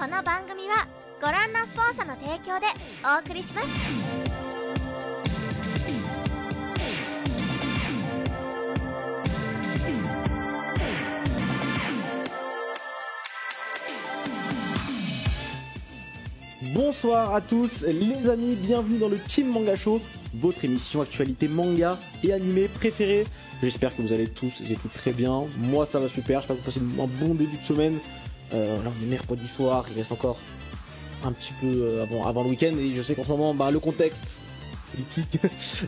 この番組はご覧のスポンサーの提供でお送りします。Bonsoir à tous les amis, bienvenue dans le Team Manga Show, votre émission actualité manga et animé préférée. J'espère que vous allez tous et toutes très bien. Moi ça va super, j'espère que vous passez un bon début de semaine. Là on est mercredi soir, il reste encore un petit peu avant le week-end et je sais qu'en ce moment le contexte politique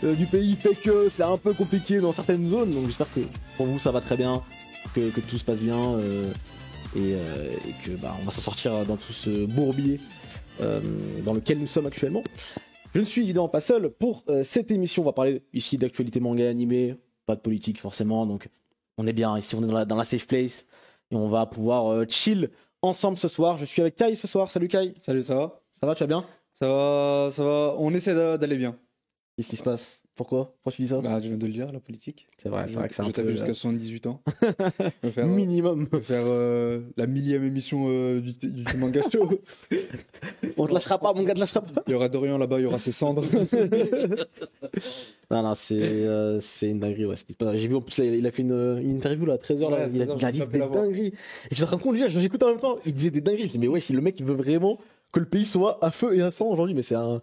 du pays fait que c'est un peu compliqué dans certaines zones. Donc j'espère que pour vous ça va très bien, que tout se passe bien et que on va s'en sortir dans tout ce bourbier dans lequel nous sommes actuellement. Je ne suis évidemment pas seul pour cette émission. On va parler ici d'actualité manga et animé, pas de politique forcément, donc on est bien ici, on est dans la safe place et on va pouvoir chill ensemble ce soir. Je suis avec Kai ce soir. Salut Kai. Salut, ça va? Ça va, tu vas bien? Ça va, on essaie d'aller bien. Qu'est-ce qui se passe? Pourquoi tu dis ça? Bah, je viens de le dire, la politique. C'est vrai que c'est un peu... Je t'avais jusqu'à 78 ans. Minimum. Faire la millième émission du Manga Show. On te lâchera pas, mon gars, te lâchera pas. Il y aura Dorian là-bas, il y aura ses cendres. Non, c'est une dinguerie, ouais. J'ai vu en plus, il a fait une interview là, à 13h, là, il a dit des dingueries. Et j'étais en train de conduire, j'écoute en même temps, il disait des dingueries. Je me dis, mais ouais, le mec, il veut vraiment que le pays soit à feu et à sang aujourd'hui, mais c'est un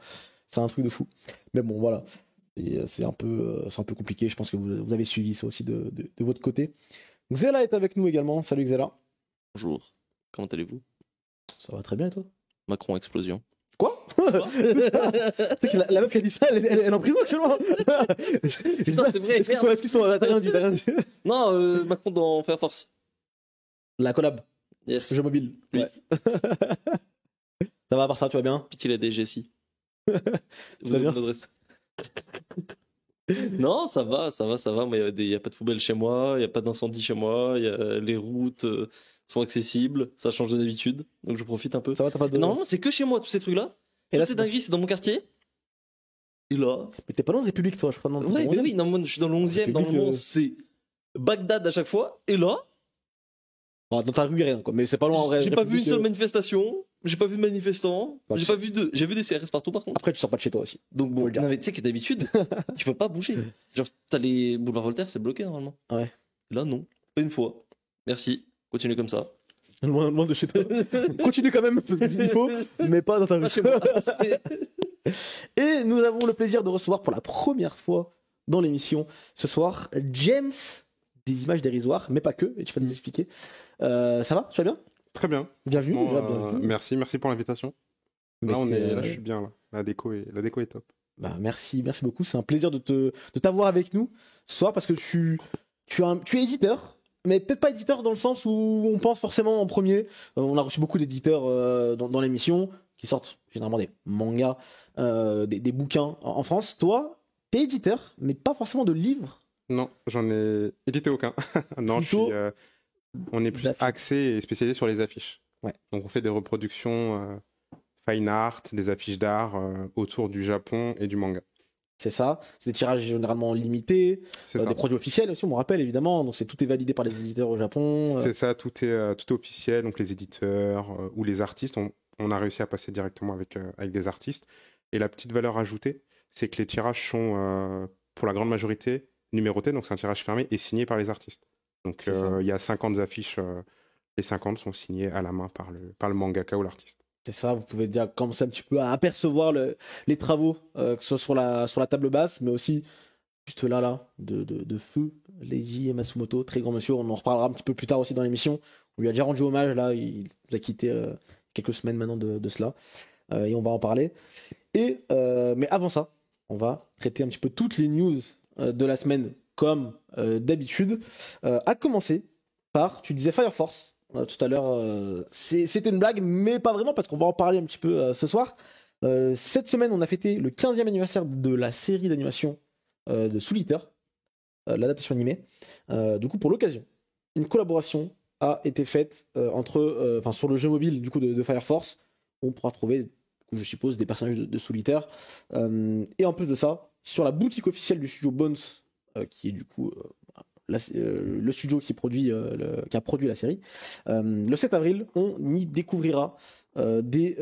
truc de fou. Mais bon, voilà. C'est un peu compliqué, je pense que vous avez suivi ça aussi de votre côté. Xela est avec nous également. Salut Xela. Bonjour, comment allez-vous? Ça va très bien et toi? Macron explosion. Quoi? Tu sais que la meuf qui a dit ça, elle est en prison actuellement. Putain, c'est vrai. Est-ce qu'ils sont... T'as rien dit. Non, Macron dans Fire Force. La collab. Yes. Jeu mobile. Oui. Ouais. Ça va à part ça, tu vas bien? Pitié la DGSI. Vous avez bien? Non, ça va. Moi, il n'y a pas de poubelle chez moi, il n'y a pas d'incendie chez moi, les routes sont accessibles, ça change de d'habitude, donc je profite un peu. Ça va, t'as pas de... Normalement, c'est que chez moi, tous ces trucs-là. Et là, c'est dinguerie, c'est dans mon quartier. Et là. Mais t'es pas loin de République, toi, je crois. Ouais, mais oui, non, moi, je suis dans le 11e, normalement, c'est Bagdad à chaque fois, et là. Dans ta rue, rien, quoi. Mais c'est pas loin en vrai. J'ai pas vu une seule manifestation, j'ai pas vu de manifestants, j'ai vu des CRS partout par contre. Après, tu sors pas de chez toi aussi. Donc bon, non, mais tu sais que d'habitude, tu peux pas bouger. Genre, t'as les boulevards Voltaire, c'est bloqué normalement. Ouais. Là, non. Pas une fois. Merci. Continue comme ça. Loin de chez toi. Continue quand même, parce qu'il faut, mais pas dans ta rue. Chez moi. Et nous avons le plaisir de recevoir pour la première fois dans l'émission ce soir James, des images dérisoires, mais pas que, et tu vas nous expliquer. Ça va? Tu vas bien? Très bien. Bienvenue. Bienvenue. Merci pour l'invitation. Là, je suis bien. Là. La déco est top. Merci beaucoup. C'est un plaisir de t'avoir avec nous ce soir parce que tu es éditeur, mais peut-être pas éditeur dans le sens où on pense forcément en premier. On a reçu beaucoup d'éditeurs dans l'émission qui sortent généralement des mangas, des bouquins en France. Toi, t'es éditeur, mais pas forcément de livres. Non, j'en ai édité aucun. Non, on est plus axé et spécialisé sur les affiches. Ouais. Donc on fait des reproductions fine art, des affiches d'art autour du Japon et du manga. C'est ça, c'est des tirages généralement limités, des produits officiels aussi, on me rappelle évidemment, donc tout est validé par les éditeurs au Japon. C'est ça, tout est officiel, donc les éditeurs ou les artistes, on a réussi à passer directement avec des artistes. Et la petite valeur ajoutée, c'est que les tirages sont, pour la grande majorité, numérotés, donc c'est un tirage fermé et signé par les artistes. Donc il y a 50 affiches, les 50 sont signées à la main par le mangaka ou l'artiste. C'est ça, vous pouvez déjà commencer un petit peu à apercevoir les travaux, que ce soit sur la table basse, mais aussi juste là, de feu, Leiji et Matsumoto, très grand monsieur, on en reparlera un petit peu plus tard aussi dans l'émission. On lui a déjà rendu hommage, là, il nous a quitté quelques semaines maintenant de cela, et on va en parler. Mais avant ça, on va traiter un petit peu toutes les news de la semaine, comme d'habitude, à commencer par, tu disais Fire Force. Tout à l'heure, c'était une blague, mais pas vraiment, parce qu'on va en parler un petit peu ce soir. Cette semaine, on a fêté le 15e anniversaire de la série d'animation de Soul Eater, l'adaptation animée. Du coup, pour l'occasion, une collaboration a été faite sur le jeu mobile du coup, de Fire Force. On pourra trouver, je suppose, des personnages de Soul Eater. Et en plus de ça, sur la boutique officielle du studio Bones, qui est du coup le studio qui a produit la série. Le 7 avril, on y découvrira des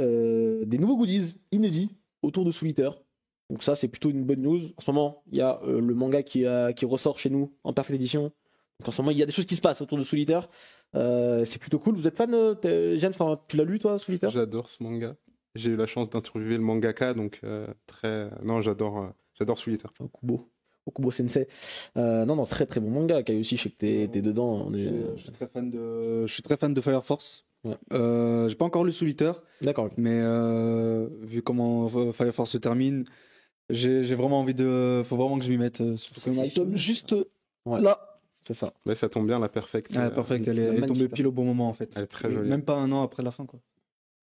nouveaux goodies inédits autour de Soul Eater. Donc ça, c'est plutôt une bonne news. En ce moment, il y a le manga qui ressort chez nous en perfect édition. Donc en ce moment, il y a des choses qui se passent autour de Soul Eater. C'est plutôt cool. Vous êtes fan, James, tu l'as lu, toi, Soul Eater? J'adore ce manga. J'ai eu la chance d'interviewer le mangaka, donc Non, j'adore Soul Eater. Okubo Sensei. Non, très très bon manga. Kai aussi, je sais que t'es dedans. Je suis très fan de Fire Force. Ouais. J'ai pas encore lu Soul Eater, D'accord. Ok. mais vu comment Fire Force se termine, j'ai vraiment envie de. Faut vraiment que je m'y mette. Juste Ouais. là. C'est ça. Mais ça tombe bien, la Perfect. Ah, perfect, elle est magnifique. tombée pile au bon moment en fait. Elle est très jolie. Même pas un an après la fin quoi.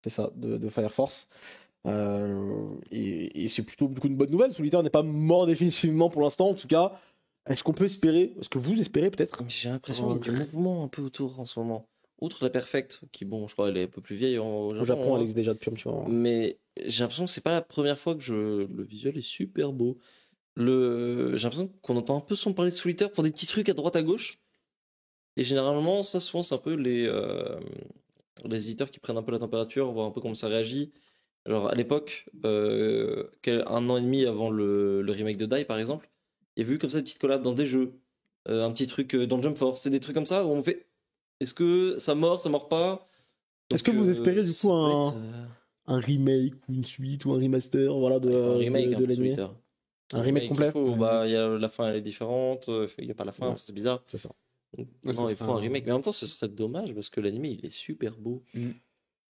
C'est ça, de Fire Force. Et c'est plutôt du coup une bonne nouvelle. Soul Eater n'est pas mort définitivement pour l'instant, en tout cas. Est-ce qu'on peut espérer, est-ce que vous espérez peut-être? J'ai l'impression qu'il y a du mouvement un peu autour en ce moment. Outre la Perfect, qui, bon, je crois, elle est un peu plus vieille au Japon. Au Japon, elle hein. existe déjà depuis un petit moment. Mais j'ai l'impression que c'est pas la première fois que le visuel est super beau. J'ai l'impression qu'on entend un peu son parler de Soul Eater pour des petits trucs à droite à gauche. Et généralement, ça, souvent, c'est un peu les éditeurs qui prennent un peu la température, voir un peu comment ça réagit. Alors, à l'époque, un an et demi avant le remake de Die, par exemple, il y a eu comme ça des petites collabs dans des jeux. Un petit truc dans Jump Force. C'est des trucs comme ça où on fait est-ce que ça mord pas? Est-ce que vous espérez du ça coup peut être, un remake ou une suite ou un remaster voilà, un remake de un l'anime? Twitter. Un remake complet? Il y a la fin, elle est différente. Il n'y a pas la fin, Ouais. c'est bizarre. C'est ça. Donc, Ouais, non, ça il faut sera un remake. Mais en même temps, ce serait dommage parce que l'anime, il est super beau. Mm.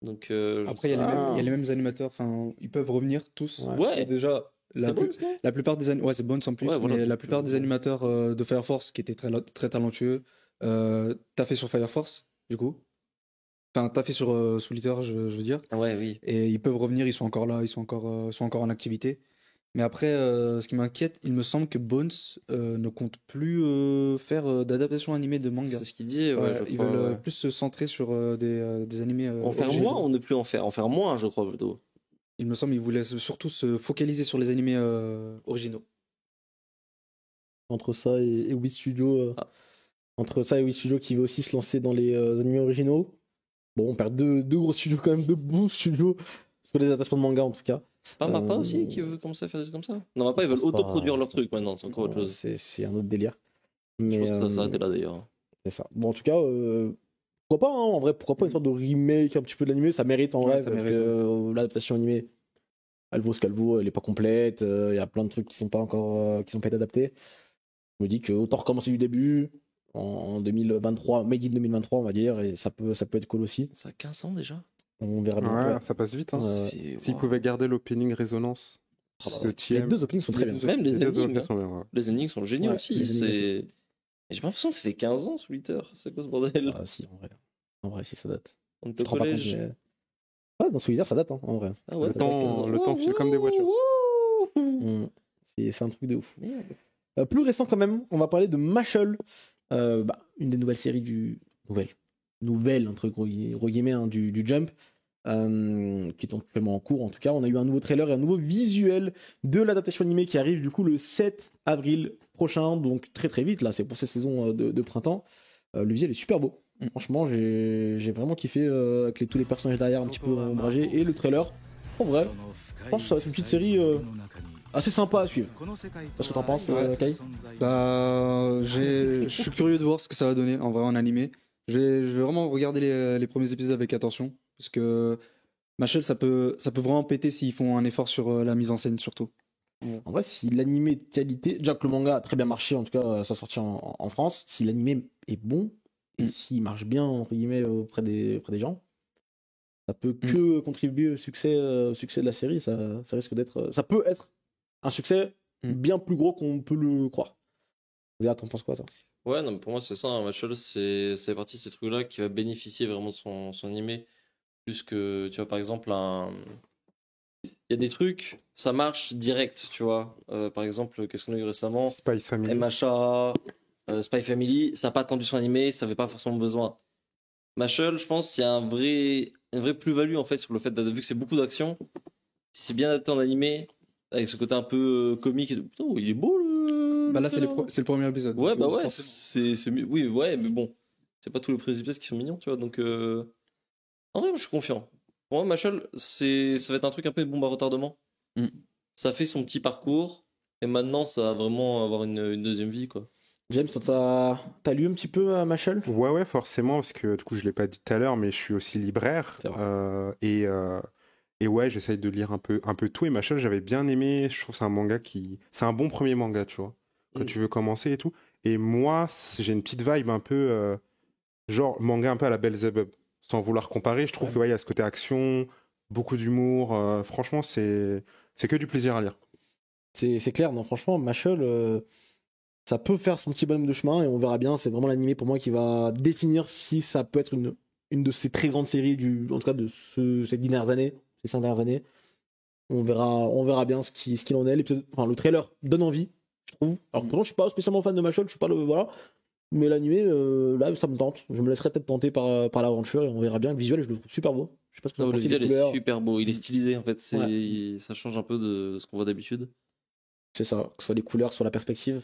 Donc, Après, il y a les mêmes animateurs. Enfin, ils peuvent revenir tous. Ouais. Ouais. Déjà, c'est Bones, non la plupart des ouais, c'est Bones en plus, Ouais, voilà. mais la plupart des animateurs de Fire Force qui étaient très talentueux, t'as fait sur Fire Force, du coup. Enfin, t'as fait sur Soul Eater, je veux dire. Ouais, oui. Et ils peuvent revenir, ils sont encore là, ils sont encore en activité. Mais après, ce qui m'inquiète, il me semble que Bones ne compte plus faire d'adaptation animée de manga. C'est ce qu'il dit. Ouais, Ouais, je ils crois, veulent ouais. plus se centrer sur des animés. En faire originaux. moins ou ne plus en faire? En faire moins, je crois, plutôt. Il me semble qu'ils voulaient surtout se focaliser sur les animés originaux. Entre ça et Wii Studio. Ah. Entre ça et Wii Studio qui veut aussi se lancer dans les animés originaux. Bon, on perd deux gros studios quand même, deux bons studios sur les adaptations de manga en tout cas. C'est pas Mappa aussi qui veut commencer à faire des trucs comme ça? Non, Mappa, ils Je veulent pense pas. autoproduire leurs trucs maintenant, c'est encore autre chose. C'est un autre délire. Je Mais, pense que ça va s'arrêter là d'ailleurs. c'est ça. Bon, en tout cas, pourquoi pas, hein, en vrai, pourquoi pas une sorte de remake un petit peu de l'animé, ça mérite en Ouais, vrai, ça parce mérite, que l'adaptation animée, elle vaut ce qu'elle vaut, elle est pas complète, il y a plein de trucs qui sont pas encore, qui sont pas été adaptés. Je me dis que autant recommencer du début, en 2023, Made in 2023, on va dire, et ça peut être cool aussi. Ça a 15 ans déjà? On verra bien. Ouais, Ouais. ça passe vite. Hein. S'ils Wow. pouvaient garder l'opening résonance de Les TM. deux openings sont très bien. Même les Les deux endings. openings sont bien, ouais. Les endings sont géniaux Ouais, aussi. les endings C'est... Et j'ai pas l'impression que ça fait 15 ans, Soul Eater. C'est quoi ce bordel? Ah, si, en vrai. En vrai, si, ça date. On Tu était te au rends pas compte, collège. mais... Ouais, dans Solitaire, ça date, hein, en vrai. Ah ouais, Le ça fait temps- 15 ans. le temps file comme des voitures. Mm. C'est un truc de ouf. Merde. Plus récent quand même, on va parler de Mashle, une des nouvelles séries nouvelle entre gros guillemets, hein, du Jump, qui est actuellement en cours. En tout cas, on a eu un nouveau trailer et un nouveau visuel de l'adaptation animée qui arrive du coup le 7 avril prochain, donc très très vite là, c'est pour cette saison de printemps. Le visuel est super beau. Franchement, j'ai vraiment kiffé avec tous les personnages derrière un petit peu ombragés et le trailer. En vrai, je pense que ça va être une petite série assez sympa à suivre. Qu'est-ce que t'en penses, Kai? Bah, je suis curieux de voir ce que ça va donner en vrai en animé. Je vais vraiment regarder les premiers épisodes avec attention parce que Mashle, ça peut vraiment péter s'ils font un effort sur la mise en scène surtout. En vrai, si l'animé est de qualité, déjà que le manga a très bien marché, en tout cas ça sortit en France, si l'animé est bon et s'il marche bien entre guillemets auprès des gens, ça peut que contribuer au succès de la série. Ça risque d'être, ça peut être un succès bien plus gros qu'on peut le croire. Zéa, t'en penses quoi, toi? Ouais, non, mais pour moi, c'est ça. Mashle, c'est partie de ces trucs-là qui va bénéficier vraiment de son animé. Plus que, tu vois, par exemple, il y a des trucs, ça marche direct, tu vois. Par exemple, qu'est-ce qu'on a eu récemment? Spice Family. MHA, Spy Family, ça n'a pas attendu son animé, ça n'avait pas forcément besoin. Mashle, je pense qu'il y a une vraie plus-value en fait sur le fait, vu que c'est beaucoup d'action, si c'est bien adapté en animé, avec ce côté un peu comique, et tout, putain, il est beau Bah là, c'est trailer, c'est le premier épisode. Ouais, donc, bah ouais, forcément. c'est oui, ouais, mais bon, c'est pas tous les premiers épisodes qui sont mignons, tu vois, donc en vrai, moi, je suis confiant. Pour moi, Machel, ça va être un truc un peu de bombe à retardement. Mm. Ça fait son petit parcours, et maintenant, ça va vraiment avoir une deuxième vie, quoi. James, toi, t'as lu un petit peu Machel? Ouais, forcément, parce que du coup, je l'ai pas dit tout à l'heure, mais je suis aussi libraire. C'est vrai. Et ouais, j'essaye de lire un peu tout. Et Machel, j'avais bien aimé. Je trouve que c'est un manga c'est un bon premier manga, tu vois, quand tu veux commencer et tout. Et moi, j'ai une petite vibe un peu, genre manga un peu à la Belzebub, sans vouloir comparer. Je trouve que ouais, il y a ce côté action, beaucoup d'humour. Franchement, c'est que du plaisir à lire. C'est clair, non, franchement, Machel, ça peut faire son petit bonhomme de chemin et on verra bien. C'est vraiment l'animé pour moi qui va définir si ça peut être une de ces très grandes séries, en tout cas de ces 10 dernières années, ces 5 dernières années. On verra bien ce qu'il en est. Le trailer donne envie, je trouve. Alors pourtant, je suis pas spécialement fan de Machel, je suis pas voilà. Mais l'animé, là, ça me tente. Je me laisserai peut-être tenter par l'aventure et on verra bien. Le visuel, je le trouve super beau. Je sais pas ce que Non, vous en le pensez des visuel est couleurs. super beau, il est stylisé, en fait, Ouais. ça change un peu de ce qu'on voit d'habitude. C'est ça, que ce soit les couleurs, soit la perspective.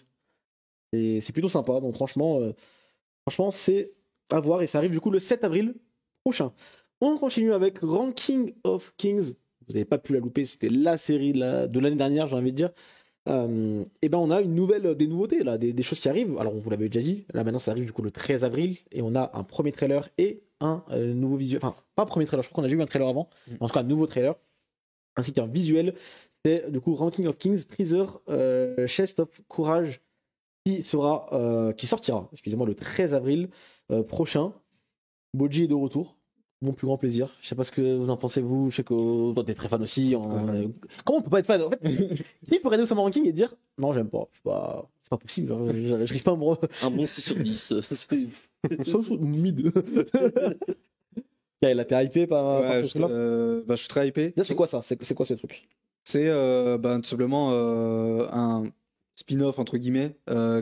Et c'est plutôt sympa. Donc franchement, c'est à voir. Et ça arrive du coup le 7 avril prochain. On continue avec Ranking of Kings. Vous n'avez pas pu la louper, c'était la série de l'année dernière, j'ai envie de dire. Et ben on a des nouveautés là, des choses qui arrivent. Alors on vous l'avait déjà dit, là maintenant ça arrive du coup le 13 avril et on a un premier trailer et un nouveau visuel. Enfin, pas un premier trailer, je crois qu'on a déjà eu un trailer avant. En tout cas, un nouveau trailer ainsi qu'un visuel. C'est du coup Ranking of Kings, Treasure, Chest of Courage qui sortira, excusez-moi, le 13 avril prochain. Boji est de retour. Mon plus grand plaisir. Je sais pas ce que vous en pensez, vous. Je sais que toi, t'es très fan aussi. Comment on peut pas être fan en fait? Qui peut regarder Osama Ranking et dire non, j'aime pas. C'est pas possible. Je n'arrive pas à me. Un bon 6 sur 10, c'est... Mid. Là, t'es hypé par Ouais, ce truc-là? je suis très hypé. C'est quoi ça? C'est quoi ce truc? C'est tout simplement un spin-off entre guillemets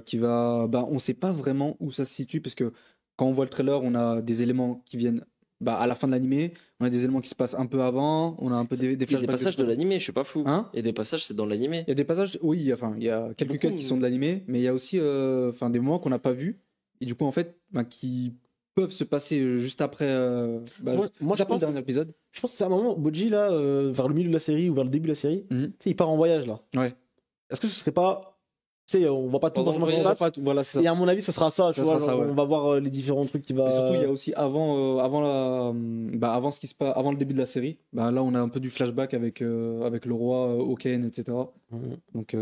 qui va. On sait pas vraiment où ça se situe parce que quand on voit le trailer, on a des éléments qui viennent à la fin de l'animé, on a des éléments qui se passent un peu avant, on a un peu des Il y a des flashbacks. passages de l'animé, je suis pas fou. Hein? Il y a des passages, c'est dans l'animé. Il y a des passages, oui, enfin, il y a quelques Beaucoup, cuts qui sont de l'animé, mais il y a aussi des moments qu'on n'a pas vus et du coup, en fait, qui peuvent se passer juste après, Moi, juste je après pense- le dernier épisode. Je pense que c'est un moment, Boji, là, vers le milieu de la série ou vers le début de la série, Mhm. tu sais, il part en voyage là. Ouais. Est-ce que ce serait pas. Tu sais, on voit pas tout forcément ce qui se passe. Voilà, c'est ça. Et à mon avis, ce sera ça. Tu Ça vois, sera ça, genre, ouais. on va voir les différents trucs qui Et va. surtout, il y a aussi avant ce qui se passe, avant le début de la série. Là, on a un peu du flashback avec le roi, Oken, etc. Mhm. Donc,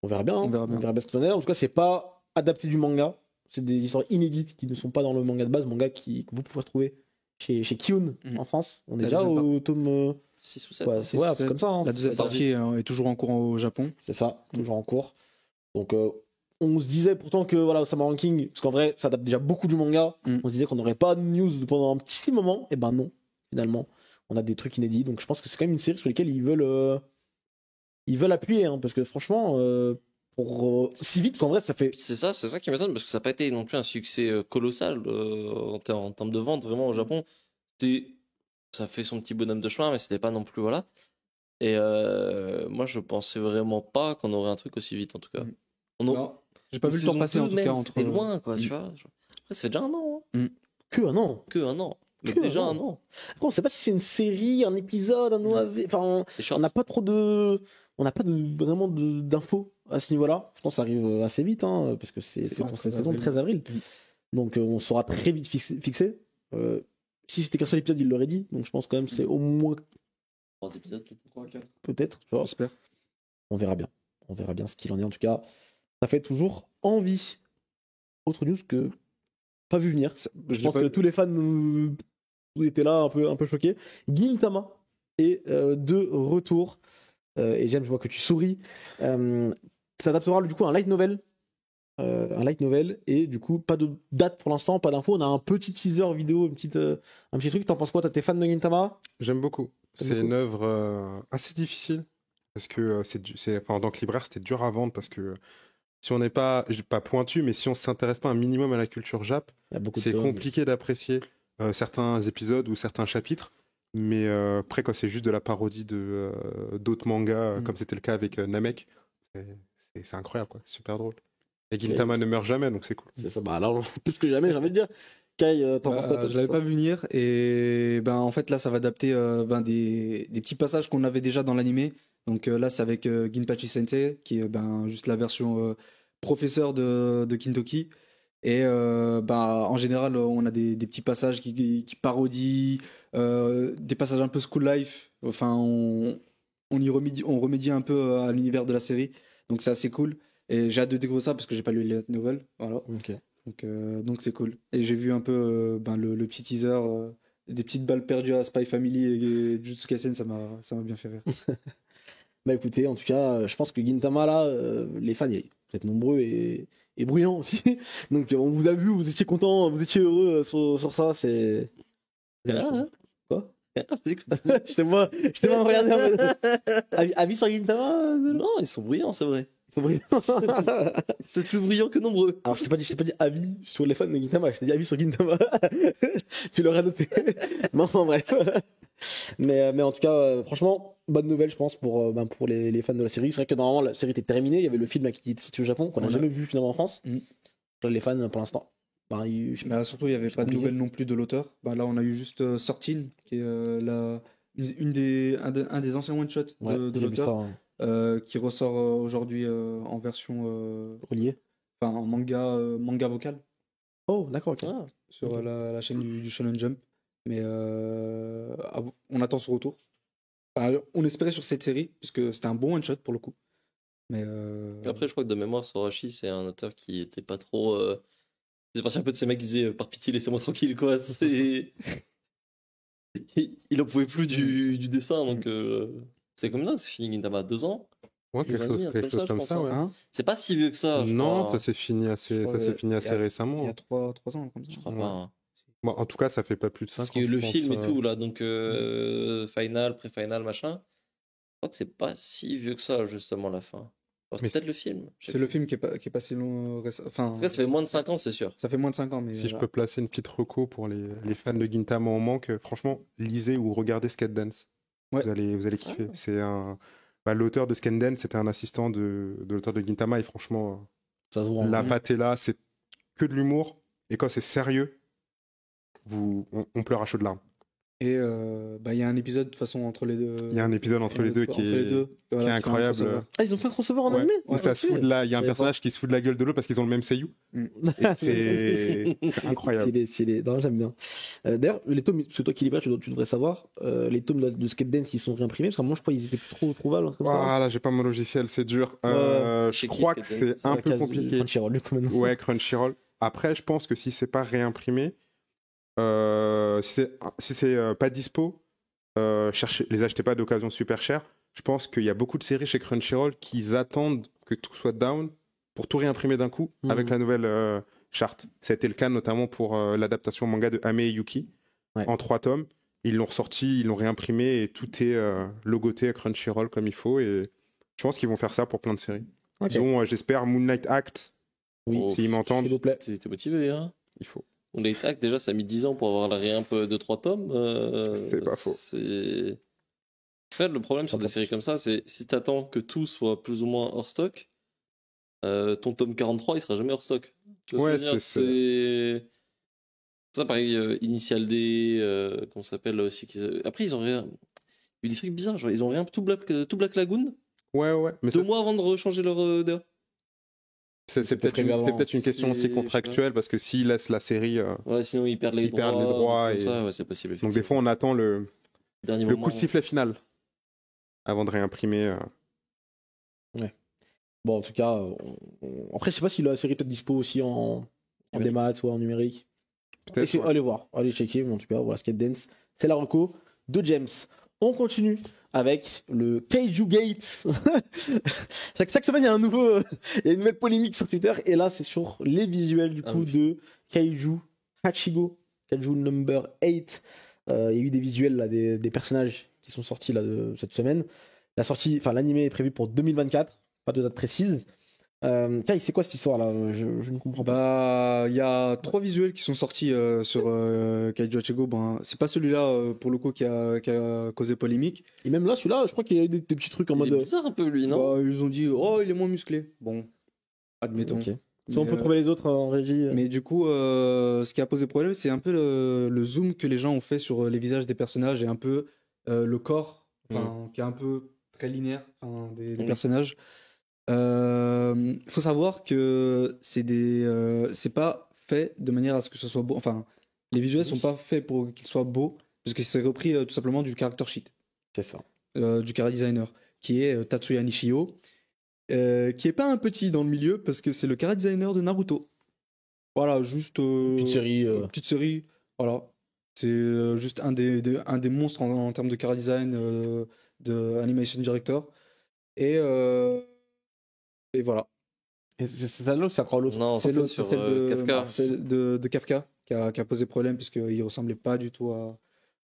On verra bien. On verra bien. On verra bien ce qu'il en est. En tout cas, c'est pas adapté du manga. C'est des histoires inédites qui ne sont pas dans le manga de base, manga que vous pouvez retrouver chez Kiun Mhm. en France. On est La déjà deuxième au tome. 6 ou 7. Ouais, six ouais, ou un truc sept. comme ça. Hein. la deuxième Ça- partie est toujours en cours au Japon. C'est ça, toujours en cours. Donc, on se disait pourtant que voilà, Osama Ranking, parce qu'en vrai, ça adapte déjà beaucoup du manga. Mm. On se disait qu'on n'aurait pas de news pendant un petit moment. Et ben non, finalement, on a des trucs inédits. Donc, je pense que c'est quand même une série sur laquelle ils veulent appuyer, hein, parce que franchement, pour si vite qu'en vrai, ça fait. C'est ça qui m'étonne parce que ça n'a pas été non plus un succès colossal en termes de vente vraiment au Japon. Ça fait son petit bonhomme de chemin, mais c'était pas non plus voilà. Et moi, je pensais vraiment pas qu'on aurait un truc aussi vite en tout cas. Non, j'ai pas vu le temps passer en tout cas entre. C'était loin quoi, tu vois. Après, ça fait déjà un an. Hein. Que un an. Que un an. Mais Que déjà un un an. an. Après, on sait pas si c'est une série, un épisode, un OAV. Enfin, C'est short. on n'a pas trop de. On n'a pas vraiment d'infos à ce niveau-là. Pourtant, ça arrive assez vite, hein, parce que c'est C'est pour le cette 13 saison le 13 avril. Donc, on sera très vite fixé. Si c'était qu'un seul épisode, il l'aurait dit. Donc, je pense quand même que c'est au moins 3 épisodes. 3, 4. peut-être. Tu vois. J'espère. On verra bien. On verra bien ce qu'il en est. En tout cas, ça fait toujours envie. Autre news que pas vu venir. Je pense que tous les fans étaient là un peu choqués. Gintama est de retour. Et James, je vois que tu souris. Ça adaptera du coup un light novel. Et du coup, pas de date pour l'instant, pas d'infos. On a un petit teaser vidéo, un petit truc. T'en penses quoi? T'es fan de Gintama? J'aime beaucoup. T'aimes C'est beaucoup une œuvre assez difficile parce que en tant que libraire, c'était dur à vendre parce que si on n'est pas pointu, mais si on s'intéresse pas un minimum à la culture Jap, Il y a beaucoup de c'est tomes. compliqué d'apprécier certains épisodes ou certains chapitres. Mais après, quand c'est juste de la parodie de d'autres mangas, comme c'était le cas avec Namek, c'est incroyable, quoi. Super drôle. Et Gintama ne meurt jamais, donc c'est cool. C'est ça, bah là, plus que jamais, j'ai envie de dire. Kai, t'en penses quoi, toi, Je l'avais pas vu venir et ben en fait là ça va adapter des petits passages qu'on avait déjà dans l'animé. Donc là c'est avec Ginpachi Sensei qui est juste la version professeur de Kintoki. Et en général on a des petits passages qui parodient des passages un peu school life. Enfin on remédie un peu à l'univers de la série. Donc c'est assez cool. Et j'ai hâte de découvrir ça parce que j'ai pas lu les nouvelles. Voilà. Ok. Donc c'est cool. Et j'ai vu un peu le petit teaser, des petites balles perdues à Spy Family et Jujutsu Kaisen, ça m'a bien fait rire. Bah écoutez, en tout cas, je pense que Gintama, là, les fans, vous êtes nombreux et bruyants aussi. Donc on vous a vu, vous étiez contents, vous étiez heureux sur ça, c'est... Quoi Je te vois me regarder en mode... Avis sur Gintama Non, ils sont bruyants, c'est vrai. Ils sont bruyants. C'est plus brillant que nombreux. Alors je t'ai pas dit avis sur les fans de Gintama, je t'ai dit avis sur Gintama. Tu l'aurais noté. Non, bref. Mais en tout cas, franchement, bonne nouvelle, je pense, pour les fans de la série. C'est vrai que normalement, la série était terminée. Il y avait le film qui était sorti au Japon, qu'on n'a jamais vu finalement en France. Les fans, pour l'instant. Surtout, il n'y avait pas de nouvelles non plus de l'auteur. Là, on a eu juste Sortine, qui est un des anciens one-shots de l'auteur, qui ressort aujourd'hui en version reliée. Enfin, en manga vocal. Oh, d'accord, ok. Sur la chaîne du Shonen Jump. Mais on attend son retour. On espérait sur cette série, puisque c'était un bon one-shot pour le coup. Mais Après, je crois que de mémoire, Sorachi, c'est un auteur qui était pas trop. C'est parti un peu de ces mecs qui disaient par pitié, laissez-moi tranquille, quoi. Il en pouvait plus du dessin, donc c'est comme ça que c'est fini Gintama. 2 ans. Ouais, quelque chose comme ça, ouais. Hein, C'est pas si vieux que ça. Je Non, crois. ça s'est fini assez récemment. il y a 3 ans, comme ça. Je crois pas. Hein. Bon, en tout cas, ça fait pas plus de 5 ans. Parce qu'il y a eu le je film pense, et tout, là, donc final, pré-final, machin. Je crois que c'est pas si vieux que ça, justement, la fin. C'est Mais peut-être le film. C'est le film qui est pas si long. Enfin, En tout cas, ça fait moins de 5 ans, c'est sûr. ça fait moins de 5 ans. Mais Si je peux placer une petite reco pour les fans de Gintama en manque, franchement, lisez ou regardez Skate Dance. Ouais. Vous allez kiffer. C'est l'auteur de Skate Dance, c'était un assistant de l'auteur de Gintama et franchement, Ça se voit. la patte est là, c'est que de l'humour et quand c'est sérieux, on pleure à chaudes larmes. Et il y a un épisode de toute façon entre les deux. Il y a un épisode entre les deux qui est incroyable. Ah, ils ont fait un crossover en Ouais. animé. Où ça se fout de il y a un personnage qui se fout de la gueule de l'autre parce qu'ils ont le même seiyuu. Et c'est incroyable. Stylé. Non, j'aime bien. D'ailleurs, les tomes, c'est toi qui libères, tu devrais savoir. Les tomes de Skate Dance, ils sont réimprimés parce qu'à un moment, je crois qu'ils étaient trop trouvables. Là, j'ai pas mon logiciel, c'est dur. Je crois que c'est un peu compliqué. Crunchyroll, du coup, maintenant. Ouais, Crunchyroll. Après, je pense que si c'est pas réimprimé, si c'est pas dispo, les achetez pas d'occasion super cher. Je pense qu'il y a beaucoup de séries chez Crunchyroll qui attendent que tout soit down pour tout réimprimer d'un coup avec la nouvelle charte. Ça a été le cas notamment pour l'adaptation manga de Ame et Yuki en 3 tomes. Ils l'ont ressorti, ils l'ont réimprimé et tout est logoté à Crunchyroll comme il faut. Et je pense qu'ils vont faire ça pour plein de séries. Okay. Ils ont, j'espère, Moonlight Act. Oui, s'ils m'entendent. S'il vous plaît. T'es motivé, hein? Il faut. On est tac, déjà, ça a mis 10 ans pour avoir la réimp de 3 tomes. C'est pas faux. En fait, le problème sur des séries comme ça, c'est si t'attends que tout soit plus ou moins hors stock, ton tome 43, il sera jamais hors stock. Tu vois ce que je veux dire, c'est ça, pareil, Initial D, comment ça s'appelle là aussi. Après, ils ont rien. Il y a eu des trucs bizarres, genre ils ont rien tout Black Lagoon. Ouais. Mais 2 mois avant de rechanger leur DA. C'est peut-être une question aussi contractuelle parce que s'ils laissent la série. Ouais, sinon ils perdent les droits. Et... ça, ouais, c'est possible. Donc des fois, on attend le coup de sifflet final avant de réimprimer. Ouais. Bon, en tout cas, après, je sais pas si la série est peut-être dispo aussi en démat ou en numérique. Peut-être. Allez voir, allez checker. Mais en tout cas, voilà, Skate Dance, c'est la reco de James. On continue avec le Kaiju Gate. chaque semaine, il y a il y a une nouvelle polémique sur Twitter. Et là, c'est sur les visuels du coup de Kaiju Hachigo, Kaiju number 8. Il y a eu des visuels là, des personnages qui sont sortis là, cette semaine. L'animé est prévu pour 2024, pas de date précise. Tiens, c'est quoi cette histoire là? Je ne comprends pas. Bah, il y a 3 visuels qui sont sortis sur Kaiju Hachigo. Ben, c'est pas celui-là pour le coup qui a causé polémique. Et même là, celui-là, je crois qu'il y a eu des petits trucs en Il mode. est bizarre un peu lui, non? Bah, ils ont dit, oh, il est moins musclé. Bon, admettons. Ok. Si on Mais, peut trouver les autres en régie. mais du coup, ce qui a posé problème, c'est un peu le zoom que les gens ont fait sur les visages des personnages et un peu le corps, qui est un peu très linéaire des Oui. personnages. Faut savoir que c'est pas fait de manière à ce que ce soit beau. Enfin, les visuels sont pas faits pour qu'ils soient beaux, parce que c'est repris tout simplement du character sheet, C'est ça. du character designer, qui est Tatsuya Nishio, qui est pas un petit dans le milieu, parce que c'est le character designer de Naruto. Voilà, juste. Petite série. Petite série, voilà. C'est juste un des monstres en termes de character design, de animation director. Et voilà. Et c'est celle-là ou c'est encore l'autre? Non, C'est c'était l'autre, sur c'est celle de Kafka. celle de Kafka qui a posé problème, puisqu'il ressemblait pas du tout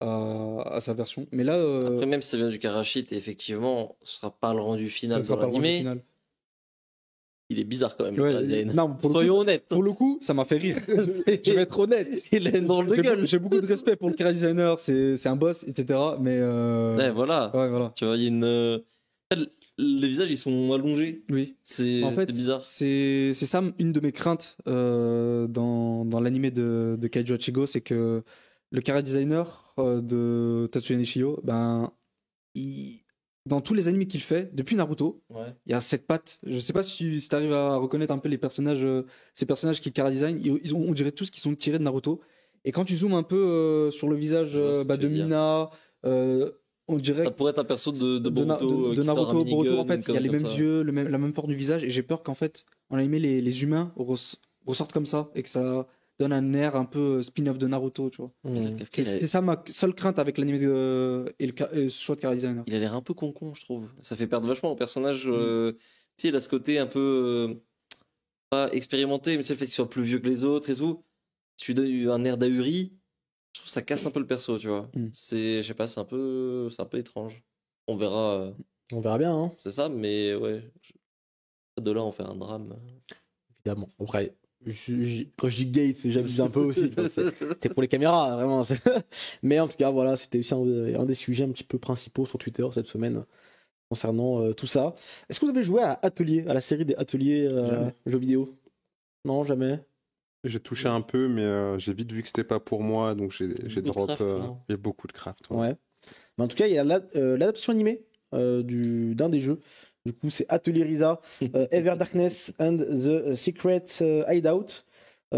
à sa version. Mais là, Après, même si ça vient du Karashit, et effectivement, ce sera pas le rendu final ça sera dans pas le rendu l'animé. final. Il est bizarre quand même, Ouais, le design. non, pour le coup- Soyons honnêtes. Pour le coup, ça m'a fait rire. Je vais être honnête. Il a une drôle de J'ai gueule. j'ai beaucoup de respect pour le character designer, c'est un boss, etc. Mais Ouais, voilà. ouais, voilà. Tu vois, il y a une. Les visages, ils sont allongés. Oui. C'est En fait, bizarre. c'est ça une de mes craintes dans l'animé de Kaiju Hachigo, c'est que le character designer de Tatsuya Nishio, ben, dans tous les animés qu'il fait, depuis Naruto, Ouais. il y a cette patte. Je sais pas si tu arrives à reconnaître un peu les personnages, ces personnages qui character design, on dirait tous qu'ils sont tirés de Naruto. Et quand tu zoomes un peu sur le visage Je vois ce que tu de veux dire. Mina, on dirait Ça pourrait être un perso de de Boruto. de qui sort un Naruto, Boruto, minigun, en fait, il y a une les connerie mêmes comme ça. yeux, la même forme du visage, et j'ai peur qu'en fait, en animé, les humains ressortent comme ça, et que ça donne un air un peu spin-off de Naruto, tu vois. Kafka, C'est ça ma seule crainte avec l'animé et le choix de character designer. il a l'air un peu con, je trouve. Ça fait perdre vachement au personnage. Mm. Tu sais, il a ce côté un peu. Pas expérimenté, mais c'est le fait qu'il soit plus vieux que les autres et tout. Tu lui donnes un air d'ahuri. Je trouve que ça casse un peu le perso, tu vois. Mm. Je sais pas, c'est un peu étrange. On verra, On verra bien, hein, c'est ça, mais ouais. De là, on fait un drame. évidemment. Après, quand je dis Gates, j'abuse un peu aussi. tu vois, c'est pour les caméras, vraiment. Mais en tout cas, voilà, c'était aussi un des sujets un petit peu principaux sur Twitter cette semaine concernant tout ça. Est-ce que vous avez joué à Atelier, à la série des Ateliers Jamais. jeux vidéo? Non, jamais. J'ai touché un peu, mais j'ai vite vu que c'était pas pour moi, donc j'ai Beaucoup de drop. craft, non Il y a beaucoup de craft. ouais. Ouais. Mais en tout cas, il y a l'adaptation animée d'un des jeux. Du coup, c'est Atelier Risa, Ever Darkness and the Secret Hideout.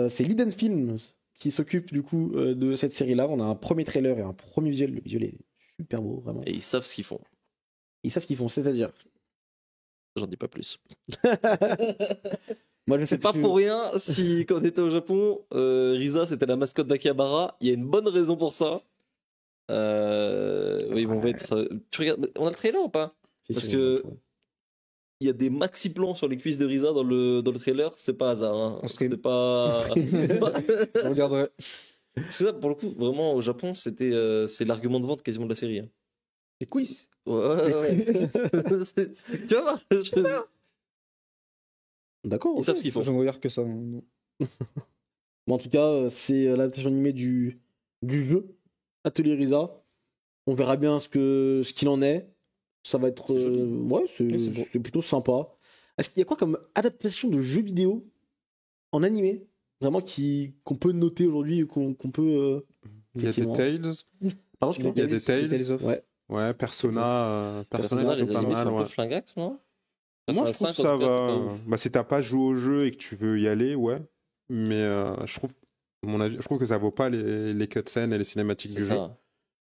C'est Liden Films qui s'occupe du coup de cette série-là. On a un premier trailer et un premier visuel. Le visuel est super beau, vraiment. Et ils savent ce qu'ils font. Ils savent ce qu'ils font, c'est-à-dire. J'en dis pas plus. Moi, je C'est sais pas pour rien si, quand on était au Japon, Risa c'était la mascotte d'Akihabara. Il y a une bonne raison pour ça. Oui, ils vont être. Tu regardes, on a le trailer ou pas? Parce que il y a des maxi plans sur les cuisses de Risa dans le trailer, c'est pas hasard. Hein. On serait- C'est pas. Je regarderai. Parce que ça, pour le coup, vraiment au Japon, c'est l'argument de vente quasiment de la série. Hein. Et quiz. Ouais. Tu vas voir. D'accord. Ils ok. savent ce qu'ils font. Je ne regarde que ça. hein. Bon, en tout cas, c'est l'adaptation animée du jeu Atelier Risa. On verra bien ce qu'il en est. Ça va être. C'est joli. Ouais, Oui, c'est beau. c'est plutôt sympa. Est-ce qu'il y a quoi comme adaptation de jeux vidéo en animé vraiment qu'on peut noter aujourd'hui, qu'on peut. Il y a des Effectivement. Tales. Pardon, je Il y a des Tales. Tales of. Ouais. Ouais, Persona. Persona, Persona, les pas animés sont mal. un peu Ouais. flingax, non? Moi, Persona je trouve 5, que ça en tout cas, c'est va. pas ouf. Bah, si t'as pas joué au jeu et que tu veux y aller, ouais. Mais je trouve, à mon avis, je trouve que ça vaut pas les cutscenes et les cinématiques C'est du jeu. ça.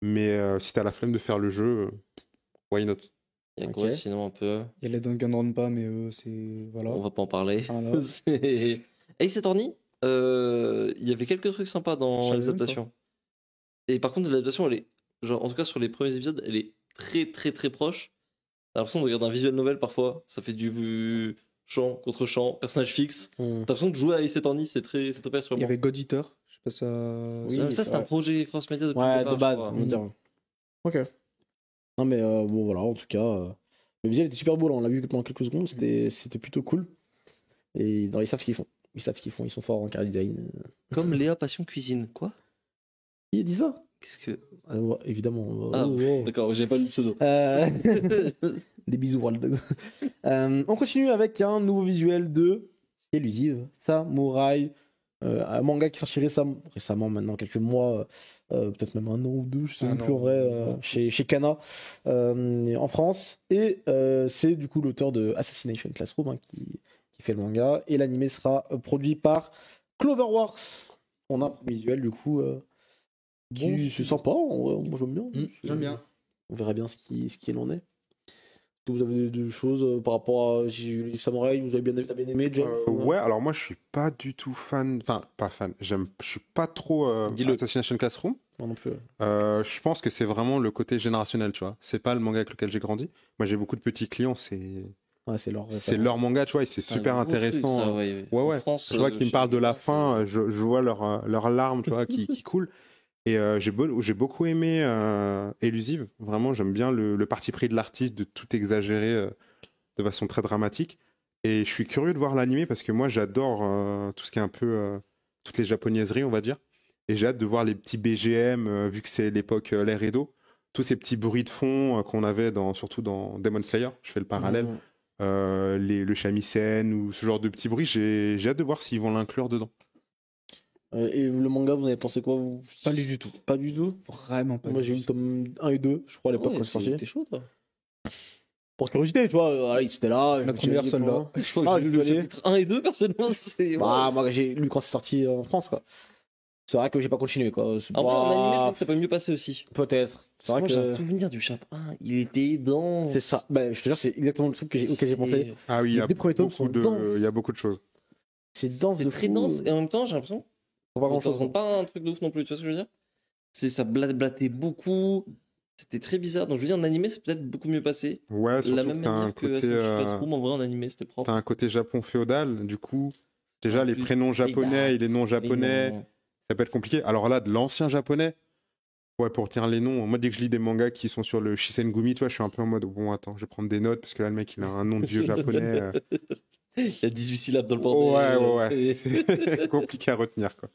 Mais si t'as la flemme de faire le jeu, why not? Il y a Ok. quoi sinon un peu? Il y a les Danganronpa, mais c'est. Voilà. On va pas en parler. Voilà. C'est- Ace Attorney, il y avait quelques trucs sympas Je dans savais les même pas. adaptations. Et par contre, l'adaptation, elle est, genre, en tout cas sur les premiers épisodes, elle est très très très proche. T'as l'impression de regarder un visual novel parfois. Ça fait du champ contre champ, personnage fixe. T'as l'impression de jouer à Ace Attorney, c'est très Il y perturbant. avait God Eater. Je sais pas si ça. Oui, Même ça, c'est un ouais. projet cross-média depuis Ouais, le départ, de base, je crois. on va dire. Ok. Non, mais bon, voilà, en tout cas, le visuel était super beau, là, on l'a vu pendant quelques secondes, c'était plutôt cool. Et ils savent ce qu'ils font. Ils savent ce qu'ils font, ils sont forts en car design. Comme Léa Passion Cuisine. Quoi? Qui dit ça? Qu'est-ce que. Ouais, évidemment. Ah, Oh, oh. d'accord, j'ai pas lu le pseudo. Des bisous, World. On continue avec un nouveau visuel de Elusive, Samurai, un manga qui sortit récemment, maintenant, quelques mois, peut-être même un an ou deux, je sais même plus en vrai, chez Kana, en France. Et c'est du coup l'auteur de Assassination Classroom qui fait le manga. Et l'animé sera produit par Cloverworks. On a un premier visuel, du coup. Bon, c'est sympa, moi j'aime bien. J'aime bien. On verra bien ce qu'il en est. Est-ce que vous avez des choses par rapport à les samouraïs, vous avez t'as bien aimé, James? Ouais, alors moi je suis pas du tout fan, enfin pas fan, je suis pas trop Dis-le. Assassination Classroom. Moi non plus. Je pense que c'est vraiment le côté générationnel, tu vois. C'est pas le manga avec lequel j'ai grandi. Moi j'ai beaucoup de petits clients, Ouais, c'est leur manga, tu vois, et c'est super un gros truc, intéressant. ça, ouais. Ouais. En France, Je vois qu'ils me parlent de la c'est- fin, je vois leurs larmes, tu vois, qui coulent. Et j'ai beaucoup aimé Elusive. Vraiment, j'aime bien le parti pris de l'artiste de tout exagérer de façon très dramatique. Et je suis curieux de voir l'animé parce que moi, j'adore tout ce qui est un peu toutes les japonaiseries, on va dire. Et j'ai hâte de voir les petits BGM, vu que c'est l'époque l'ère Edo. Tous ces petits bruits de fond qu'on avait surtout dans Demon Slayer. Je fais le parallèle. Le shamisen ou ce genre de petits bruits. J'ai hâte de voir s'ils vont l'inclure dedans. Et le manga, vous avez pensé quoi vous? Pas lu du tout. Pas du tout. Vraiment pas. Moi du j'ai eu tout. le tome 1 et 2, je crois, à l'époque Ouais, quand c'est sorti. t'es chaud, toi. Pour curiosité, tu vois, voilà, c'était là. je me Notre suis meilleur dit, soldat. bon. Je crois que Ah, j'ai lu le désolé. chapitre 1 et 2, personnellement, c'est. Bah, moi j'ai lu quand c'est sorti en France, quoi. C'est vrai que j'ai pas continué, quoi. C'est En vrai, en pas- animé, je pense que ça peut mieux passer aussi. Peut-être. C'est vrai Moi, j'ai un que. souvenir du chapitre 1. Il était dans. C'est ça. Bah, je te jure, c'est exactement le truc auquel j'ai pensé. Ah oui, Les deux premiers tomes sont denses. il y a beaucoup de choses. C'est dense C'est de très fou. dense et en même temps, j'ai l'impression Faut pas qu'on grand te chose. raconte pas un truc de ouf non plus, tu vois ce que je veux dire? Ça blattait beaucoup, c'était très bizarre. Donc je veux dire, en animé, c'est peut-être beaucoup mieux passé. Ouais, De surtout la même que t'as un manière que côté, Assassin's Classroom, en vrai, en animé, c'était propre. t'as un côté Japon féodal. Du coup, déjà En les plus, prénoms les japonais et les dates, noms les japonais, noms. ça peut être compliqué. Alors là, de l'ancien japonais, ouais, pour retenir les noms, moi dès que je lis des mangas qui sont sur le Shisengumi, tu vois, je suis un peu en mode, bon, attends, je vais prendre des notes parce que là, le mec, il a un nom de vieux japonais. Il y a 18 syllabes dans le bordel. Ouais. c'est- Compliqué à retenir, quoi.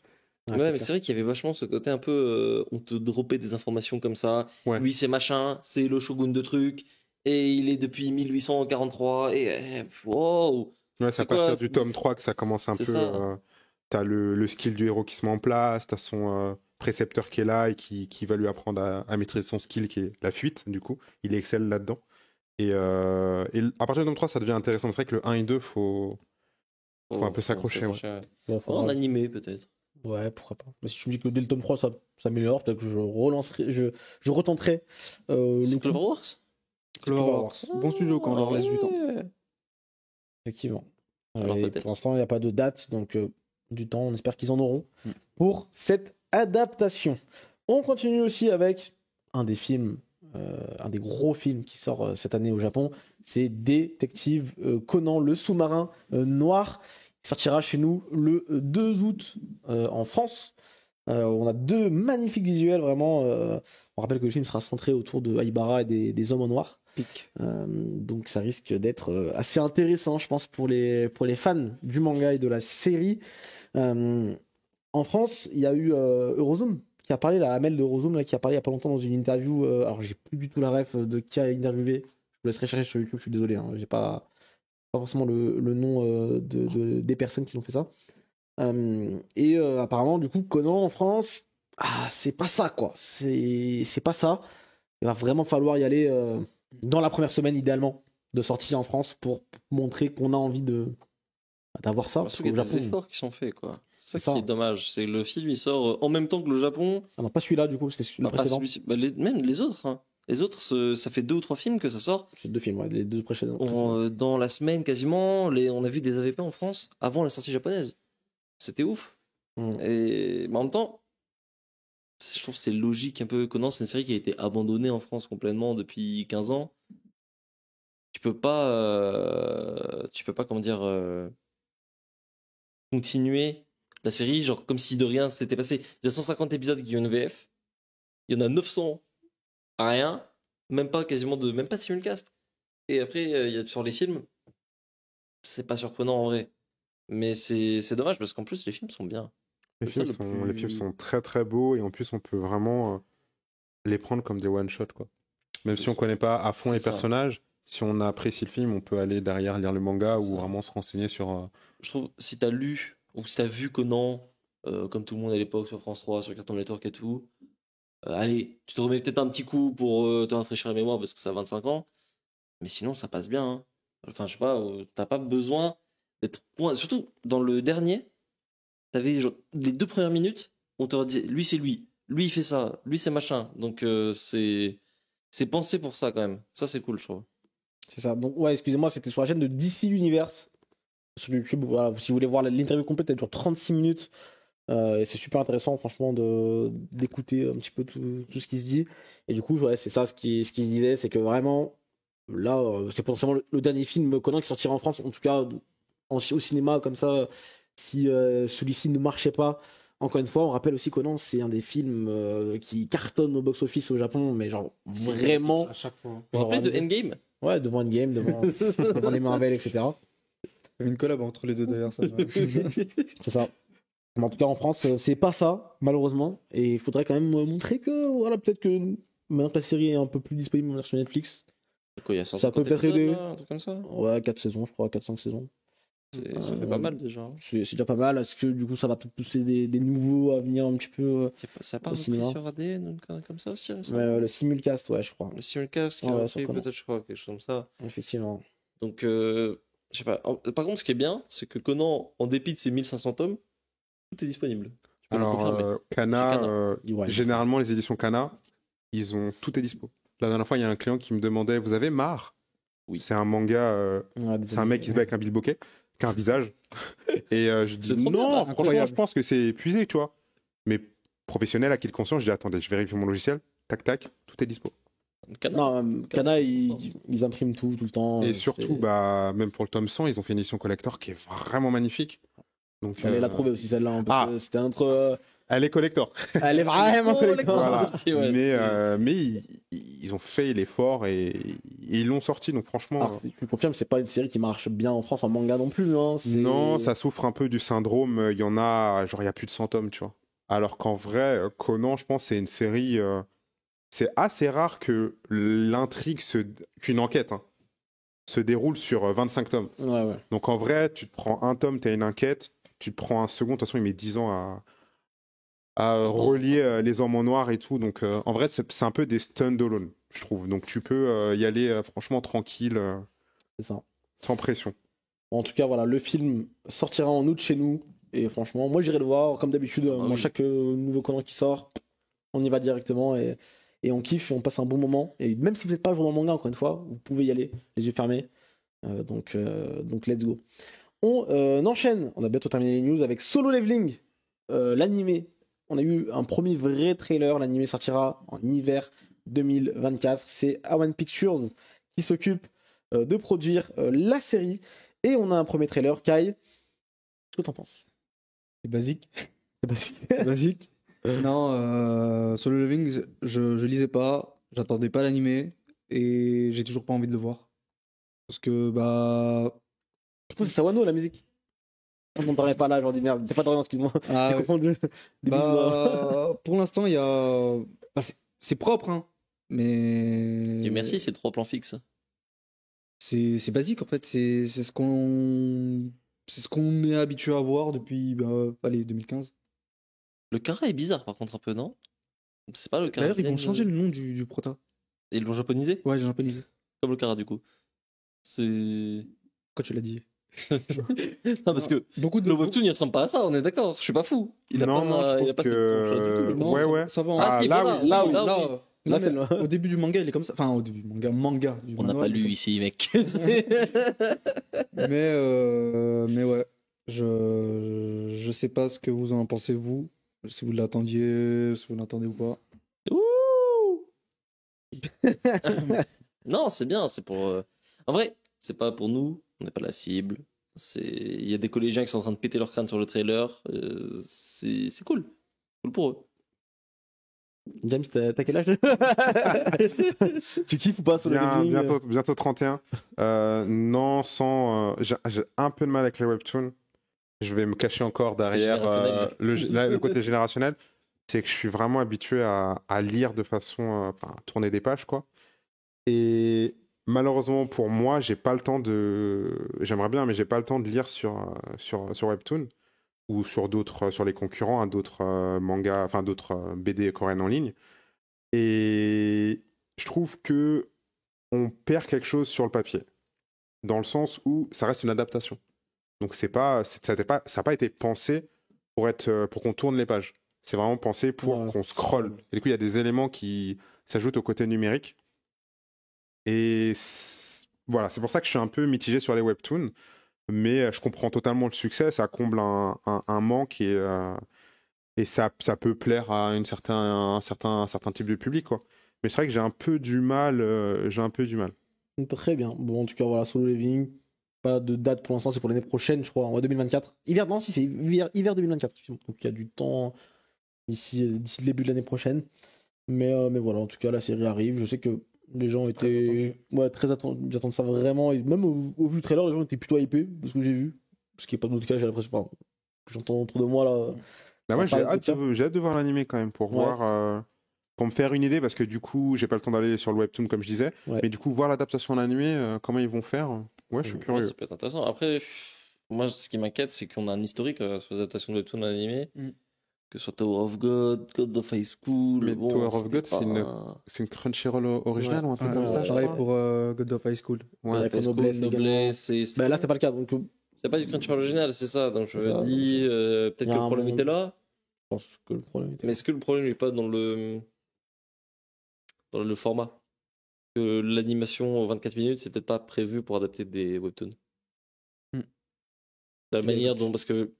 Ouais, mais c'est vrai qu'il y avait vachement ce côté un peu. On te droppait des informations comme ça. Ouais. Lui, c'est machin, c'est le shogun de trucs. Et il est depuis 1843. Et. Wow! Ouais, c'est C'est à partir quoi, du tome 3 que ça commence un c'est peu. ça. T'as le skill du héros qui se met en place, t'as son précepteur qui est là et qui va lui apprendre à maîtriser son skill qui est la fuite, du coup. Il excelle là-dedans. Et à partir du tome 3, ça devient intéressant. C'est vrai que le 1 et 2, faut un peu s'accrocher. Ouais. Bon, faudra- En animé, peut-être. Ouais, pourquoi pas. Mais si tu me dis que dès le tome 3 ça s'améliore, peut-être que je relancerai, je retenterai le C'est coup. Cloverworks? Cloverworks. Bon studio quand on leur laisse du temps. Ouais. Effectivement. Alors, Et peut-être. pour l'instant, il n'y a pas de date, donc du temps, on espère qu'ils en auront pour cette adaptation. On continue aussi avec un des films, un des gros films qui sort cette année au Japon. C'est Détective Conan, le sous-marin noir. Il sortira chez nous le 2 août en France. On a deux magnifiques visuels, vraiment. On rappelle que le film sera centré autour de Aibara et des hommes en noir. Donc ça risque d'être assez intéressant, je pense, pour les fans du manga et de la série. En France, il y a eu Eurozoom qui a parlé, la Amel de Eurozoom, là, qui a parlé il y a pas longtemps dans une interview. Alors j'ai plus du tout la ref de qui a interviewé. Je vous laisserai chercher sur YouTube, je suis désolé. Hein, j'ai pas forcément le nom des personnes qui ont fait ça. Apparemment, du coup, Conan en France, c'est pas ça, quoi. C'est pas ça. Il va vraiment falloir y aller dans la première semaine, idéalement, de sortie en France pour montrer qu'on a envie d'avoir ça. Parce qu'il y a qu'au des Japon, efforts qui sont faits, quoi. C'est C'est ça qui ça. est dommage. C'est que le film, il sort en même temps que le Japon. ah non, pas celui-là, du coup, c'était le Pas précédent. celui-ci. Même les autres. Hein. Les autres, ça fait 2 ou 3 films que ça sort. C'est deux films, ouais, les deux précédents. Dans la semaine, quasiment, on a vu des AVP en France avant la sortie japonaise. C'était ouf. Et mais en même temps, je trouve que c'est logique un peu. Conan, c'est une série qui a été abandonnée en France complètement depuis 15 ans. Tu peux pas, comment dire, continuer la série, genre comme si de rien s'était passé. Il y a 150 épisodes qui ont une VF. Il y en a 900 à rien. Même pas de simulcast. Et après, il y a sur les films. C'est pas surprenant en vrai. Mais c'est dommage parce qu'en plus, les films sont bien. Les C'est ça, films, le les plus- films sont très très beaux et en plus on peut vraiment les prendre comme des one-shots quoi. Même si on connaît pas à fond C'est les ça. personnages, si on apprécie le film, on peut aller derrière lire le manga C'est ou ça. vraiment se renseigner sur. Je trouve, si t'as lu ou si t'as vu Conan, comme tout le monde à l'époque sur France 3, sur Cartoon Network et tout, allez, tu te remets peut-être un petit coup pour te rafraîchir la mémoire parce que ça a 25 ans, mais sinon ça passe bien. Hein. Enfin, je sais pas, t'as pas besoin d'être. Surtout dans le dernier, t'avais genre, les 2 premières minutes, on te dit lui c'est lui il fait ça, lui c'est machin. Donc c'est pensé pour ça quand même. Ça c'est cool, je trouve. C'est ça. Donc, ouais, excusez-moi, c'était sur la chaîne de DC Universe sur YouTube. Voilà, si vous voulez voir l'interview complète, elle dure 36 minutes. Et c'est super intéressant, franchement, d'écouter un petit peu tout ce qui se dit. Et du coup, ouais, c'est ça ce qu'il disait, c'est que vraiment, là, c'est potentiellement le dernier film Conan qui sortira en France, en tout cas au cinéma, comme ça, si celui-ci ne marchait pas. Encore une fois, on rappelle aussi Conan, c'est un des films qui cartonne au box-office au Japon, mais genre vraiment. À chaque fois. Vous vous rappelez de Endgame? Ouais, devant Endgame, devant les Marvel, etc. Il y avait une collab entre les deux d'ailleurs. Ça, C'est ça. Mais en tout cas, en France, c'est pas ça, malheureusement. Et il faudrait quand même montrer que, voilà, peut-être que maintenant que la série est un peu plus disponible sur Netflix, Quoi, il y a Ça peut 150 peut-être épisodes, aider. là, un truc comme ça. ouais, 4 saisons, je crois, 4-5 saisons. Ça fait pas mal déjà. Hein. C'est déjà pas mal. Est-ce que du coup, ça va peut-être pousser des nouveaux à venir un petit peu Ça a pas Au repris cinéma. sur ADN ou une connerie comme ça aussi récemment. le simulcast, ouais, je crois. Le simulcast qui Ouais, a ouais, repris sur Conan. peut-être, je crois, quelque chose comme ça. Effectivement. Donc, je sais pas. Par contre, ce qui est bien, c'est que Conan, en dépit de ses 1500 tomes, tout est disponible. Tu peux le Alors confirmer. Kana, Chez Kana. Ouais. généralement les éditions Kana, ils ont tout est dispo. La dernière fois, il y a un client qui me demandait, vous avez marre? Oui. C'est un manga, Ouais, c'est un mec qui se bat avec un bilboquet, qui a un visage. Et je C'est dis trop bien, non, bah, franchement, je pense que c'est épuisé, tu vois. Mais professionnel, à qui le conscient, je dis attendez, je vérifie mon logiciel, tac tac, tout est dispo. Kana. Non, Kana, c'est ils impriment tout le temps. Et surtout, bah, même pour le tome 100, ils ont fait une édition collector qui est vraiment magnifique. Donc, Fallait la trouver aussi, celle-là. Hein, parce Ah. que c'était entre. elle est collector. Elle est vraiment Oh, collector. Voilà. Ouais, Mais ils ont fait l'effort et ils l'ont sorti. Donc franchement, Alors, tu confirmes, c'est pas une série qui marche bien en France en manga non plus. Hein, non, ça souffre un peu du syndrome. Il y en a, genre, il y a plus de 100 tomes, tu vois. Alors qu'en vrai, Conan, je pense, c'est une série. C'est assez rare que l'intrigue, qu'une enquête, hein, se déroule sur 25 tomes. Ouais. Donc en vrai, tu te prends un tome, tu as une enquête, tu te prends un second, de toute façon, il met 10 ans à relier les hommes en noir et tout. Donc en vrai, c'est un peu des stand-alone, je trouve. Donc tu peux y aller franchement tranquille, C'est ça. sans pression. En tout cas, voilà, le film sortira en août chez nous. Et franchement, moi j'irai le voir. Comme d'habitude, moi, oui. chaque nouveau Conan qui sort, on y va directement et on kiffe et on passe un bon moment. Et même si vous n'êtes pas joué dans le manga, encore une fois, vous pouvez y aller, les yeux fermés. Donc let's go. On enchaîne. On a bientôt terminé les news avec Solo Leveling, l'animé. On a eu un premier vrai trailer. L'animé sortira en hiver 2024. C'est A1 Pictures qui s'occupe de produire la série. Et on a un premier trailer. Kai, qu'est-ce que t'en penses? C'est basique. C'est basique. C'est basique. Non, Solo Leveling, je lisais pas, j'attendais pas l'animé et j'ai toujours pas envie de le voir. Parce que, bah. Je pense que c'est Sawano la musique. On n'en parlait pas là aujourd'hui, merde. T'es pas d'Orient, excuse-moi. Ah, J'ai ouais. confondu. Début de- Bah, pour l'instant, il y a. Bah, c'est propre, hein. Mais. Dieu merci, c'est 3 plans fixes. C'est basique en fait, c'est ce qu'on. C'est ce qu'on est habitué à voir depuis, allez, 2015. Le Kara est bizarre par contre un peu, non? C'est pas le Kara. D'ailleurs, ils vont changer le nom du prota. Et ils l'ont japonisé? Ouais, j'ai japonisé. Comme le Kara du coup. C'est. Pourquoi tu l'as dit? Non, parce que Beaucoup de. le webtoon il ressemble pas à ça, on est d'accord, je suis pas fou. Il a Non, pas, non, je il a trouve pas cette que- tronche-là du tout. le Non, perso. Ouais, ouais. Ça va. Ah, Ah, si, là, voilà, oui, là, oui, là, là, oui. Là, là, c'est mais au début du manga, il est comme ça. Enfin, au début du manga. Du On n'a manga, pas il est lu comme ici, mec. Mais ouais, je sais pas ce que vous en pensez, vous. Si vous l'attendiez, si vous l'attendez ou pas. Ouh. Non, c'est bien, c'est pour. En vrai, c'est pas pour nous, on n'est pas la cible. Il y a des collégiens qui sont en train de péter leur crâne sur le trailer. C'est cool. Cool pour eux. James, t'as quel âge? Tu kiffes ou pas Solo Leveling? Bientôt 31. Non, sans. J'ai un peu de mal avec les webtoons. je vais me cacher encore derrière générationnel. le côté générationnel. C'est que je suis vraiment habitué à lire de façon, enfin, tourner des pages, quoi. Et malheureusement pour moi, j'ai pas le temps de. J'aimerais bien, mais j'ai pas le temps de lire sur Webtoon ou sur d'autres, sur les concurrents, hein, d'autres mangas, enfin d'autres BD coréennes en ligne. Et je trouve que on perd quelque chose sur le papier, dans le sens où ça reste une adaptation. Donc ça n'a pas été pensé pour qu'on tourne les pages. C'est vraiment pensé pour Ouais. qu'on scrolle. Et du coup, il y a des éléments qui s'ajoutent au côté numérique. Et voilà, c'est pour ça que je suis un peu mitigé sur les webtoons. Mais je comprends totalement le succès. Ça comble un manque et ça peut plaire à un certain type de public, quoi. Mais c'est vrai que j'ai un peu du mal. Très bien. Bon, en tout cas, voilà, Solo Leveling. Pas de date pour l'instant, c'est pour l'année prochaine, je crois, en 2024. Hiver, non, si, c'est hiver 2024. Donc il y a du temps d'ici le début de l'année prochaine. Mais voilà, en tout cas, la série arrive. Je sais que les gens étaient très attendus. Ils attendent ça vraiment. Et même au vu du trailer, les gens étaient plutôt hypés de ce que j'ai vu. Ce qui n'est pas notre cas, j'ai l'impression. Enfin, j'entends autour de moi là. Bah moi, Ça parle de j'ai hâte de voir l'animé quand même pour voir. Pour me faire une idée, parce que du coup, j'ai pas le temps d'aller sur le webtoon comme je disais. Ouais. Mais du coup, voir l'adaptation en animé, comment ils vont faire. Ouais, je suis Ouais, curieux. ça peut être intéressant. Après, moi, ce qui m'inquiète, c'est qu'on a un historique sur les adaptations de webtoon animé. Que ce soit Tower of God, God of High School. Mais bon, Tower of c'était God, pas- c'est une Crunchyroll originale Ouais. ou un truc Ouais, comme ça, je pareil crois. pour God of High School. Ouais. Avec High School, Noblesse Noblesse, et Bah là, c'est pas le cas. Donc, je c'est pas du Crunchyroll original, c'est ça. Donc je C'est ça. me dis, peut-être Il y que a le un problème monde. était là. pense que le problème était. Mais est-ce que le problème n'est pas dans le format? Que l'animation en 24 minutes, c'est peut-être pas prévu pour adapter des webtoons. Hmm. De la manière dont. Parce que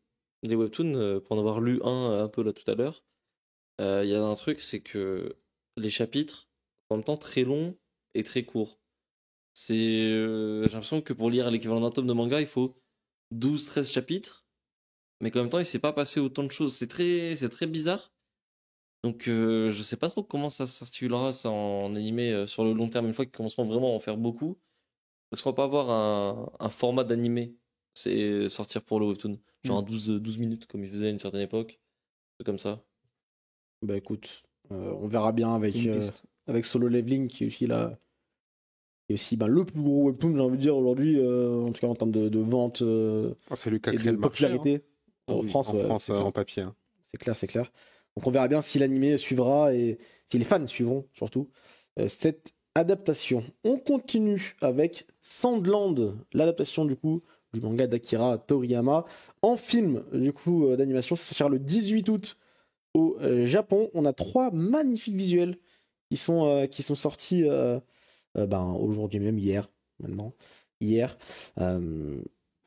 les webtoons, pour en avoir lu un peu là tout à l'heure, il y a un truc, c'est que les chapitres, en même temps, très longs et très courts. J'ai l'impression que pour lire l'équivalent d'un tome de manga, il faut 12-13 chapitres, mais qu'en même temps, il s'est pas passé autant de choses. C'est très bizarre. Donc, je sais pas trop comment ça s'articulera ça en animé sur le long terme, une fois qu'ils commenceront vraiment à en faire beaucoup. Parce qu'on va pas avoir un format d'animé, c'est sortir pour le webtoon. Genre un 12 minutes, comme ils faisaient à une certaine époque. Un truc comme ça. Bah écoute, on verra bien avec, C'est une piste. avec Solo Leveling qui est aussi là. Et aussi le plus gros webtoon, j'ai envie de dire, aujourd'hui, en tout cas en termes de vente C'est lui qui a et créé de le marché, hein. popularité Ah en oui, France. En ouais, France, c'est clair. en papier. Hein. C'est clair. Donc on verra bien si l'animé suivra et si les fans suivront surtout cette adaptation. On continue avec Sandland, l'adaptation du coup du manga d'Akira Toriyama en film du coup d'animation. Ça sortira le 18 août au Japon. On a 3 magnifiques visuels qui sont sortis aujourd'hui même, hier.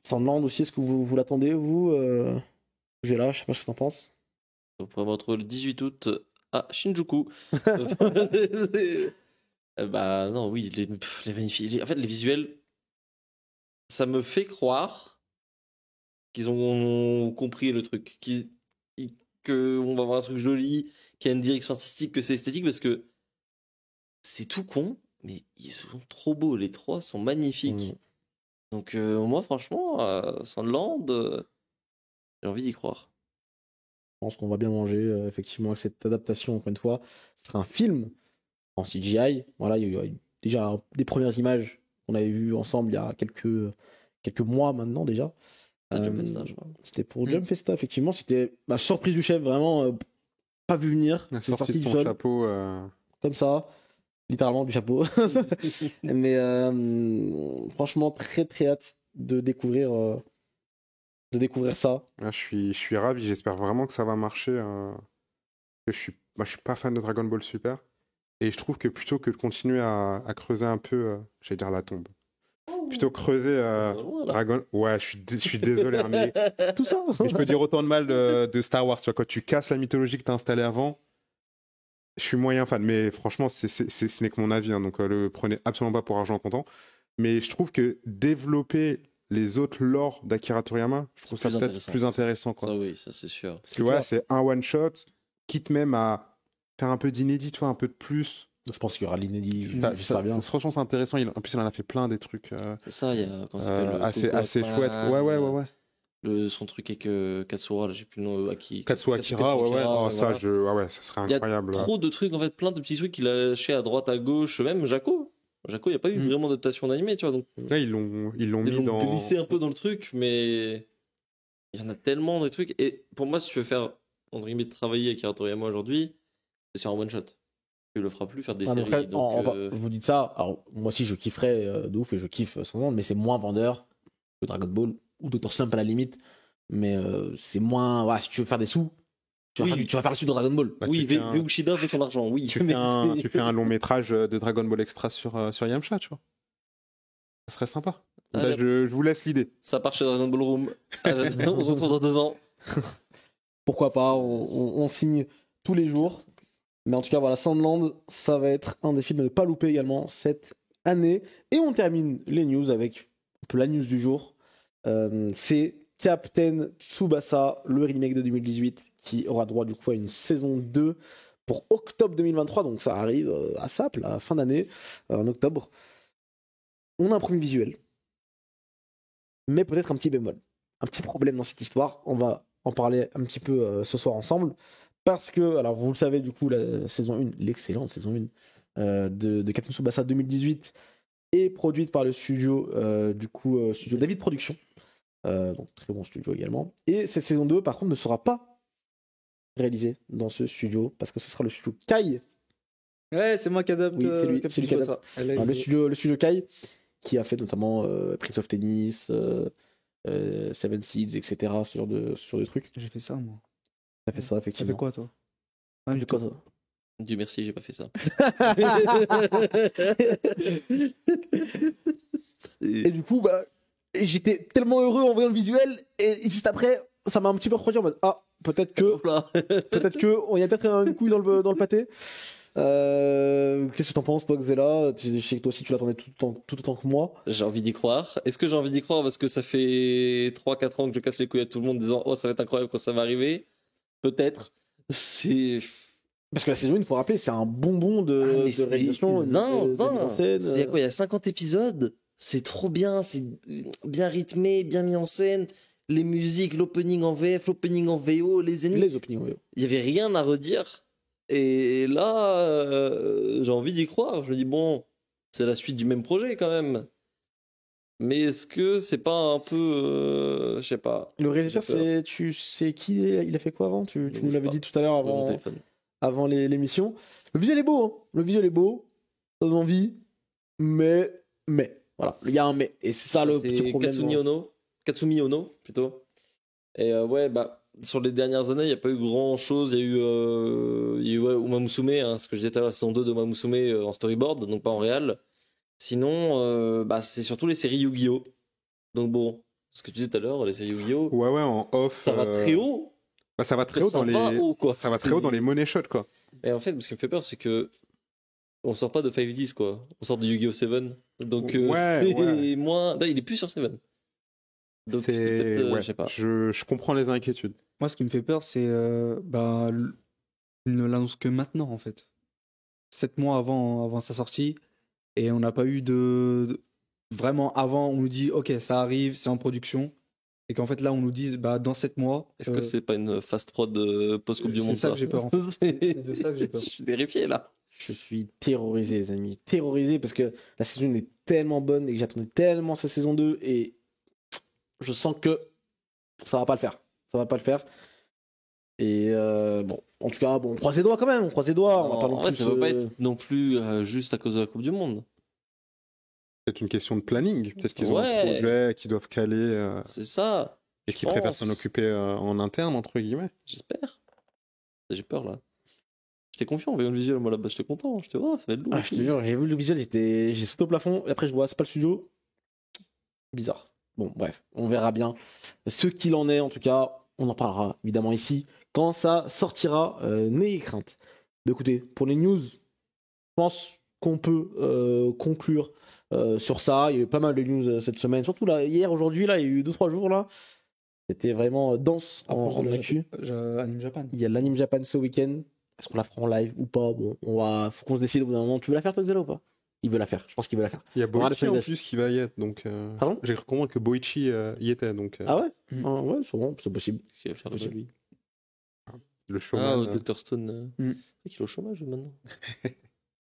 Sandland aussi, est-ce que vous l'attendez, vous j'ai là, je sais pas ce que t'en penses. Vous pourrez me retrouver le 18 août à Shinjuku. Bah non, oui, les magnifiques. En fait, les visuels, ça me fait croire qu'ils ont compris le truc, qu'on va avoir un truc joli, qu'il y a une direction artistique, que c'est esthétique, parce que c'est tout con, mais ils sont trop beaux. Les 3 sont magnifiques. Donc moi, franchement, Sandland, j'ai envie d'y croire. Je pense qu'on va bien manger, effectivement, avec cette adaptation, encore une fois. Ce sera un film en CGI. Voilà, il y a eu déjà des premières images qu'on avait vues ensemble il y a quelques mois maintenant déjà. C'est Jump Festa, je crois. C'était pour Jump Festa, effectivement. C'était la surprise du chef, vraiment pas vu venir. La C'est sortie de du son sol, chapeau. comme ça, littéralement du chapeau. Mais franchement, très très hâte de découvrir ça. Là, je suis ravi. J'espère vraiment que ça va marcher. Que je suis pas fan de Dragon Ball Super. Et je trouve que plutôt que de continuer à creuser un peu, j'allais dire la tombe. Plutôt creuser Loin, là. Dragon. Ouais, je suis désolé, hein, mais Tout ça. je peux dire autant de mal de Star Wars. Tu vois, quand tu casses la mythologie que tu as installée avant, je suis moyen fan. Mais franchement, ce n'est que mon avis. Hein, donc, le prenez absolument pas pour argent comptant. Mais je trouve que développer les autres lores d'Akira Toriyama, je trouve ça peut-être plus intéressant. Quoi. Ça, oui, ça c'est sûr. Parce que voilà, c'est un one-shot, quitte même à faire un peu d'inédit, tu vois, un peu de plus. Je pense qu'il y aura l'inédit. Ça, Ça bien. franchement, c'est intéressant. En plus, il en a fait plein des trucs C'est ça, il y a comment ça s'appelle, le assez Google chouettes. Man, Ouais. Son truc avec Katsura, là, j'ai plus le nom. Katsuo Akira, ouais, voilà. ça serait Il y a incroyable. trop de trucs, en fait, plein de petits trucs qu'il a lâchés à droite, à gauche, même Jaco. Jaco, il n'y a pas eu vraiment d'adaptation d'animé, tu vois. Donc, Là, ils l'ont ils mis l'ont dans. glissé un peu dans le truc, mais il y en a tellement de trucs. Et pour moi, si tu veux faire, entre guillemets, travailler avec Akira Toriyama aujourd'hui, c'est sur un one-shot. Tu le feras plus faire des Ouais, mais séries. après, Donc, vous dites ça, alors moi aussi je kifferais de ouf et je kiffe son monde, mais c'est moins vendeur que Dragon Ball ou Dr. Slump à la limite. Mais c'est moins. Ouais, si tu veux faire des sous, tu vas faire la suite de Dragon Ball. Bah, oui, tu fais un- Ushida veut son argent, oui. Tu fais un long métrage de Dragon Ball Extra sur Yamcha, tu vois. Ça serait sympa. Là, Allez. je vous laisse l'idée. Ça part chez Dragon Ball Room. On se retrouve dans 2 ans. Pourquoi pas, on signe tous les jours. Mais en tout cas, voilà, Sandland, ça va être un des films à ne pas louper également cette année. Et on termine les news avec un peu la news du jour. C'est Captain Tsubasa, le remake de 2018, qui aura droit du coup à une saison 2 pour octobre 2023. Donc ça arrive à SAP, la fin d'année, en octobre. On a un premier visuel. Mais peut-être un petit bémol. Un petit problème dans cette histoire. On va en parler un petit peu ce soir ensemble. Parce que, alors vous le savez, du coup, la saison 1, l'excellente saison 1 de Captain Tsubasa 2018 est produite par le studio, studio David Productions. Donc très bon studio également. Et cette saison 2, par contre, ne sera pas réalisée dans ce studio, parce que ce sera le studio Kai. Ouais, c'est moi qui adapte. Oui, c'est lui qui Tsubasa. adapte. Alors, le studio Kai, qui a fait notamment Prince of Tennis, Seven Seeds, etc. Ce genre de trucs. J'ai fait ça, moi. Ça fait ça, Ça effectivement. fait quoi, toi? Tu fais quoi, toi Dieu merci, j'ai pas fait ça. Et du coup, bah, j'étais tellement heureux en voyant le visuel, et juste après, ça m'a un petit peu refroidi en mode peut-être que il y a peut-être une couille dans le pâté. Qu'est-ce que t'en penses, toi, Xela? Je sais que toi aussi tu l'attendais tout autant que moi. J'ai envie d'y croire. Est-ce que j'ai envie d'y croire parce que ça fait 3-4 ans que je casse les couilles à tout le monde en disant oh ça va être incroyable quand ça va arriver? Peut-être. C'est. Parce que la saison 1, il faut rappeler, c'est un bonbon de réalisation. Il y a quoi? Il y a 50 épisodes. C'est trop bien. C'est bien rythmé, bien mis en scène. Les musiques, l'opening en VF, l'opening en VO, les ennemis. Les opinions, oui. Il y avait rien à redire. Et là, j'ai envie d'y croire. Je me dis bon, c'est la suite du même projet quand même. Mais est-ce que c'est pas un peu, je sais pas. Le réalisateur, tu sais qui il a fait quoi avant? Tu nous l'avais dit tout à l'heure avant l'émission. Le visuel est beau, hein. Le visuel est beau, ça donne envie, mais voilà, il y a un mais, et c'est ça le petit problème. Katsumi Ono plutôt. Et ouais, bah sur les dernières années, il n'y a pas eu grand chose. Il y a eu Uma Musume, hein, ce que je disais tout à l'heure, la saison 2 de Uma Musume en storyboard, donc pas en réel. Sinon, bah, c'est surtout les séries Yu-Gi-Oh! Donc bon, ce que tu disais tout à l'heure, les séries Yu-Gi-Oh! Ouais, en off. Ça va très haut. Bah, ça va très haut ça va très haut dans les money shots, quoi. Et en fait, ce qui me fait peur, c'est que on sort pas de 5-10, quoi. On sort de Yu-Gi-Oh! 7. Donc c'est moins. Non, il est plus sur 7. Donc c'est peut-être, je sais pas. Je comprends les inquiétudes. Moi, ce qui me fait peur, c'est il ne l'annonce que maintenant, en fait. 7 mois avant sa sortie, et on n'a pas eu vraiment avant. On nous dit ok, ça arrive, c'est en production, et qu'en fait là, on nous dit bah dans 7 mois. Est-ce que c'est pas une fast prod post-coupe du monde? C'est ça que j'ai peur. En fait. C'est de ça que j'ai peur. Je suis vérifié là. Je suis terrorisé, les amis. Terrorisé parce que la saison 1 est tellement bonne et que j'attendais tellement cette saison 2 et je sens que ça va pas le faire. Ça va pas le faire. Et bon, en tout cas, bon, on croise les doigts quand même. On croise les doigts. On va pas non plus ça va pas être non plus juste à cause de la Coupe du Monde. C'est une question de planning. Peut-être qu'ils ont un projet qu'ils doivent caler. C'est ça. Et qu'ils préfèrent s'en occuper en interne, entre guillemets. J'espère. J'ai peur là. J'étais confiant en voyant le visuel, moi là-bas, j'étais content. J'étais, ça va être lourd. Je te jure, j'ai vu le visuel, j'ai sauté au plafond, et après je vois, c'est pas le studio. Bizarre. Bon, bref, on verra bien ce qu'il en est, en tout cas, on en parlera évidemment ici, quand ça sortira, n'ayez crainte. Mais écoutez, pour les news, je pense qu'on peut conclure sur ça. Il y a eu pas mal de news cette semaine, surtout là, hier, aujourd'hui, là, il y a eu 2-3 jours là. C'était vraiment dense en actu. Anime Japan. Il y a l'Anime Japan ce week-end. Est-ce qu'on la fera en live ou pas? Bon, faut qu'on se décide au bout d'un moment. Tu veux la faire toi, Xela, ou pas? il veut la faire. Je pense qu'il veut la faire. Il y a On aura Boichi des en choses. plus qui va y être, donc Pardon j'ai cru comprendre que Boichi y était, donc Ah ouais Mm. Ah ouais, sûrement, c'est possible. Qu'est-ce qu'il va faire de Possible. lui le Ah, showman. Dr. Stone. Mm. C'est qu'il est au chômage maintenant.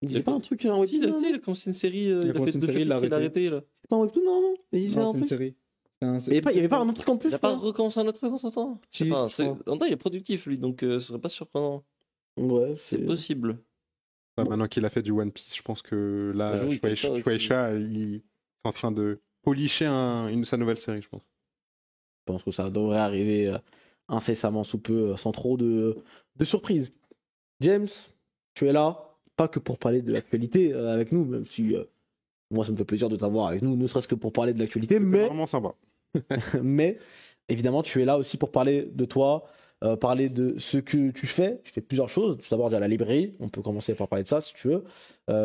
Il disait pas un truc, un Si, webtoon, il a commencé une série, il a commencé fait une deux série, il l'a chapitres, il a arrêté là. C'était pas un webtoon, non Il disait Non, un c'est une truc. série. Il y avait pas un autre truc en plus Il a pas là recommencé un autre truc en son temps. Si, Enfin, je crois. en même temps, il est productif lui, donc ce serait pas surprenant. Ouais, C'est possible. Ouais, maintenant qu'il a fait du One Piece, je pense que là, Bah, j'avoue, il fait ça aussi. Shueisha, il est en train de policher sa nouvelle série, je pense. Je pense que ça devrait arriver incessamment sous peu, sans trop de surprises. James, tu es là, pas que pour parler de l'actualité avec nous, même si moi ça me fait plaisir de t'avoir avec nous, ne serait-ce que pour parler de l'actualité, C'était mais, vraiment sympa. mais évidemment tu es là aussi pour parler de toi, parler de ce que tu fais. Tu fais plusieurs choses. Tout d'abord, il y a la librairie, on peut commencer par parler de ça si tu veux,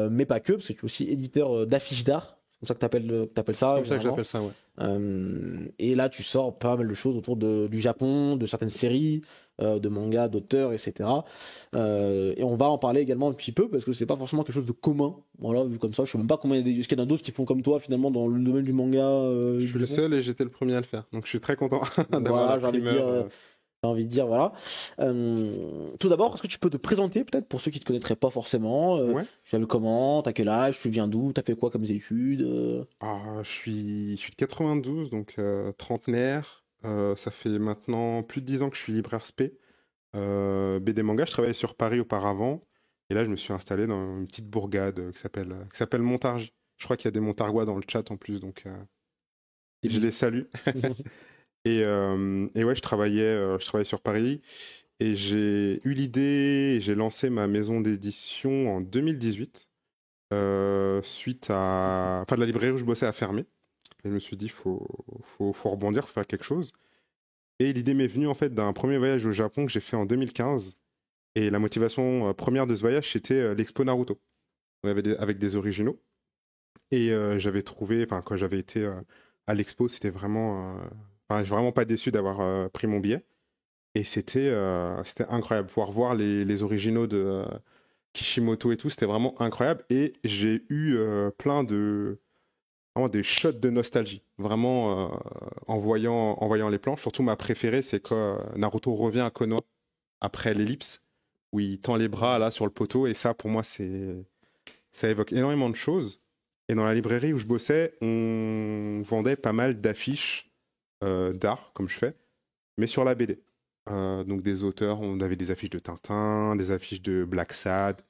mais pas que, parce que tu es aussi éditeur d'affiches d'art. C'est comme ça que t'appelles ça. C'est comme ça que généralement. j'appelle ça, ouais. Et là, tu sors pas mal de choses autour du Japon, de certaines séries, de mangas, d'auteurs, etc. Et on va en parler également un petit peu parce que c'est pas forcément quelque chose de commun. Voilà, vu comme ça, je sais même pas combien est-ce qu'il y en a d'autres qui font comme toi finalement dans le domaine du manga. Je suis le seul et j'étais le premier à le faire. Donc je suis très content d'avoir Voilà, la j'ai envie de primeur. dire, j'ai envie de dire, voilà. Tout d'abord, est-ce que tu peux te présenter peut-être pour ceux qui te connaîtraient pas forcément Ouais. Tu t'appelles comment? T'as quel âge? Tu viens d'où? T'as fait quoi comme études Je suis de 92, donc trentenaire. Ça fait maintenant plus de 10 ans que je suis libraire spé. BD manga, je travaillais sur Paris auparavant. Et là, je me suis installé dans une petite bourgade qui s'appelle Montargis. Je crois qu'il y a des Montargois dans le chat en plus, donc je les salue. Et ouais, je travaillais sur Paris. Et j'ai eu l'idée, j'ai lancé ma maison d'édition en 2018. Suite à... Enfin, de la librairie où je bossais a fermé. Et je me suis dit, faut rebondir, faut faire quelque chose. Et l'idée m'est venue en fait d'un premier voyage au Japon que j'ai fait en 2015. Et la motivation première de ce voyage, c'était l'expo Naruto. Avec des originaux. Et j'avais trouvé, enfin, quand j'avais été à l'expo, c'était vraiment... Enfin, je suis vraiment pas déçu d'avoir pris mon billet. Et c'était incroyable. Pouvoir voir les originaux de Kishimoto et tout, c'était vraiment incroyable. Et j'ai eu plein de... Vraiment des shots de nostalgie. Vraiment, en voyant les planches. Surtout, ma préférée, c'est quand Naruto revient à Konoha après l'ellipse, où il tend les bras là sur le poteau. Et ça, pour moi, ça évoque énormément de choses. Et dans la librairie où je bossais, on vendait pas mal d'affiches d'art, comme je fais, mais sur la BD. Donc des auteurs, on avait des affiches de Tintin, des affiches de Black Sad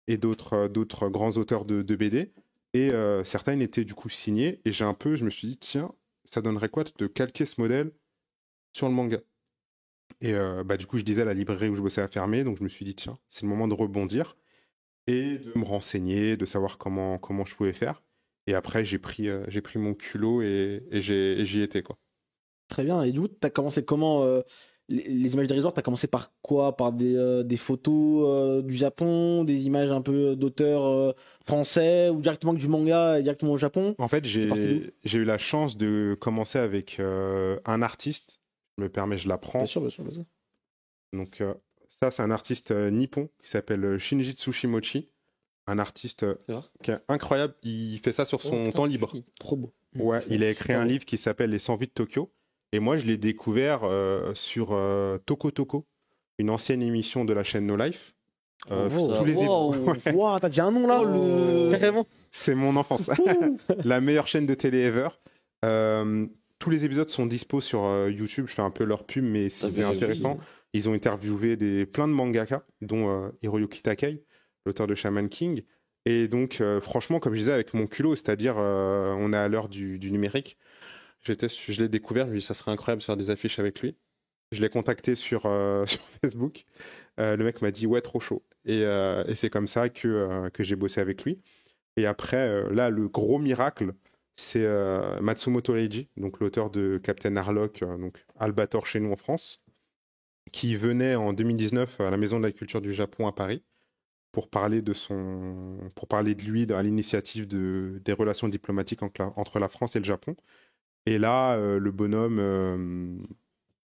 et d'autres grands auteurs de BD. Et certaines étaient du coup signées. Et je me suis dit, tiens, ça donnerait quoi de calquer ce modèle sur le manga? Et du coup, je disais, la librairie où je bossais a fermé. Donc je me suis dit, tiens, c'est le moment de rebondir et de me renseigner, de savoir comment je pouvais faire. Et après, j'ai pris mon culot et j'y étais, quoi. Très bien. Et du coup, tu as commencé comment les images des resorts, tu as commencé par quoi? Par des photos du Japon, des images un peu d'auteurs français ou directement que du manga et directement au Japon? En fait, C'est parti d'où? j'ai eu la chance de commencer avec un artiste. Je me permets, je l'apprends. Bien sûr, bien sûr, bien sûr. Donc, ça, c'est un artiste nippon qui s'appelle Shinji Tsushimochi. Un artiste qui est incroyable. Il fait ça sur son temps libre. Trop beau. Ouais, il a écrit un Bravo. livre qui s'appelle Les 100 vies de Tokyo. Et moi, je l'ai découvert sur Toko Toko, une ancienne émission de la chaîne No Life. Tous les Wow, t'as dit un nom là Carrément. C'est mon enfance. La meilleure chaîne de télé ever. Tous les épisodes sont dispo sur YouTube. Je fais un peu leur pub, mais c'est intéressant. Ils ont interviewé plein de mangaka, dont Hiroyuki Takei, l'auteur de Shaman King. Et donc, franchement, comme je disais, avec mon culot, c'est-à-dire, on est à l'heure du numérique. Je l'ai découvert, je me suis dit, ça serait incroyable de faire des affiches avec lui. Je l'ai contacté sur Facebook. Le mec m'a dit, ouais, trop chaud. Et c'est comme ça que j'ai bossé avec lui. Et après, là, le gros miracle, c'est Matsumoto Leiji, donc l'auteur de Captain Harlock, donc Albator chez nous en France, qui venait en 2019 à la Maison de la Culture du Japon à Paris pour parler de lui à l'initiative des relations diplomatiques entre la France et le Japon. Et là, le bonhomme,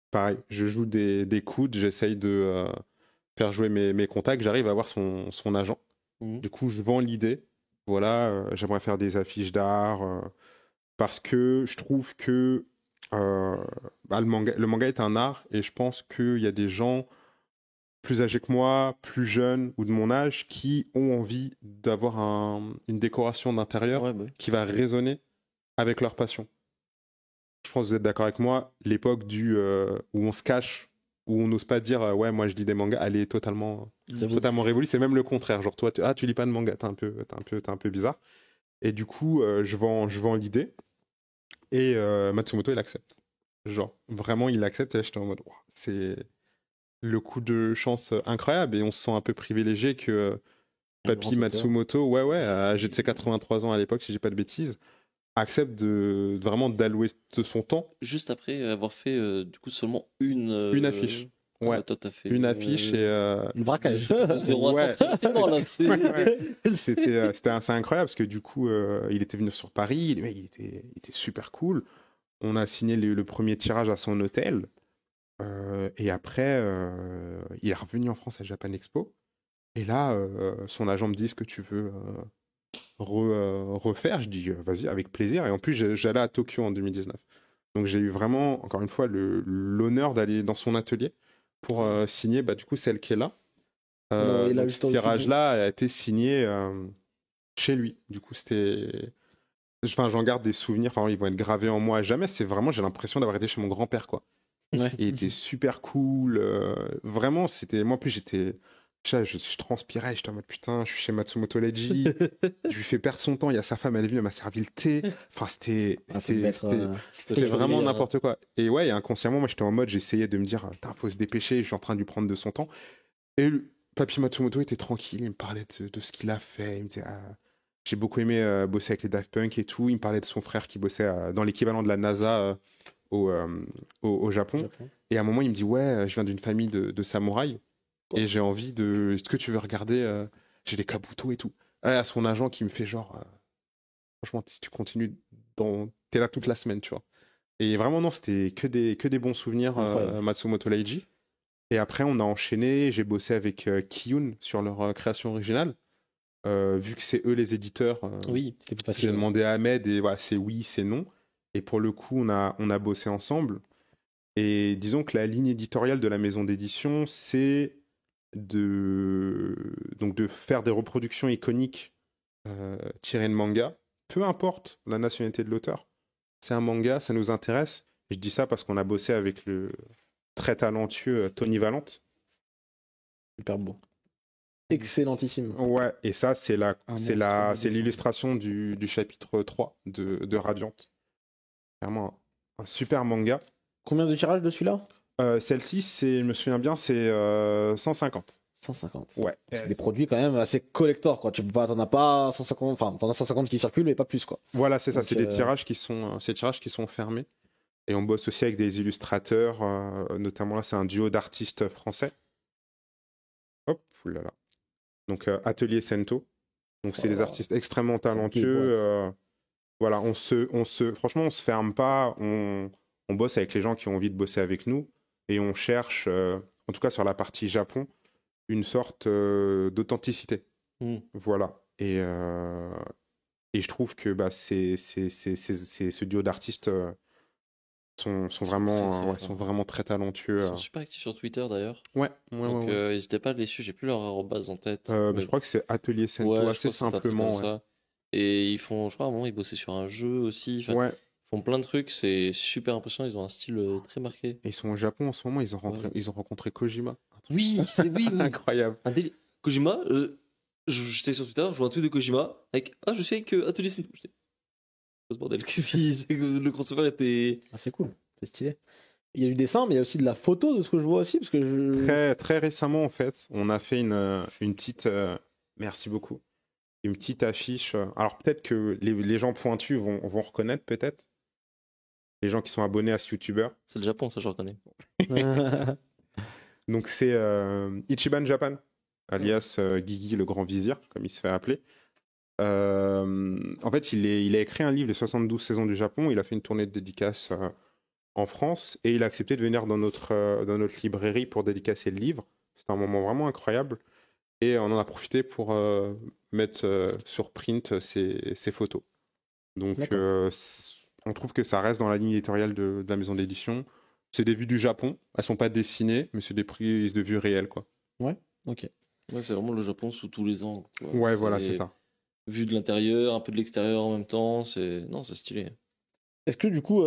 pareil, je joue des coudes, j'essaye de faire jouer mes contacts, j'arrive à avoir son agent. Du coup, je vends l'idée Voilà, j'aimerais faire des affiches d'art parce que je trouve que le manga est un art et je pense qu'il y a des gens plus âgés que moi, plus jeunes ou de mon âge qui ont envie d'avoir une décoration d'intérieur Ouais, bah oui. qui va résonner avec leur passion. Je pense que vous êtes d'accord avec moi, l'époque où on se cache, où on n'ose pas dire ouais, moi je lis des mangas, elle est totalement révolue. C'est même le contraire. Genre, toi, tu lis pas de manga, t'es un peu bizarre. Et du coup, je vends l'idée. Et Matsumoto, il accepte. Genre, vraiment, il accepte. Et là, j'étais en mode, wow, c'est le coup de chance incroyable. Et on se sent un peu privilégié que Papy Matsumoto, âgé de ses 83 ans à l'époque, si j'ai pas de bêtises, accepte vraiment d'allouer de son temps. Juste après avoir fait du coup seulement une affiche. Ouais. Toi, t'as fait une affiche et Le braquage. de 0 à 100 rapidement, là, c'est- C'était assez incroyable parce que du coup, il était venu sur Paris, il était super cool. On a signé le premier tirage à son hôtel. Et après, il est revenu en France à Japan Expo. Et là, son agent me dit ce que tu veux refaire. Je dis vas-y, avec plaisir. Et en plus, j'allais à Tokyo en 2019. Donc j'ai eu vraiment, encore une fois, l'honneur d'aller dans son atelier pour signer du coup celle qui est là. Et là, donc, juste ce au-dessus, tirage-là a été signé chez lui. Du coup, j'en garde des souvenirs. Enfin, ils vont être gravés en moi à jamais. C'est vraiment, j'ai l'impression d'avoir été chez mon grand-père, quoi. Ouais. Il était super cool. Vraiment, c'était. Moi, en plus, je transpirais. J'étais en mode putain, je suis chez Matsumoto Leiji. Je lui fais perdre son temps. Il y a sa femme, elle est venue, elle m'a servi le thé. Enfin, c'était vraiment n'importe quoi. Et ouais, et inconsciemment, moi, j'étais en mode, j'essayais de me dire, putain, faut se dépêcher. Je suis en train de lui prendre de son temps. Et Papy Matsumoto était tranquille. Il me parlait de ce qu'il a fait. Il me disait, j'ai beaucoup aimé bosser avec les Daft Punk et tout. Il me parlait de son frère qui bossait dans l'équivalent de la NASA. Au Japon. Et à un moment, il me dit ouais, je viens d'une famille de samouraïs et j'ai envie de. Est-ce que tu veux regarder j'ai des kabuto et tout. Là, il y a son agent qui me fait genre franchement, si tu continues, t'es là toute la semaine, tu vois. Et vraiment, non, c'était que des bons souvenirs, Matsumoto Leiji. Et après, on a enchaîné. J'ai bossé avec Kiyun sur leur création originale. Vu que c'est eux les éditeurs, Oui, c'était pas j'ai demandé à Ahmed et voilà, c'est oui, c'est non. Et pour le coup, on a bossé ensemble. Et disons que la ligne éditoriale de la maison d'édition, c'est de faire des reproductions iconiques tirées de manga. Peu importe la nationalité de l'auteur. C'est un manga, ça nous intéresse. Je dis ça parce qu'on a bossé avec le très talentueux Tony Valente. Super beau. Excellentissime. Ouais, et ça, c'est monstre l'illustration du chapitre 3 de Radiant. Vraiment un super manga. Combien de tirages de celui-là Celle-ci, je me souviens bien, c'est 150. 150. Ouais. C'est des produits quand même assez collector, quoi. T'en as pas 150, enfin, t'en as 150 qui circulent et pas plus, quoi. Voilà, c'est ça. Donc, C'est des tirages qui sont fermés. Et on bosse aussi avec des illustrateurs, notamment là, c'est un duo d'artistes français. Hop, oulala. Donc Atelier Sento. Donc c'est des artistes extrêmement talentueux. Voilà, franchement, on se ferme pas. On bosse avec les gens qui ont envie de bosser avec nous et on cherche, en tout cas sur la partie Japon, une sorte d'authenticité. Voilà. Et je trouve que ce duo d'artistes sont vraiment très talentueux. Ils sont super actifs sur Twitter d'ailleurs. Ouais. Donc n'hésitez pas à les suivre, j'ai plus leur arrobase en tête. Je crois que c'est Atelier Sento, assez simplement. Ça. Et ils font, je crois à un moment, ils bossaient sur un jeu aussi. Enfin, ils font plein de trucs, c'est super impressionnant. Ils ont un style très marqué. Et ils sont au Japon en ce moment, ils ont rencontré Kojima. Oui, c'est oui. Incroyable. Kojima, j'étais sur Twitter, je vois un tweet de Kojima avec je suis avec Atelier Sento. Ce bordel, qu'est-ce que le crossover était. Ah, c'est cool, c'est stylé. Il y a du dessin, mais il y a aussi de la photo de ce que je vois aussi. Parce que très, très récemment, en fait, on a fait une petite. Merci beaucoup. Une petite affiche. Alors peut-être que les gens pointus vont reconnaître, peut-être. Les gens qui sont abonnés à ce YouTuber. C'est le Japon, ça je reconnais. Donc c'est Ichiban Japan, alias Guigui le grand vizir, comme il se fait appeler. En fait, il a écrit un livre, Les 72 saisons du Japon. Il a fait une tournée de dédicaces en France et il a accepté de venir dans notre librairie pour dédicacer le livre. C'était un moment vraiment incroyable. Et on en a profité pour mettre sur print ces photos. Donc, D'accord. on trouve que ça reste dans la ligne éditoriale de la maison d'édition. C'est des vues du Japon. Elles sont pas dessinées, mais c'est des prises de vues réelles, quoi. Ok. Ouais, c'est vraiment le Japon sous tous les angles, quoi. Ouais, voilà, c'est C'est ça. vu de l'intérieur, un peu de l'extérieur en même temps. Non, c'est stylé. Est-ce que du coup,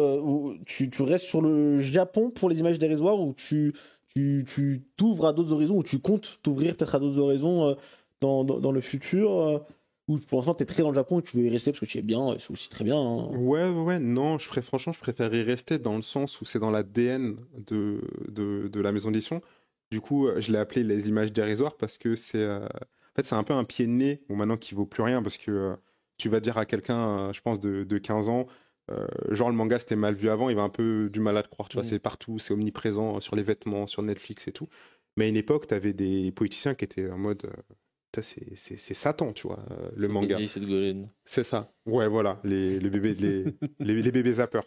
tu restes sur le Japon pour les images dérisoires ou tu t'ouvres à d'autres horizons ou tu comptes t'ouvrir peut-être à d'autres horizons dans le futur ou pour l'instant tu es très dans le Japon et tu veux y rester parce que tu y es bien et c'est aussi très bien, hein. Ouais, non, franchement, je préfère y rester dans le sens où c'est dans l'ADN de la maison d'édition. Du coup, je l'ai appelé les images dérisoires parce que en fait, c'est un peu un pied de nez, bon, maintenant qui vaut plus rien parce que tu vas dire à quelqu'un, je pense, de 15 ans, genre le manga c'était mal vu avant, il va un peu du mal à te croire, tu vois, c'est partout, c'est omniprésent sur les vêtements, sur Netflix et tout. Mais à une époque, tu avais des politiciens qui étaient en mode, putain, c'est Satan, tu vois, le C'est bonne manga. vieille cette Golden. C'est ça. Ouais, voilà, les bébés, les bébés zappeurs.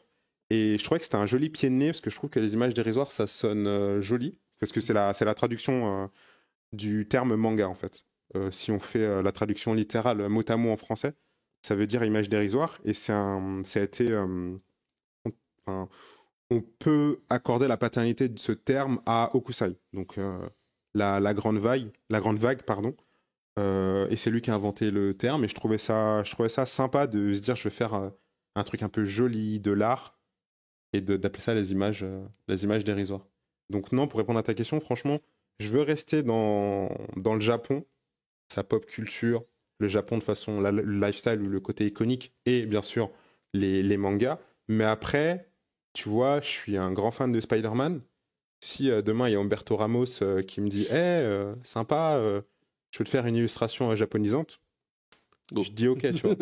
Et je trouvais que c'était un joli pied de nez parce que je trouve que les images dérisoires, ça sonne joli. Parce que c'est la traduction du terme manga, en fait. Si on fait la traduction littérale mot à mot en français, ça veut dire image dérisoire. Et ça a été. Enfin, on peut accorder la paternité de ce terme à Okusai. Donc, la grande vague, pardon. Et c'est lui qui a inventé le terme. Et je trouvais ça sympa de se dire, je vais faire un truc un peu joli, de l'art, et d'appeler ça les images dérisoires. Donc non, pour répondre à ta question, franchement, je veux rester dans le Japon, sa pop culture, le Japon de façon, le lifestyle ou le côté iconique, et bien sûr les mangas. Mais après, tu vois, je suis un grand fan de Spider-Man. Si demain il y a Humberto Ramos qui me dit hey, sympa, je peux te faire une illustration japonisante, Go. je dis ok, tu vois.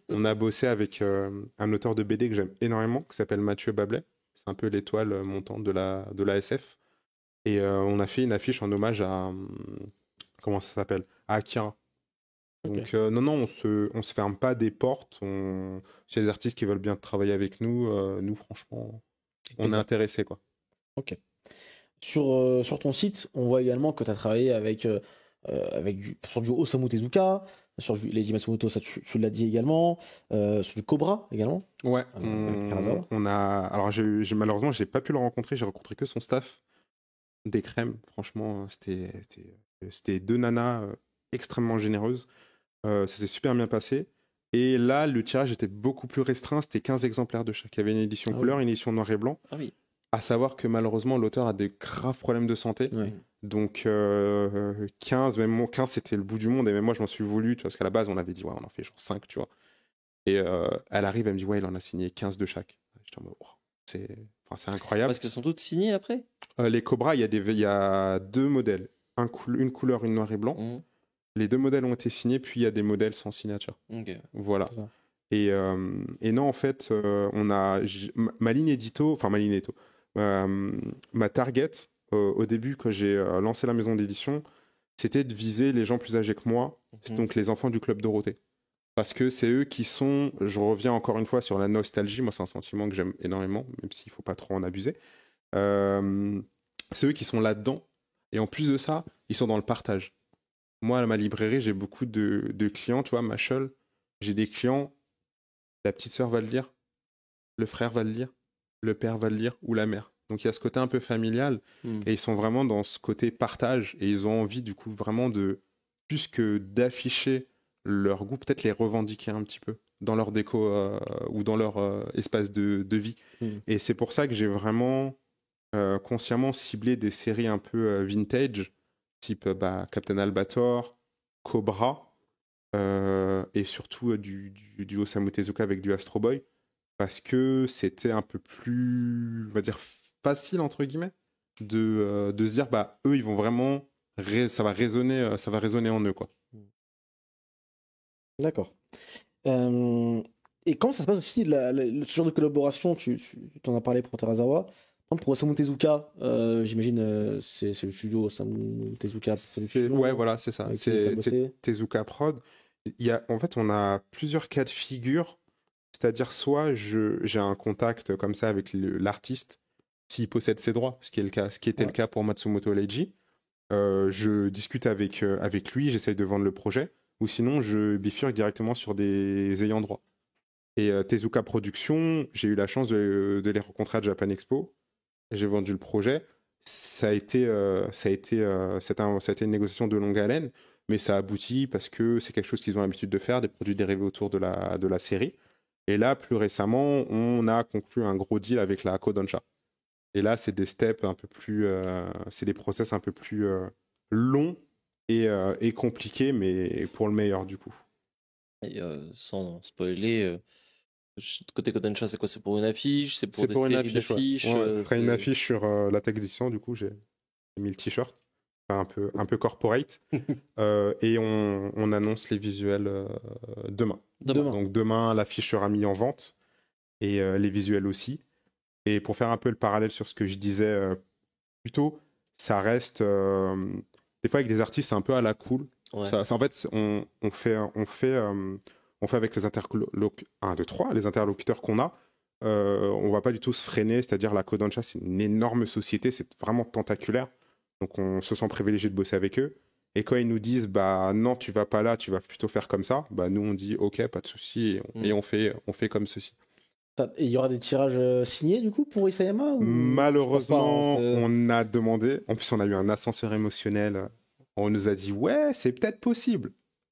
On a bossé avec un auteur de BD que j'aime énormément, qui s'appelle Mathieu Bablet. C'est un peu l'étoile montante de la SF. Et on a fait une affiche en hommage à. Comment ça s'appelle? À Akira. Ok. Donc, non, on se ferme pas des portes. S'il y a des artistes qui veulent bien travailler avec nous, nous, franchement, on est plaisir. intéressés, quoi. Ok. Sur ton site, on voit également que tu as travaillé sur du Osamu Tezuka, sur du Leiji Matsumoto, ça tu l'as dit également, sur du Cobra également, Ouais, avec Terazawa. on a. Alors, malheureusement, j'ai pas pu le rencontrer. J'ai rencontré que son staff. Des crèmes, franchement, c'était deux nanas extrêmement généreuses. Ça s'est super bien passé. Et là, le tirage était beaucoup plus restreint. C'était 15 exemplaires de chaque. Il y avait une édition Ah couleur, oui. une édition noir et blanc. Ah oui. À savoir que malheureusement, l'auteur a des graves problèmes de santé. Ouais. Donc 15, même moi, 15, c'était le bout du monde. Et même moi, je m'en suis voulu. Tu vois, parce qu'à la base, on avait dit, ouais, on en fait genre 5, tu vois. Et elle arrive, elle me dit, ouais, il en a signé 15 de chaque. J'étais en mode, wow, c'est incroyable. Parce qu'elles sont toutes signées après. Les Cobras, il y a deux modèles. Une couleur, une noir et blanc. Mhm. Les deux modèles ont été signés, puis il y a des modèles sans signature. Ok. Voilà. C'est ça. Et non, en fait, ma ligne édito, enfin ma ligne édito, ma target au début, quand j'ai lancé la maison d'édition, c'était de viser les gens plus âgés que moi, Mhm. donc les enfants du Club Dorothée. Parce que c'est eux qui sont, je reviens encore une fois sur la nostalgie, moi c'est un sentiment que j'aime énormément, même s'il ne faut pas trop en abuser. C'est eux qui sont là-dedans. Et en plus de ça, ils sont dans le partage. Moi, à ma librairie, j'ai beaucoup de clients, tu vois, Machel, j'ai des clients, la petite sœur va le lire, le frère va le lire, le père va le lire, ou la mère. Donc il y a ce côté un peu familial, Mhm. et ils sont vraiment dans ce côté partage, et ils ont envie, du coup, vraiment plus que d'afficher leur goût, peut-être les revendiquer un petit peu dans leur déco ou dans leur espace de vie. Mhm. Et c'est pour ça que j'ai vraiment consciemment ciblé des séries un peu vintage, type Captain Albator, Cobra, et surtout du Osamu Tezuka avec du Astro Boy, parce que c'était un peu plus, on va dire, facile, entre guillemets, de se dire, eux, ils vont vraiment, ça va résonner en eux, quoi. D'accord. Et comment ça se passe aussi, ce genre de collaboration, tu t'en as parlé pour Terazawa. Par exemple, pour Osamu Tezuka, j'imagine c'est le studio Osamu Tezuka Production, Ouais, voilà, c'est ça. avec qui t'as C'est bossé. Tezuka Prod. En fait, on a plusieurs cas de figure. C'est-à-dire, soit j'ai un contact comme ça avec l'artiste, s'il possède ses droits, ce qui était le cas pour Matsumoto Leiji. je discute avec lui, j'essaye de vendre le projet, ou sinon je bifurque directement sur des ayants droit. Et Tezuka Productions, j'ai eu la chance de les rencontrer à Japan Expo. J'ai vendu le projet. Ça a été une négociation de longue haleine, mais ça aboutit parce que c'est quelque chose qu'ils ont l'habitude de faire, des produits dérivés autour de la série. Et là, plus récemment, on a conclu un gros deal avec la Kodansha. Et là, c'est des steps un peu plus, c'est des process un peu plus longs et compliqués, mais pour le meilleur du coup. Et, sans spoiler, côté Kodansha, c'est quoi? C'est pour une affiche? C'est pour C'est des pour une séries affiche. d'affiches? Ouais. Ouais, ce serait une c'est- affiche sur l'Attaque des Titans, du coup, j'ai mis le t-shirt. Enfin, un peu corporate. Et on annonce les visuels demain. Demain. Donc demain, l'affiche sera mise en vente et les visuels aussi. Et pour faire un peu le parallèle sur ce que je disais plus tôt, ça reste des fois avec des artistes, c'est un peu à la cool. Ouais. En fait, on fait avec les les interlocuteurs qu'on a. On va pas du tout se freiner, c'est-à-dire la Kodansha, c'est une énorme société, c'est vraiment tentaculaire. Donc on se sent privilégié de bosser avec eux. Et quand ils nous disent bah non, tu vas pas là, tu vas plutôt faire comme ça, bah nous on dit ok, pas de souci, et on fait comme ceci. Et il y aura des tirages signés du coup pour Isayama ou... Malheureusement, Je pense pas, hein, on a demandé. En plus, on a eu un ascenseur émotionnel. On nous a dit ouais, c'est peut-être possible.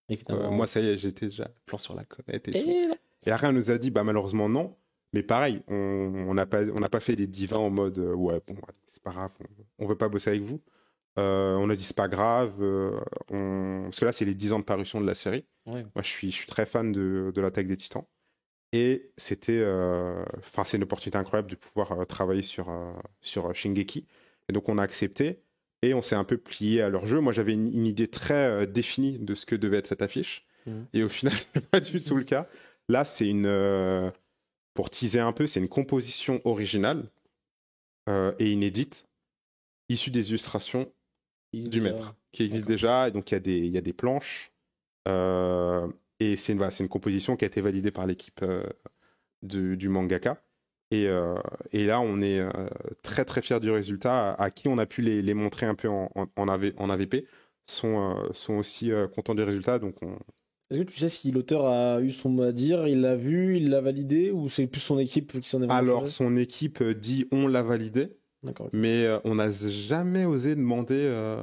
évidemment. Moi, ça y est, j'étais déjà plan sur la comète et tout. Et... Et après, on nous a dit bah malheureusement non. Mais pareil, on n'a pas fait des divas en mode ouais, bon, c'est pas grave, on veut pas bosser avec vous. On a dit c'est pas grave, parce que là, c'est les 10 ans de parution de la série. Ouais. Moi, je suis très fan de l'Attaque des Titans. Et c'était, c'est une opportunité incroyable de pouvoir travailler sur Shingeki. Et donc on a accepté et on s'est un peu plié à leur jeu. Moi j'avais une idée très définie de ce que devait être cette affiche. Et au final c'est pas du tout le cas. Là c'est pour teaser un peu, c'est une composition originale et inédite, issue des illustrations du maître, qui existe déjà. Et donc il y a des planches. Et c'est une composition qui a été validée par l'équipe du mangaka. Et là, on est très très fiers du résultat. À qui on a pu les montrer un peu en AVP sont aussi contents du résultat. Donc Est-ce que tu sais si l'auteur a eu son mot à dire, il l'a vu, il l'a validé, ou c'est plus son équipe qui s'en est vraiment alors, chargée son équipe dit on l'a validé, D'accord. Ok. mais on n'a jamais osé demander.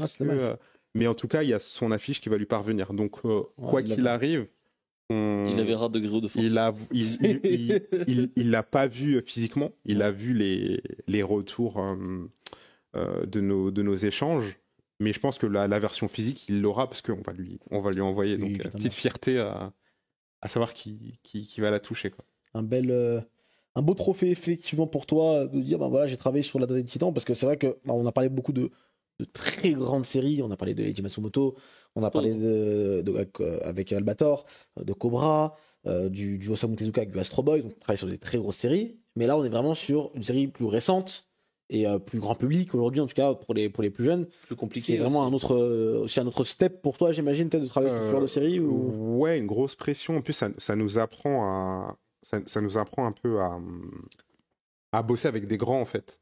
C'est dommage. Mais en tout cas, il y a son affiche qui va lui parvenir. Donc, quoi il l'a qu'il pas. arrive, Il avait rat de Gréo de force. il l'a pas vu physiquement, il a vu les retours de nos échanges, mais je pense que la version physique, il l'aura parce qu'on va lui envoyer. Oui, Donc, évidemment. petite fierté à savoir qui va la toucher, quoi. Un beau trophée effectivement pour toi de dire bah voilà j'ai travaillé sur l'Attaque des Titans parce que c'est vrai que on a parlé beaucoup de très grandes séries, on a parlé de Eiji Matsumoto, on a parlé avec Albator, de Cobra, du Osamu Tezuka avec du Astro Boy, donc on travaille sur des très grosses séries, mais là on est vraiment sur une série plus récente et plus grand public aujourd'hui en tout cas pour les plus jeunes. Plus compliqué. C'est vraiment aussi. aussi un autre step pour toi j'imagine peut-être de travailler sur ce genre de série ou... Ouais, une grosse pression. En plus, ça nous apprend ça nous apprend un peu à bosser avec des grands, en fait.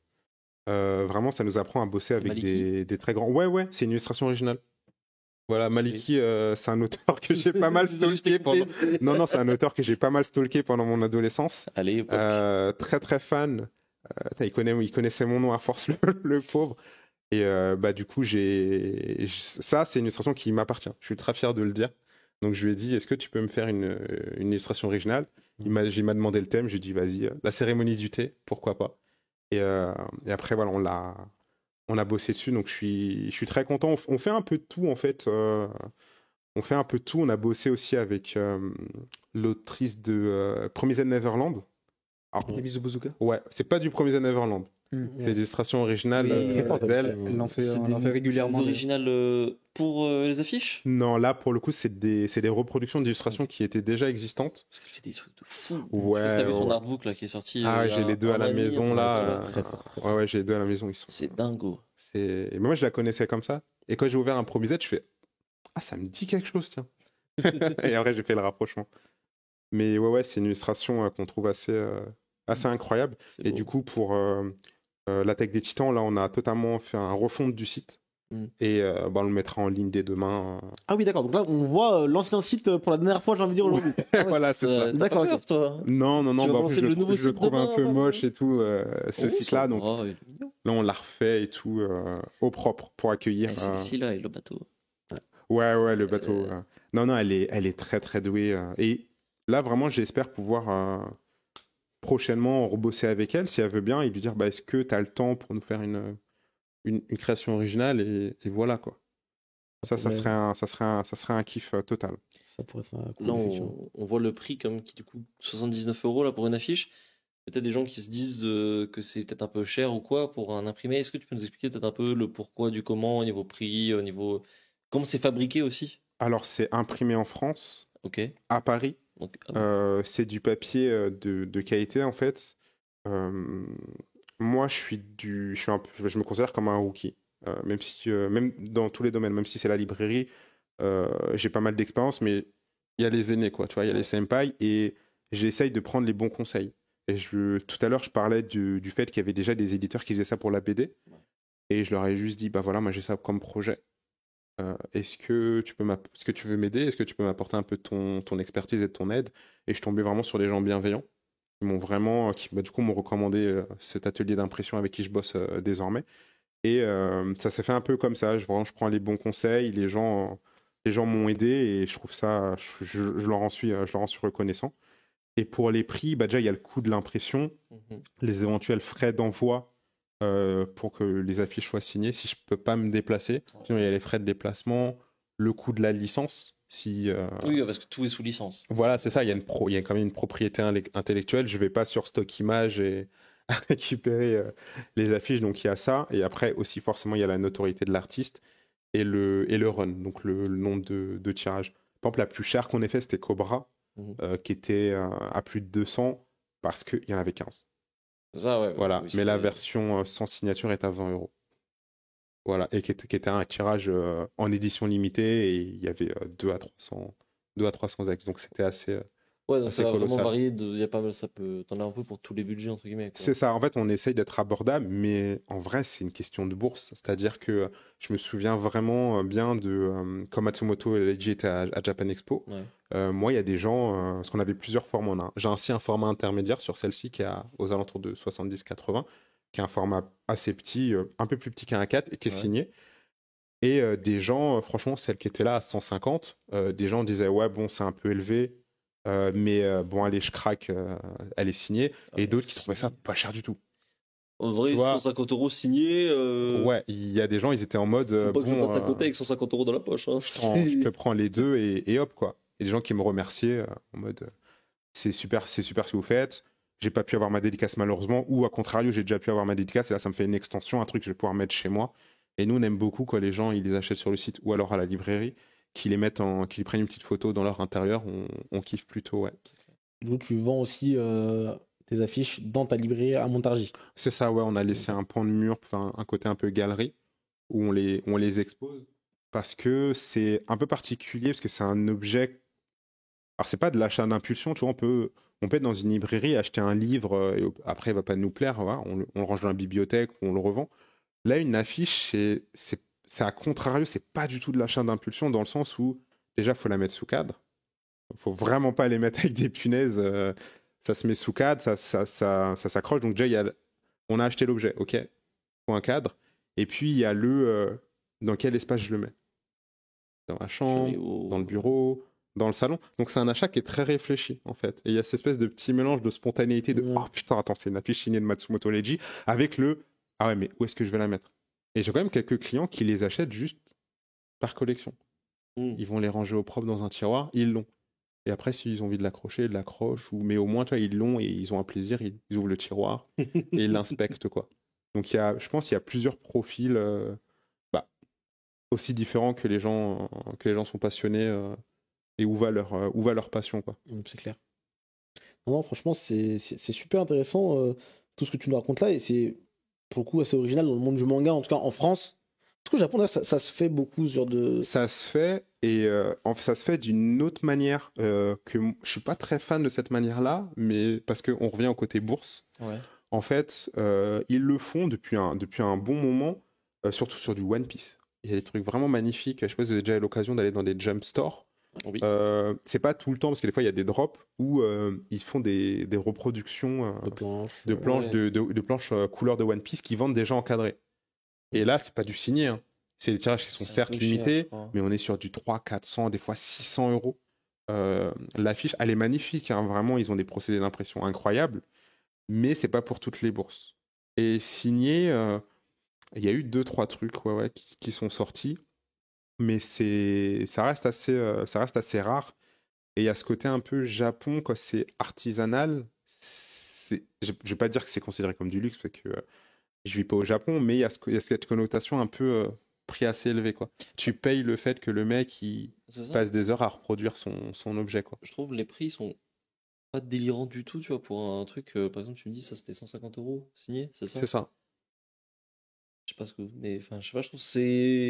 Vraiment, ça nous apprend à bosser avec des très grands. Ouais, c'est une illustration originale. Voilà, Maliki, c'est un auteur que j'ai pas mal stalké pendant... Non, c'est un auteur que j'ai pas mal stalké pendant mon adolescence. Allez, très très fan. Il connaissait mon nom à force, le pauvre. Et du coup, ça, c'est une illustration qui m'appartient. Je suis très fier de le dire. Donc je lui ai dit, est-ce que tu peux me faire une illustration originale? Il m'a demandé le thème, je lui ai dit, vas-y, la cérémonie du thé, pourquoi pas. Et après, voilà, on a bossé dessus, donc je suis très content. On fait un peu de tout, en fait. On fait un peu de tout. On a bossé aussi avec l'autrice de Promised Neverland. Mizu Bozuka. Ouais, c'est pas du Promised Neverland. C'est l'illustration originale d'elle. Elle en fait c'est régulièrement. des originales pour les affiches? Non, là, pour le coup, c'est des reproductions d'illustrations qui étaient déjà existantes. Parce qu'elle fait des trucs de fou. Ouais, Je sais pas si t'as vu son ouais. artbook là, qui est sorti. Ah, j'ai les deux à la maison, là. Très fort. Ouais, j'ai les deux à la maison. Ils sont... C'est dingo. Mais moi, je la connaissais comme ça. Et quand j'ai ouvert un Promised, je fais ah, ça me dit quelque chose, tiens. Et après, j'ai fait le rapprochement. Mais ouais, c'est une illustration qu'on trouve assez incroyable. C'est Et beau. du coup, pour l'Attaque des Titans, là, on a totalement fait un refonte du site. Et on le mettra en ligne dès demain. Ah oui, d'accord. Donc là, on voit l'ancien site pour la dernière fois, j'ai envie de dire aujourd'hui. Voilà, c'est ça. T'as D'accord, pas peur, toi. Non, Tu vas en lancer plus, le nouveau je le site trouve un demain, peu là. moche et tout, ce Oh, site-là. ça Donc va, il est mignon. là, on l'a refait et tout au propre pour accueillir. Eh, c'est ici, là, et le bateau. Ouais, le bateau. Non, elle est très, très douée. Et là, vraiment, j'espère pouvoir prochainement rebosser avec elle, si elle veut bien, et lui dire, est-ce que tu as le temps pour nous faire une création originale et voilà, quoi. Ça serait un kiff total. Ça pourrait être cool, Là, effectivement. on voit le prix comme qui, du coup, 79 € là, pour une affiche. Peut-être des gens qui se disent que c'est peut-être un peu cher ou quoi pour un imprimé. Est-ce que tu peux nous expliquer peut-être un peu le pourquoi du comment au niveau prix, au niveau... Comment c'est fabriqué aussi? Alors, c'est imprimé en France, Ok. à Paris. Donc, C'est du papier de qualité, en fait. Moi, je me considère comme un rookie. Même dans tous les domaines, même si c'est la librairie, j'ai pas mal d'expérience, mais il y a les aînés, quoi. Tu vois, il y a les senpai, et j'essaye de prendre les bons conseils. Et tout à l'heure, je parlais du fait qu'il y avait déjà des éditeurs qui faisaient ça pour la BD. Et je leur ai juste dit, voilà, moi j'ai ça comme projet. Est-ce que tu veux m'aider? Est-ce que tu peux m'apporter un peu ton expertise et ton aide? Et je suis tombé vraiment sur des gens bienveillants qui m'ont vraiment, du coup, m'ont recommandé cet atelier d'impression avec qui je bosse désormais. Et ça s'est fait un peu comme ça. Je prends les bons conseils, les gens m'ont aidé et je trouve ça, je leur en suis reconnaissant. Et pour les prix, déjà, il y a le coût de l'impression, les éventuels frais d'envoi pour que les affiches soient signées si je peux pas me déplacer. Sinon, il y a les frais de déplacement, le coût de la licence. Oui, parce que tout est sous licence. Voilà, c'est ça. Il y a quand même une propriété intellectuelle. Je vais pas sur Stock Image et récupérer les affiches. Donc, il y a ça. Et après, aussi, forcément, il y a la notoriété de l'artiste et le run, donc le nombre de tirages. Par exemple, la plus chère qu'on ait fait, c'était Cobra, qui était à plus de 200 parce qu'il y en avait 15. Ça, ouais. Voilà, Oui, mais la version sans signature est à 20 €. Voilà, et qui était un tirage en édition limitée et il y avait 2 à 300 ex, donc c'était assez. Ouais, donc assez ça va vraiment colossal. varier. Il y a pas mal, t'en as un peu pour tous les budgets, entre guillemets. Quoi. C'est ça, en fait, on essaye d'être abordable, mais en vrai, c'est une question de bourse. C'est-à-dire que je me souviens vraiment bien de quand Matsumoto et Leiji étaient à Japan Expo. Ouais. Moi, il y a des gens, parce qu'on avait plusieurs formats. J'ai aussi un format intermédiaire sur celle-ci qui est aux alentours de 70-80, qui est un format assez petit, un peu plus petit qu'un A4 et qui est signé. Et des gens, franchement, celle qui était là à 150, des gens disaient ouais, bon, c'est un peu élevé. Mais bon, allez, je craque, elle est signée. Et d'autres qui trouvaient ça pas cher du tout. En vrai, 150 € signé. Ouais, il y a des gens, ils étaient en mode. Faut pas que je passe à côté avec 150 € dans la poche. Hein. Je te prends les deux et hop, quoi. Et des gens qui me remerciaient en mode c'est super ce que vous faites. J'ai pas pu avoir ma dédicace malheureusement, ou à contrario, j'ai déjà pu avoir ma dédicace et là, ça me fait une extension, un truc que je vais pouvoir mettre chez moi. Et nous, on aime beaucoup quand les gens ils les achètent sur le site ou alors à la librairie, qu'ils prennent une petite photo dans leur intérieur. On kiffe plutôt, ouais. Du coup, tu vends aussi tes affiches dans ta librairie à Montargis. C'est ça, ouais. On a laissé un pan de mur, enfin un côté un peu galerie, où on les expose. Parce que c'est un peu particulier, parce que c'est un objet. Alors, c'est pas de l'achat d'impulsion, tu vois. On peut être dans une librairie, acheter un livre, et après, il va pas nous plaire, voilà, on le range dans la bibliothèque, ou on le revend. Là, une affiche, c'est à contrario, c'est pas du tout de l'achat d'impulsion, dans le sens où, déjà, il faut la mettre sous cadre. Faut vraiment pas les mettre avec des punaises. Ça se met sous cadre, ça s'accroche. Donc déjà, on a acheté l'objet, ok, faut un cadre. Et puis il y a dans quel espace je le mets? Dans la chambre, dans le bureau, dans le salon. Donc c'est un achat qui est très réfléchi en fait. Et il y a cette espèce de petit mélange de spontanéité de oh putain, attends, c'est une affiche signée de Matsumoto Leiji avec ah ouais, mais où est-ce que je vais la mettre? Et j'ai quand même quelques clients qui les achètent juste par collection. Ils vont les ranger au propre dans un tiroir, ils l'ont. Et après, s'ils ont envie de l'accrocher, ils l'accrochent. Mais au moins, tu vois, ils l'ont et ils ont un plaisir. Ils ouvrent le tiroir et ils l'inspectent, quoi. Donc, je pense qu'il y a plusieurs profils aussi différents que les gens sont passionnés et où va leur passion, quoi. C'est clair. Non, franchement, c'est super intéressant tout ce que tu nous racontes là. Et c'est, pour le coup, assez original dans le monde du manga, en tout cas en France. Parce qu'au Japon, ça se fait beaucoup sur de... Ça se fait, et ça se fait d'une autre manière que je suis pas très fan de cette manière-là, mais parce qu'on revient au côté bourse. Ouais. En fait, ils le font depuis un bon moment, surtout sur du One Piece. Il y a des trucs vraiment magnifiques. Je sais pas si vous avez déjà eu l'occasion d'aller dans des jump stores. Oui. C'est pas tout le temps, parce que des fois, il y a des drops où ils font des reproductions De planches. de planches, Ouais. de planches couleur de One Piece qui vendent déjà encadrées. Et là, c'est pas du signé. Hein. C'est des tirages qui sont C'est un certes peu cher, limités, je crois. mais on est sur du 300, 400, des fois 600 euros. L'affiche, elle est magnifique. Hein. Vraiment, ils ont des procédés d'impression incroyables, mais c'est pas pour toutes les bourses. Et signé, il y a eu 2-3 trucs ouais, qui sont sortis, mais ça reste assez rare. Et il y a ce côté un peu Japon, quand c'est artisanal. Je vais pas dire que c'est considéré comme du luxe, parce que je vis pas au Japon, mais il y a cette connotation un peu prix assez élevé, quoi. Tu payes le fait que le mec il C'est ça. passe des heures à reproduire son objet, quoi. Je trouve les prix sont pas délirants du tout, tu vois, pour un truc. Par exemple, tu me dis ça c'était 150 € signé, c'est ça? C'est ça. Je sais pas ce que. Mais enfin, je sais pas, je trouve que Je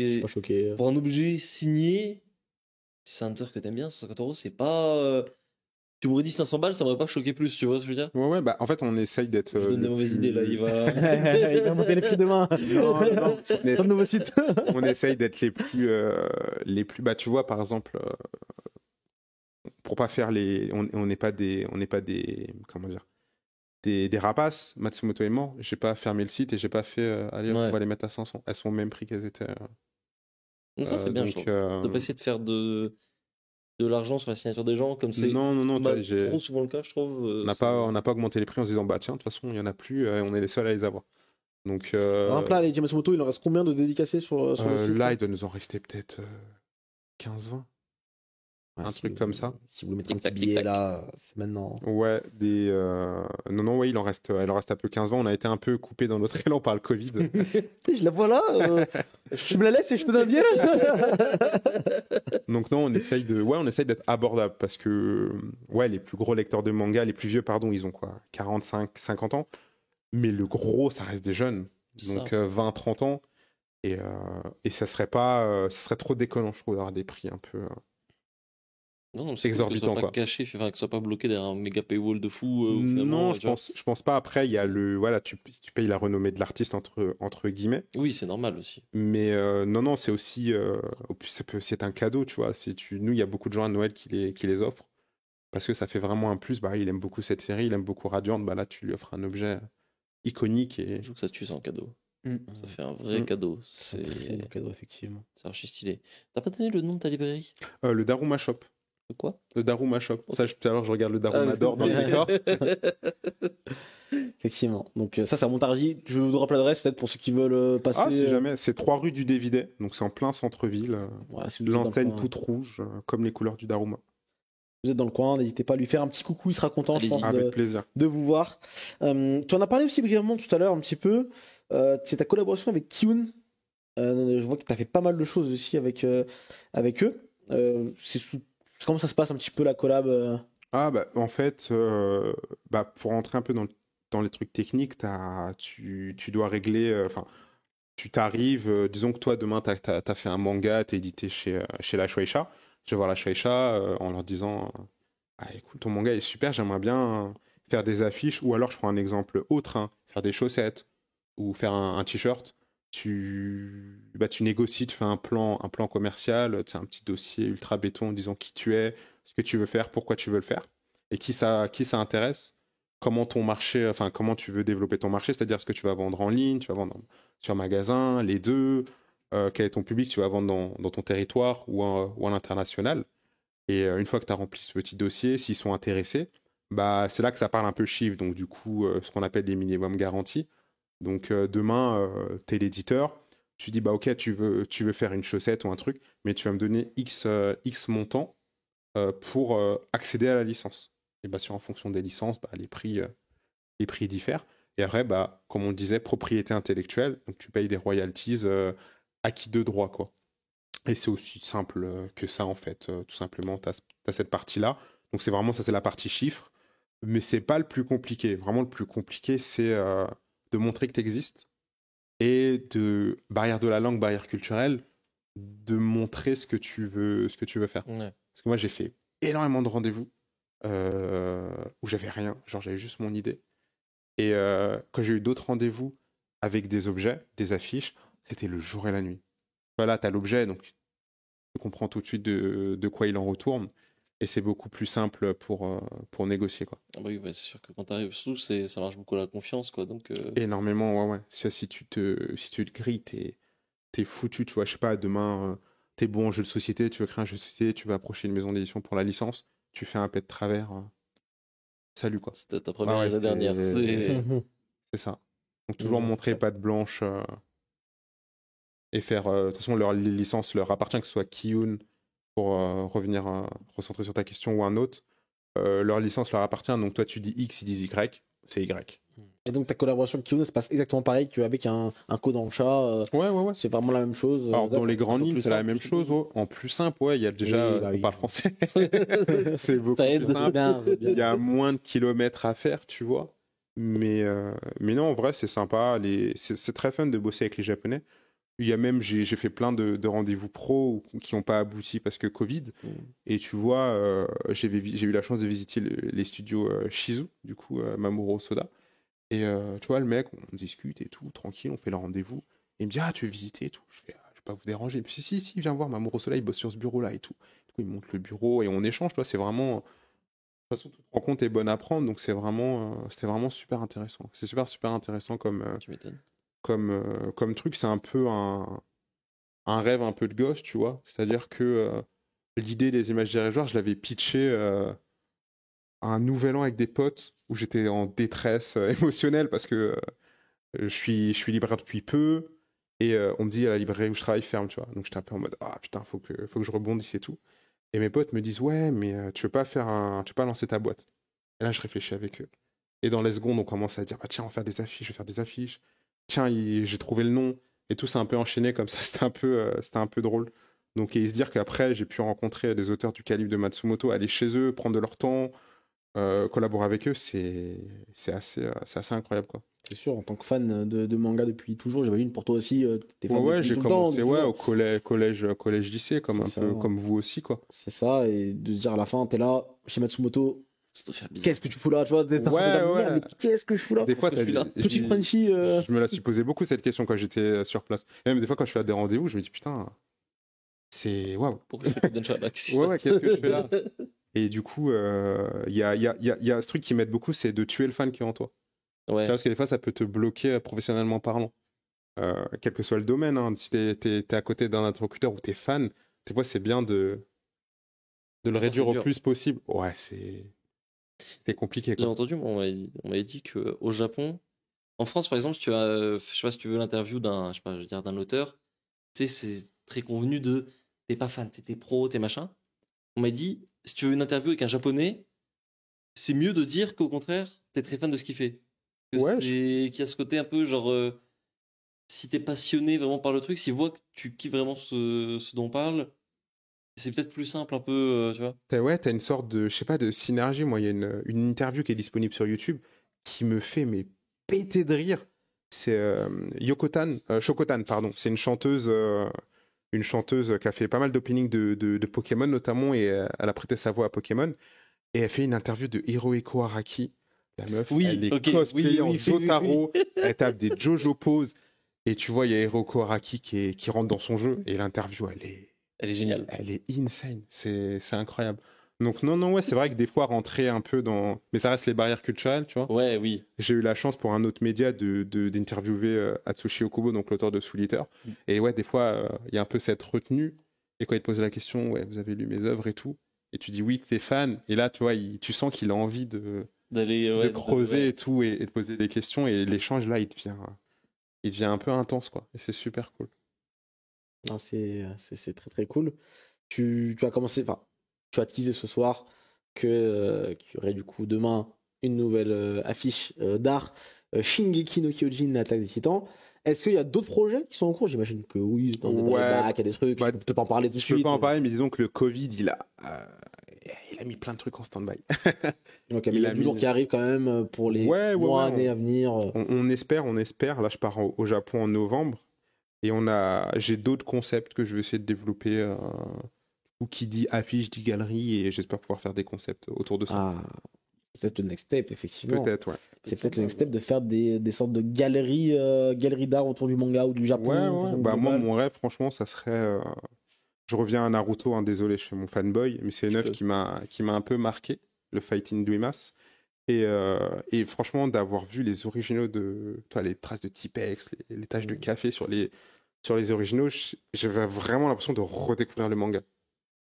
suis c'est. pas choqué. Pour un objet signé, si c'est un auteur que t'aimes bien, 150 €, c'est pas. Tu m'aurais dit 500 balles, ça m'aurait pas choqué plus, tu vois ce que je veux dire? Ouais, bah en fait, on essaye d'être. Je donne des mauvaises idées là, il va. Il va monter les prix demain. Non. Mais Sur le nouveau site. on essaye d'être les plus. Bah, tu vois, par exemple, pour pas faire les. On n'est pas des. Comment dire? Des rapaces. Matsumoto est mort. J'ai pas fermé le site et j'ai pas fait. Allez, on Ouais. va les mettre à 500. Elles sont au même prix qu'elles étaient. Ça, c'est bien, je Donc, trouve. De pas essayer de faire de l'argent sur la signature des gens, comme c'est non, trop souvent le cas, je trouve. on n'a pas augmenté les prix en se disant, bah tiens, de toute façon, il y en a plus, on est les seuls à les avoir. Donc, Alors là, les Matsumoto, il en reste combien de dédicacés sur le site là, il doit nous en rester peut-être 15-20. Ouais, un si truc vous- comme ça. Si vous mettez un Tic-tac, petit billet tic-tac. là, c'est maintenant. Ouais, non, ouais, il en reste un peu 15-20. On a été un peu coupé dans notre élan par le Covid. Je la vois là. Je me la laisse et je te donne bien. Donc non, on essaye d'être abordable parce que ouais, les plus gros lecteurs de manga, les plus vieux, pardon, ils ont quoi, 45, 50 ans. Mais le gros, ça reste des jeunes. C'est Donc ça. 20, 30 ans. Et ça serait trop déconnant, je trouve, d'avoir des prix un peu. Non, c'est cool que ce Exorbitant, soit pas quoi. caché, enfin, que ce soit pas bloqué derrière un méga paywall de fou. Où finalement, Non, tu vois. je pense pas. Après, il y a voilà, tu payes la renommée de l'artiste entre guillemets. Oui, c'est normal aussi. Mais non, c'est aussi, c'est un cadeau, tu vois. Nous, il y a beaucoup de gens à Noël qui les offrent parce que ça fait vraiment un plus. Bah, il aime beaucoup cette série, il aime beaucoup Radiant. Bah là, tu lui offres un objet iconique et Je trouve que ça tue, c'est un cadeau. Mm. Ça fait un vrai Mm. cadeau. C'est un très beau cadeau, effectivement. C'est archi stylé. T'as pas donné le nom de ta librairie? le Daruma Shop. De quoi? Le Daruma Shop. Ok. Ça, tout à l'heure, je regarde le Daruma Ah, d'or dans le décor. Effectivement. Donc ça, c'est à Montargis. Je vous rappelle l'adresse peut-être pour ceux qui veulent passer. Ah, si jamais. C'est 3 rue du Dévidet. Donc, c'est en plein centre-ville. Voilà, si vous êtes dans le L'enseigne coin. toute rouge, comme les couleurs du Daruma. Vous êtes dans le coin, n'hésitez pas à lui faire un petit coucou, il sera content, je Allez-y. pense, Avec plaisir. de vous voir. Tu en as parlé aussi brièvement tout à l'heure, un petit peu. C'est ta collaboration avec Kyun. Je vois que tu as fait pas mal de choses aussi avec eux. Comment ça se passe un petit peu la collab Ah, bah, en fait, pour rentrer un peu dans les trucs techniques, tu dois régler. Enfin, tu t'arrives, disons que toi, demain, tu as fait un manga, tu es édité chez la Shueisha. Je vais voir la Shueisha en leur disant ah, écoute, ton manga est super, j'aimerais bien faire des affiches. Ou alors, je prends un exemple autre, hein, faire des chaussettes ou faire un t-shirt. Tu négocies, tu fais un plan commercial, tu as un petit dossier ultra béton en disant qui tu es, ce que tu veux faire, pourquoi tu veux le faire, et qui ça intéresse, comment ton marché, enfin comment tu veux développer ton marché, c'est-à-dire ce que tu vas vendre en ligne, tu vas vendre sur magasin, les deux, quel est ton public, tu vas vendre dans ton territoire ou à l'international. Et une fois que tu as rempli ce petit dossier, s'ils sont intéressés, bah, c'est là que ça parle un peu chiffre, donc du coup, ce qu'on appelle des minimum garanties. Donc demain, tu es l'éditeur, tu dis, bah ok, tu veux faire une chaussette ou un truc, mais tu vas me donner X montant pour accéder à la licence. Et bah, en fonction des licences, bah, les prix diffèrent. Et après, bah, comme on le disait, propriété intellectuelle, donc tu payes des royalties acquis de droit, quoi. Et c'est aussi simple que ça, en fait. Tout simplement, tu as cette partie-là. Donc c'est vraiment, ça c'est la partie chiffre. Mais c'est pas le plus compliqué. Vraiment, le plus compliqué, c'est de montrer que tu existes et barrière de la langue, barrière culturelle, de montrer ce que tu veux faire. Ouais. Parce que moi, j'ai fait énormément de rendez-vous où j'avais rien, genre j'avais juste mon idée. Et quand j'ai eu d'autres rendez-vous avec des objets, des affiches, c'était le jour et la nuit. Voilà, tu as l'objet, donc tu comprends tout de suite de quoi il en retourne. Et c'est beaucoup plus simple pour négocier, quoi. Ah bah oui, bah, c'est sûr que quand t'arrives, surtout, ça marche beaucoup à la confiance, quoi. Donc, Énormément, ouais, ouais. Si tu te grilles, t'es foutu, tu vois. Je sais pas, demain, t'es bon en jeu de société, tu veux créer un jeu de société, tu vas approcher une maison d'édition pour la licence, tu fais un pet de travers. Salut, quoi. c'était ta première ouais, et la dernière. C'est ça. Donc toujours Ouais, montrer c'est ça. patte blanche et faire... de toute façon, les licences leur appartient, que ce soit Kiyun, pour revenir, recentrer sur ta question, ou un autre. Leur licence leur appartient, donc toi tu dis X, ils disent Y, c'est Y. Et donc ta collaboration avec Kiyun se passe exactement pareil qu'avec un code en chat. Ouais, ouais, ouais. C'est vraiment la même chose. Alors dans d'accord. les Un grandes peu lignes, plus c'est la simple, même je chose. suppose. En plus simple, ouais, il y a déjà... Oui, bah on oui. parle français. C'est beaucoup Ça aide, plus simple. bien, Il y a moins de kilomètres à faire, tu vois. Mais non, en vrai, c'est sympa. C'est très fun de bosser avec les Japonais. Il y a même, j'ai fait plein de rendez-vous pro qui n'ont pas abouti parce que Covid. Et tu vois, j'ai eu la chance de visiter les studios Shizu, du coup, Mamoru Soda. Et tu vois, le mec, on discute et tout, tranquille, on fait le rendez-vous. Et il me dit, ah, tu veux visiter et tout. Je fais, ah, je vais pas vous déranger. Il me dit, si, viens voir, Mamoru Soda, il bosse sur ce bureau-là et tout. Du coup, il monte le bureau et on échange, toi, c'est vraiment... De toute façon, toute rencontre est bonne à prendre, donc c'était vraiment super intéressant. C'est super intéressant Tu m'étonnes. comme truc. C'est un peu un rêve un peu de gosse, tu vois. C'est-à-dire que l'idée des images dérisoires, je l'avais pitché à un nouvel an avec des potes où j'étais en détresse émotionnelle parce que je suis libraire depuis peu et on me dit à la librairie où je travaille ferme, tu vois. Donc j'étais un peu en mode ah putain, faut que je rebondisse et tout. Et mes potes me disent ouais, mais tu veux pas lancer ta boîte. Et là, je réfléchis avec eux. Et dans les secondes, on commence à dire bah tiens, on va faire des affiches, je vais faire des affiches. Tiens, j'ai trouvé le nom. Et tout s'est un peu enchaîné comme ça, c'était un peu drôle. Donc, et se dire qu'après, j'ai pu rencontrer des auteurs du calibre de Matsumoto, aller chez eux, prendre de leur temps, collaborer avec eux, c'est assez incroyable, quoi. C'est sûr, en tant que fan de manga depuis toujours, j'imagine pour toi aussi, t'es fan Ouais, depuis j'ai tout le temps. commencé depuis au toujours. collège-lycée, comme C'est un peu ça. comme vous aussi, quoi. C'est ça, et de se dire à la fin, t'es là, chez Matsumoto, Ça doit faire bizarre. qu'est-ce que tu fous là, tu vois, t'es en train de dire, Ouais. merde, mais qu'est-ce que je fous là? Des fois, je suis là. Petit Frenchy. Je me la suis posé beaucoup cette question quand j'étais sur place. Et même des fois, quand je fais des rendez-vous, je me dis putain, c'est waouh. Pourquoi je fais pas Densha là? Qu'est-ce qui se Ouais, passe qu'est-ce que je fais là? Et du coup, il y a ce truc qui m'aide beaucoup, c'est de tuer le fan qui est en toi. Tu Ouais. vois, parce que des fois, ça peut te bloquer professionnellement parlant. Quel que soit le domaine, hein. Si t'es à côté d'un interlocuteur ou t'es fan, des fois, c'est bien de le réduire au dur. plus possible. Ouais, c'est compliqué, J'ai quoi. entendu, on m'avait dit qu'au Japon, en France par exemple, si tu as, je sais pas si tu veux l'interview d'un, je sais pas, je veux dire d'un auteur, tu sais, c'est très convenu de, t'es pas fan, t'es pro, t'es machin. On m'a dit, si tu veux une interview avec un japonais, c'est mieux de dire qu'au contraire, t'es très fan de ce qu'il fait. Que Ouais, qu'il y a ce côté un peu genre, si t'es passionné vraiment par le truc, s'il voit que tu kiffes vraiment ce dont on parle, c'est peut-être plus simple un peu, tu vois. T'as une sorte de, je sais pas, de synergie. Moi, il y a une interview qui est disponible sur YouTube qui me fait mais péter de rire. C'est Shokotan, pardon. C'est une chanteuse qui a fait pas mal d'openings de Pokémon notamment, et elle a prêté sa voix à Pokémon. Et elle fait une interview de Hirohiko Araki. La meuf, Oui, elle est ok, cosplay en oui, Jotaro, elle tape des Jojo poses. Et tu vois, il y a Hirohiko Araki qui rentre dans son jeu. Et l'interview, Elle est géniale. elle est insane. C'est incroyable. Donc non, ouais, c'est vrai que des fois, rentrer un peu dans... Mais ça reste les barrières culturelles, tu vois. Ouais, oui. J'ai eu la chance pour un autre média d'interviewer Atsushi Okubo, donc l'auteur de Soul Eater. Et ouais, des fois, il y a un peu cette retenue. Et quand il te pose la question, ouais, vous avez lu mes œuvres et tout. Et tu dis oui, t'es fan. Et là, tu vois, tu sens qu'il a envie de creuser et tout, et de poser des questions. Et l'échange, là, il devient un peu intense, quoi. Et c'est super cool. Non, c'est très très cool. Tu as commencé, enfin, tu as teasé ce soir qu'il y aurait du coup demain une nouvelle affiche d'art, Shingeki no Kyojin, l'attaque des Titans. Est-ce qu'il y a d'autres projets qui sont en cours? J'imagine que oui, dans les bacs, il y a des trucs, bah, tu peux pas en parler tout de Je peux suite. pas en parler, mais disons que le Covid, il a mis plein de trucs en stand-by. Donc, mais il y a du lourd qui arrive quand même pour les mois, années à venir. On espère. Là, je pars au Japon en novembre. Et j'ai d'autres concepts que je vais essayer de développer. Ou qui dit affiche, dit galerie. Et j'espère pouvoir faire des concepts autour de ça. Ah, peut-être le next step, effectivement. Peut-être, ouais. C'est peut-être le next step de faire des sortes de galeries d'art autour du manga ou du Japon. Ouais, de ouais. façon Bah, moi, globale. mon rêve, franchement, ça serait. Je reviens à Naruto, hein, désolé, je suis mon fanboy, mais c'est une Tu œuvre peux. qui m'a un peu marqué, le Fighting Dreamers. Et franchement, d'avoir vu les originaux de. Toi, les traces de Tipex, les taches de café sur les originaux, j'avais vraiment l'impression de redécouvrir le manga.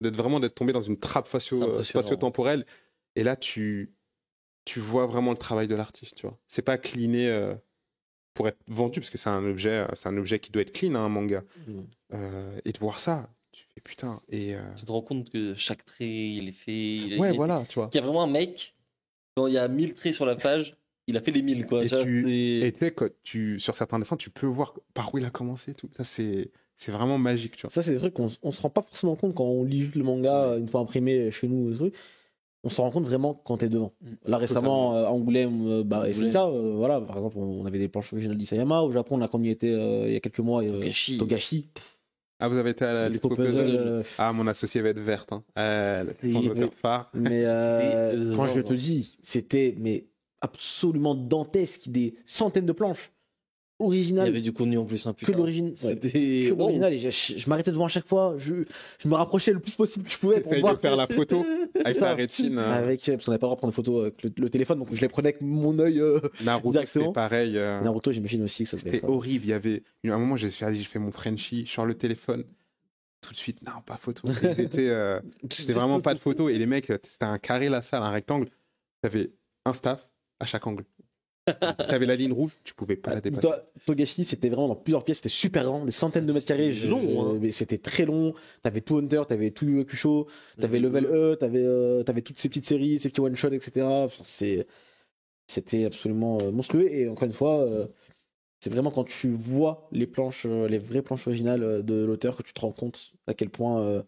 D'être tombé dans une trappe C'est impressionnant. spatio-temporelle. Et là, tu vois vraiment le travail de l'artiste, tu vois. C'est pas cleané pour être vendu, parce que c'est un objet qui doit être clean, hein, un manga. Et de voir ça, tu fais putain. Tu te rends compte que chaque trait, il est fait. Ouais, il est- voilà, tu vois. Il y a vraiment un mec, quand il y a 1000 traits sur la page, il a fait les 1000, quoi. Et Tu vois, et tu sais, sur certains dessins, tu peux voir par où il a commencé et tout. Ça, c'est vraiment magique, tu vois. Ça, c'est des trucs qu'on se rend pas forcément compte quand on lit juste le manga une fois imprimé chez nous. Des trucs. On s'en rend compte vraiment quand t'es devant. Là, récemment, à Angoulême, et c'est le cas. Voilà, par exemple, on avait des planches originales d'Isayama. Au Japon, on a connu été il y a quelques mois. Togashi. Ah, vous avez été à L'expo l'expo puzzle, puzzle. Ah, mon associé va être verte. Hein. C'est- Ton auteur phare. Mais C'était quand je genre- te dis, c'était absolument dantesque, des centaines de planches Il y originales, avait du contenu en plus, un que putain. l'origine. Ouais. C'était. Que Wow. l'original, et je m'arrêtais devant à chaque fois, je me rapprochais le plus possible que je pouvais pour Essaye voir de faire la photo avec ça. la rétine. parce qu'on n'avait pas le droit de prendre des photos avec le téléphone, donc je les prenais avec mon œil. Naruto, directement. c'était pareil. Naruto, j'imagine aussi que ça devait C'était être, horrible. Il y avait un moment, j'ai fait mon Frenchie, je sors le téléphone. Tout de suite, non, pas photo. C'était vraiment pas de photo. Et les mecs, c'était un carré la salle, un rectangle. T'avais un staff à chaque angle. T'avais la ligne rouge, tu pouvais pas la dépasser. Togashi, c'était vraiment dans plusieurs pièces, c'était super grand, des centaines de mètres carrés. C'était long, hein. Mais c'était très long. T'avais tout Hunter, t'avais tout Yu Yu Hakusho, t'avais Level E, t'avais toutes ces petites séries, ces petits one-shots, etc. Enfin, c'était absolument monstrueux. Et encore une fois, c'est vraiment quand tu vois les planches, les vraies planches originales de l'auteur que tu te rends compte à quel point.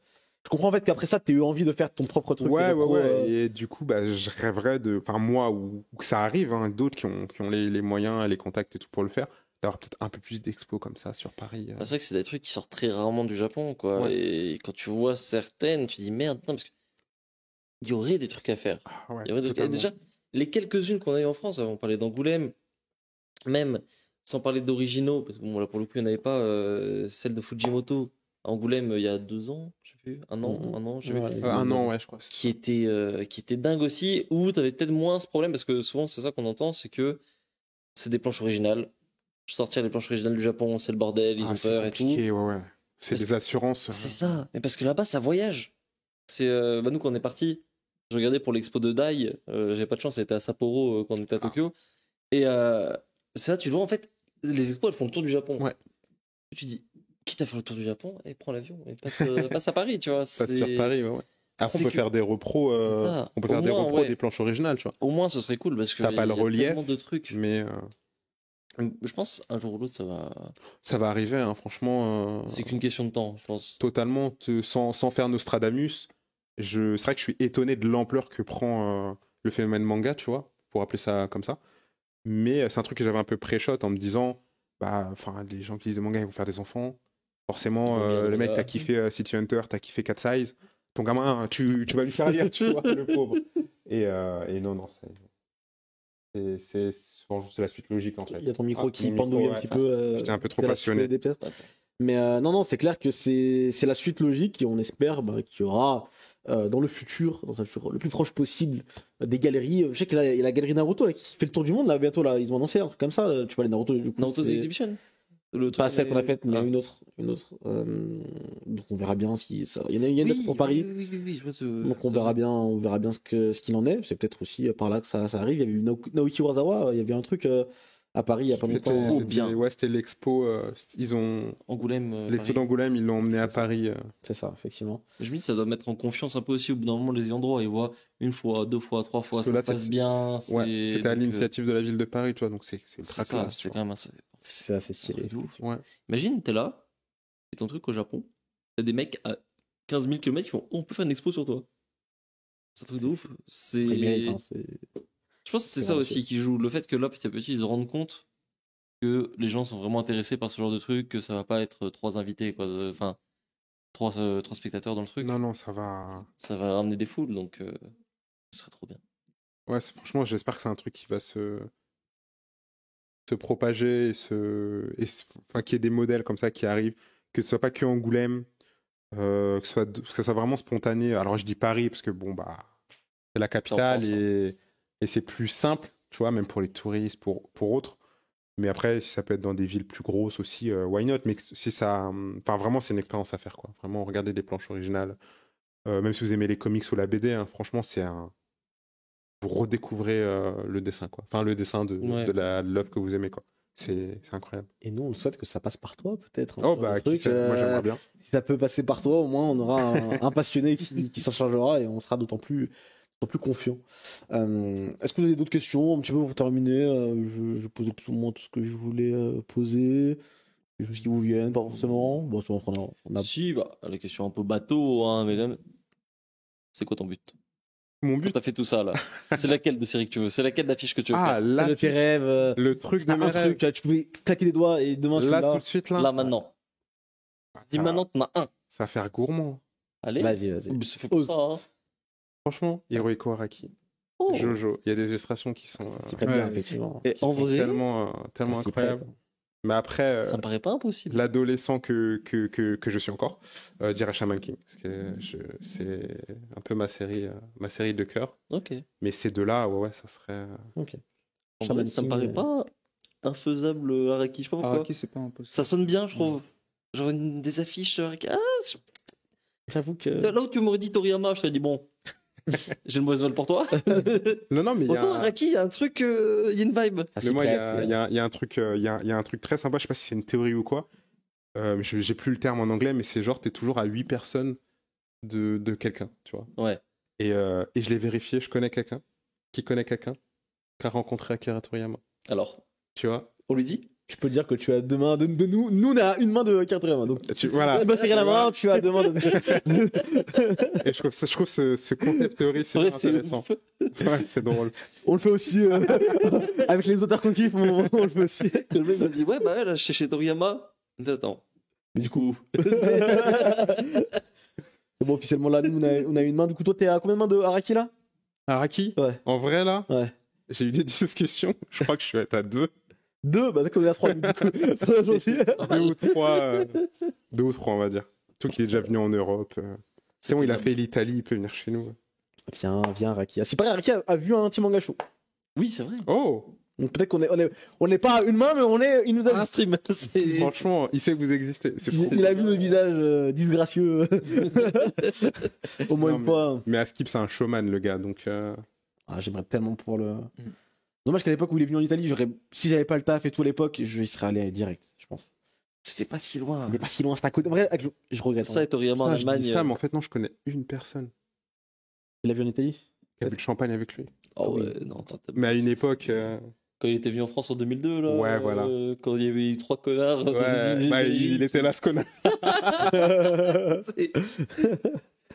Je comprends en fait qu'après ça, t'aies eu envie de faire ton propre truc. Ouais, et de ouais. Et du coup, bah, je rêverais de. Enfin, moi, ou que ça arrive, hein, d'autres qui ont les moyens, les contacts et tout pour le faire, d'avoir peut-être un peu plus d'expos comme ça sur Paris. C'est vrai que c'est des trucs qui sortent très rarement du Japon, quoi. Ouais. Et quand tu vois certaines, tu dis merde, non, parce que il y aurait des trucs à faire. Ah ouais, Il y aurait des trucs- totalement. Déjà, les quelques-unes qu'on a eu en France, on parlait d'Angoulême, même sans parler d'originaux, parce que bon, là pour le coup, il n'y en avait pas, celle de Fujimoto à Angoulême il y a 2 ans, je sais plus, un an, je sais plus. Ouais, Un an, ouais, je crois. Qui était dingue aussi, où tu avais peut-être moins ce problème, parce que souvent c'est ça qu'on entend, c'est que c'est des planches originales. Sortir les planches originales du Japon, c'est le bordel, ils ont c'est peur et tout. compliqué, ouais, ouais. C'est Parce des assurances. C'est ça, mais parce que là-bas ça voyage. C'est nous quand on est parti, je regardais pour l'expo de Dai, j'avais pas de chance, elle était à Sapporo quand on était à Tokyo. Et c'est là tu vois en fait, les expos elles font le tour du Japon. Ouais. Tu dis, quitte à faire le tour du Japon, et prends l'avion et passe à Paris, tu vois. Pas sur Paris, ouais. Après, C'est on peut que- faire des repros, C'est ça. on peut Au faire des moins, repros ouais. des planches originales, tu vois. Au moins ce serait cool parce que T'as pas le il y a relief, tellement de trucs. Mais Je pense un jour ou l'autre ça va arriver, hein, franchement. c'est qu'une question de temps, je pense. Totalement, sans faire Nostradamus. C'est vrai que je suis étonné de l'ampleur que prend le phénomène manga, tu vois, pour appeler ça comme ça. Mais c'est un truc que j'avais un peu pré-shot en me disant, bah, enfin, les gens qui lisent des mangas, ils vont faire des enfants. Forcément, Ils vont bien le le mec, manga. t'as kiffé City Hunter, t'as kiffé Cat Size. Ton gamin, tu vas lui faire lire, tu vois, le pauvre. Et non, c'est la suite logique, en fait. Il y a ton micro Ah, qui mon pendouille micro, un ouais. petit peu. J'étais un peu trop c'est là, passionné. tu peux aider, peut-être. Mais non, c'est clair que c'est la suite logique et on espère qu'il y aura dans le futur, dans un futur le plus proche possible, des galeries. Je sais qu'il y a la galerie Naruto là, qui fait le tour du monde là bientôt là. Ils ont annoncé un truc comme ça. Tu parlais de Naruto du coup. Naruto's c'est- Exhibition. Pas celle qu'on a faite, mais Ah. une autre. Donc on verra bien si ça. Il y en a une autre pour Paris. Oui, je vois Donc on verra bien ce qu'il en est. C'est peut-être aussi par là que ça arrive. Il y avait eu Naoki Urasawa. Il y avait un truc à Paris il y a pas longtemps. bien. C'était l'expo. Ils ont Angoulême. l'expo Paris. d'Angoulême, ils l'ont emmené à Paris. C'est ça, effectivement. Je me dis, ça doit mettre en confiance un peu aussi au bout d'un moment les endroits. Ils voient une fois, 2 fois, 3 fois, Parce que ça là, se passe c'est- bien. Ouais, c'était à donc, l'initiative de la ville de Paris, tu vois, donc c'est C'est ultra ça, classe, tu c'est vois. quand même assez. C'est assez stylé. C'est de ouf. Ouais. Imagine, t'es là, c'est ton truc au Japon, t'as des mecs à 15 000 km qui font oh, on peut faire une expo sur toi. C'est un truc de ouf. C'est. Très mérite, hein, Je pense que c'est C'est ça vrai, aussi qui joue. Le fait que là, petit à petit, ils se rendent compte que les gens sont vraiment intéressés par ce genre de truc, que ça va pas être 3 invités, quoi. Enfin, 3 spectateurs dans le truc. Non, ça va. Ça va ramener des foules, donc ce serait trop bien. Ouais, franchement, j'espère que c'est un truc qui va se propager enfin, qu'il y ait des modèles comme ça qui arrivent, que ce soit pas que Angoulême, que ce soit vraiment spontané. Alors je dis Paris parce que bon bah c'est la capitale France, hein. et c'est plus simple, tu vois, même pour les touristes, pour autres. Mais après, si ça peut être dans des villes plus grosses aussi, why not? Mais si ça, enfin vraiment, c'est une expérience à faire quoi. Vraiment, regardez des planches originales. Même si vous aimez les comics ou la BD, hein, franchement, vous redécouvrez le dessin quoi. Enfin le dessin de de l'œuvre que vous aimez quoi. C'est incroyable. Et nous, on souhaite que ça passe par toi, peut-être. Hein, Oh sur bah le qui truc, sait, moi j'aimerais bien. Si ça peut passer par toi, au moins, on aura un passionné qui s'en chargera et on sera d'autant plus confiant. Est-ce que vous avez d'autres questions, un petit peu pour terminer? Je posais plus ou moins tout ce que je voulais poser. Des choses qui vous viennent, pas forcément. Bon, souvent, on a... Si, bah, la question un peu bateau, hein, mais quand même. C'est quoi ton but? Mon Quand but, t'as fait tout ça, là. C'est laquelle de série que tu veux? C'est laquelle d'affiche que tu veux ah faire? là, de tes rêves. le truc C'est de un mes rêves. truc, tu pouvais claquer les doigts et demain, Là celui-là. tout de suite là. Là, maintenant. Dis ça, maintenant, t'en as un. ça va faire gourmand. Allez. Vas-y. C'est fait pour Ose. ça, hein. Franchement, Hirohiko Araki, Oh. Jojo, il y a des illustrations qui sont C'est très bien, Ouais. effectivement. Et en vrai, tellement tellement Qui incroyables. prête. Mais après, ça me paraît pas impossible. l'adolescent que je suis encore, dirait Shaman King, parce que c'est un peu ma série de cœur. Ok. Mais ces deux-là, ouais, ça serait. Ok. En Shaman vrai, ça me King, paraît pas infaisable, Araki. Je sais pas pourquoi. Araki, c'est pas impossible. Ça sonne bien, je trouve. Genre des affiches Araki. Ah, J'avoue que. là où tu m'aurais dit Toriyama, je t'aurais dit bon. J'ai le mauvais vol pour toi. Non, mais il y Autant a. Araki, il y a un truc, il y a une vibe. Ah, Mais si, moi, il y prête, a un truc, il y a un truc très sympa. Je sais pas si c'est une théorie ou quoi. J'ai plus le terme en anglais, mais c'est genre, t'es toujours à 8 personnes de quelqu'un, tu vois. Ouais. Et je l'ai vérifié, je connais quelqu'un qui connaît quelqu'un qui a rencontré Akira Toriyama, Alors, tu vois. on lui dit Tu peux dire que tu as deux mains de nous. Nous, on a une main de Carterema. Donc, Voilà. bah, serrer la main, tu as deux mains de. Et je trouve ce concept théorie super Ouais, c'est intéressant. Ouais, c'est drôle. On le fait aussi. Avec les auteurs qu'on kiffe, on le fait aussi. Le mec m'a dit ouais, bah là, chez Toriyama. Attends. Mais du coup. C'est bon, officiellement là, nous, on a une main. Du coup, toi, t'es à combien de mains de Araki là? Araki, Ouais. en vrai là, Ouais. j'ai eu des discussions. Je crois que je suis à 2. Deux, bah d'accord, on est à trois. Du coup, ça, aujourd'hui. 2 ou 3. 2 ou 3, on va dire. Surtout qu'il est déjà venu en Europe. C'est bon, il a fait l'Italie, il peut venir chez nous. Viens, Araki. Ah, si pareil, Araki a vu un petit manga show. Oui, c'est vrai. Oh, Donc peut-être on n'est pas à une main, mais il nous a Un vu. stream. C'est... franchement, il sait que vous existez. C'est trop Il a vu nos visages disgracieux. Au moins Non, une fois. Mais Askip, c'est un showman, le gars. Donc, Ah, j'aimerais tellement pouvoir le. Dommage qu'à l'époque où il est venu en Italie, si j'avais pas le taf et tout à l'époque, je y serais allé direct, je pense. C'était pas si loin. Il est pas si loin, c'est à côté. En vrai, je regrette. Ça et Toriyama en je dis Allemagne. ça, mais en fait, non, je connais une personne Il a vu en Italie? qui a bu le champagne avec lui. Oh oui. ouais, non, toi, Mais à une époque. quand il était venu en France en 2002, là. Ouais, voilà. Quand il y avait eu 3 connards. Ouais, bah, il était là, ce connard. C'est-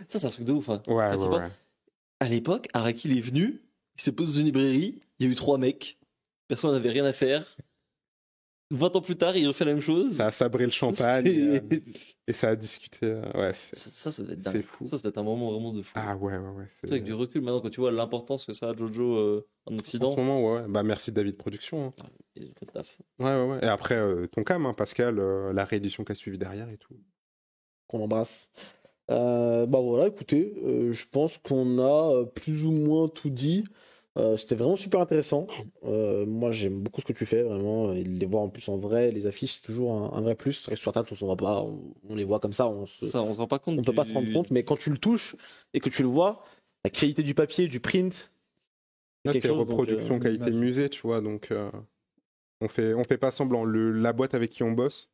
Ça, c'est un truc de ouf. Hein. Ouais, Je sais ouais, pas. ouais. À l'époque, Araki il est venu, il s'est posé dans une librairie, il y a eu 3 mecs, personne n'avait rien à faire. 20 ans plus tard, il refait la même chose. Ça a sabré le champagne et ça a discuté. Ouais, Ça doit être c'est dingue. fou. Ça doit être un moment vraiment de fou. Ah ouais, ouais, ouais. Surtout avec du recul maintenant, quand tu vois l'importance que ça a Jojo en En Occident. ce moment, ouais. Bah, merci David Production. Hein. Il fait le taf. Ouais, ouais, ouais. Et après, ton cam, hein, Pascal, la réédition qui a suivi derrière et tout. Qu'on embrasse. Bah voilà, écoutez, je pense qu'on a plus ou moins tout dit. C'était vraiment super intéressant. Moi, j'aime beaucoup ce que tu fais, vraiment. Et de les voir en plus en vrai, les affiches, c'est toujours un vrai plus. C'est vrai que sur table, on s'en voit pas, on les voit comme ça, on Ça, on se rend pas compte. peut pas se rendre compte, mais quand tu le touches et que tu le vois, la qualité du papier, du print, Là, quelque c'était chose, reproduction donc, qualité image. musée, tu vois. Donc, on fait pas semblant. La boîte avec qui on bosse,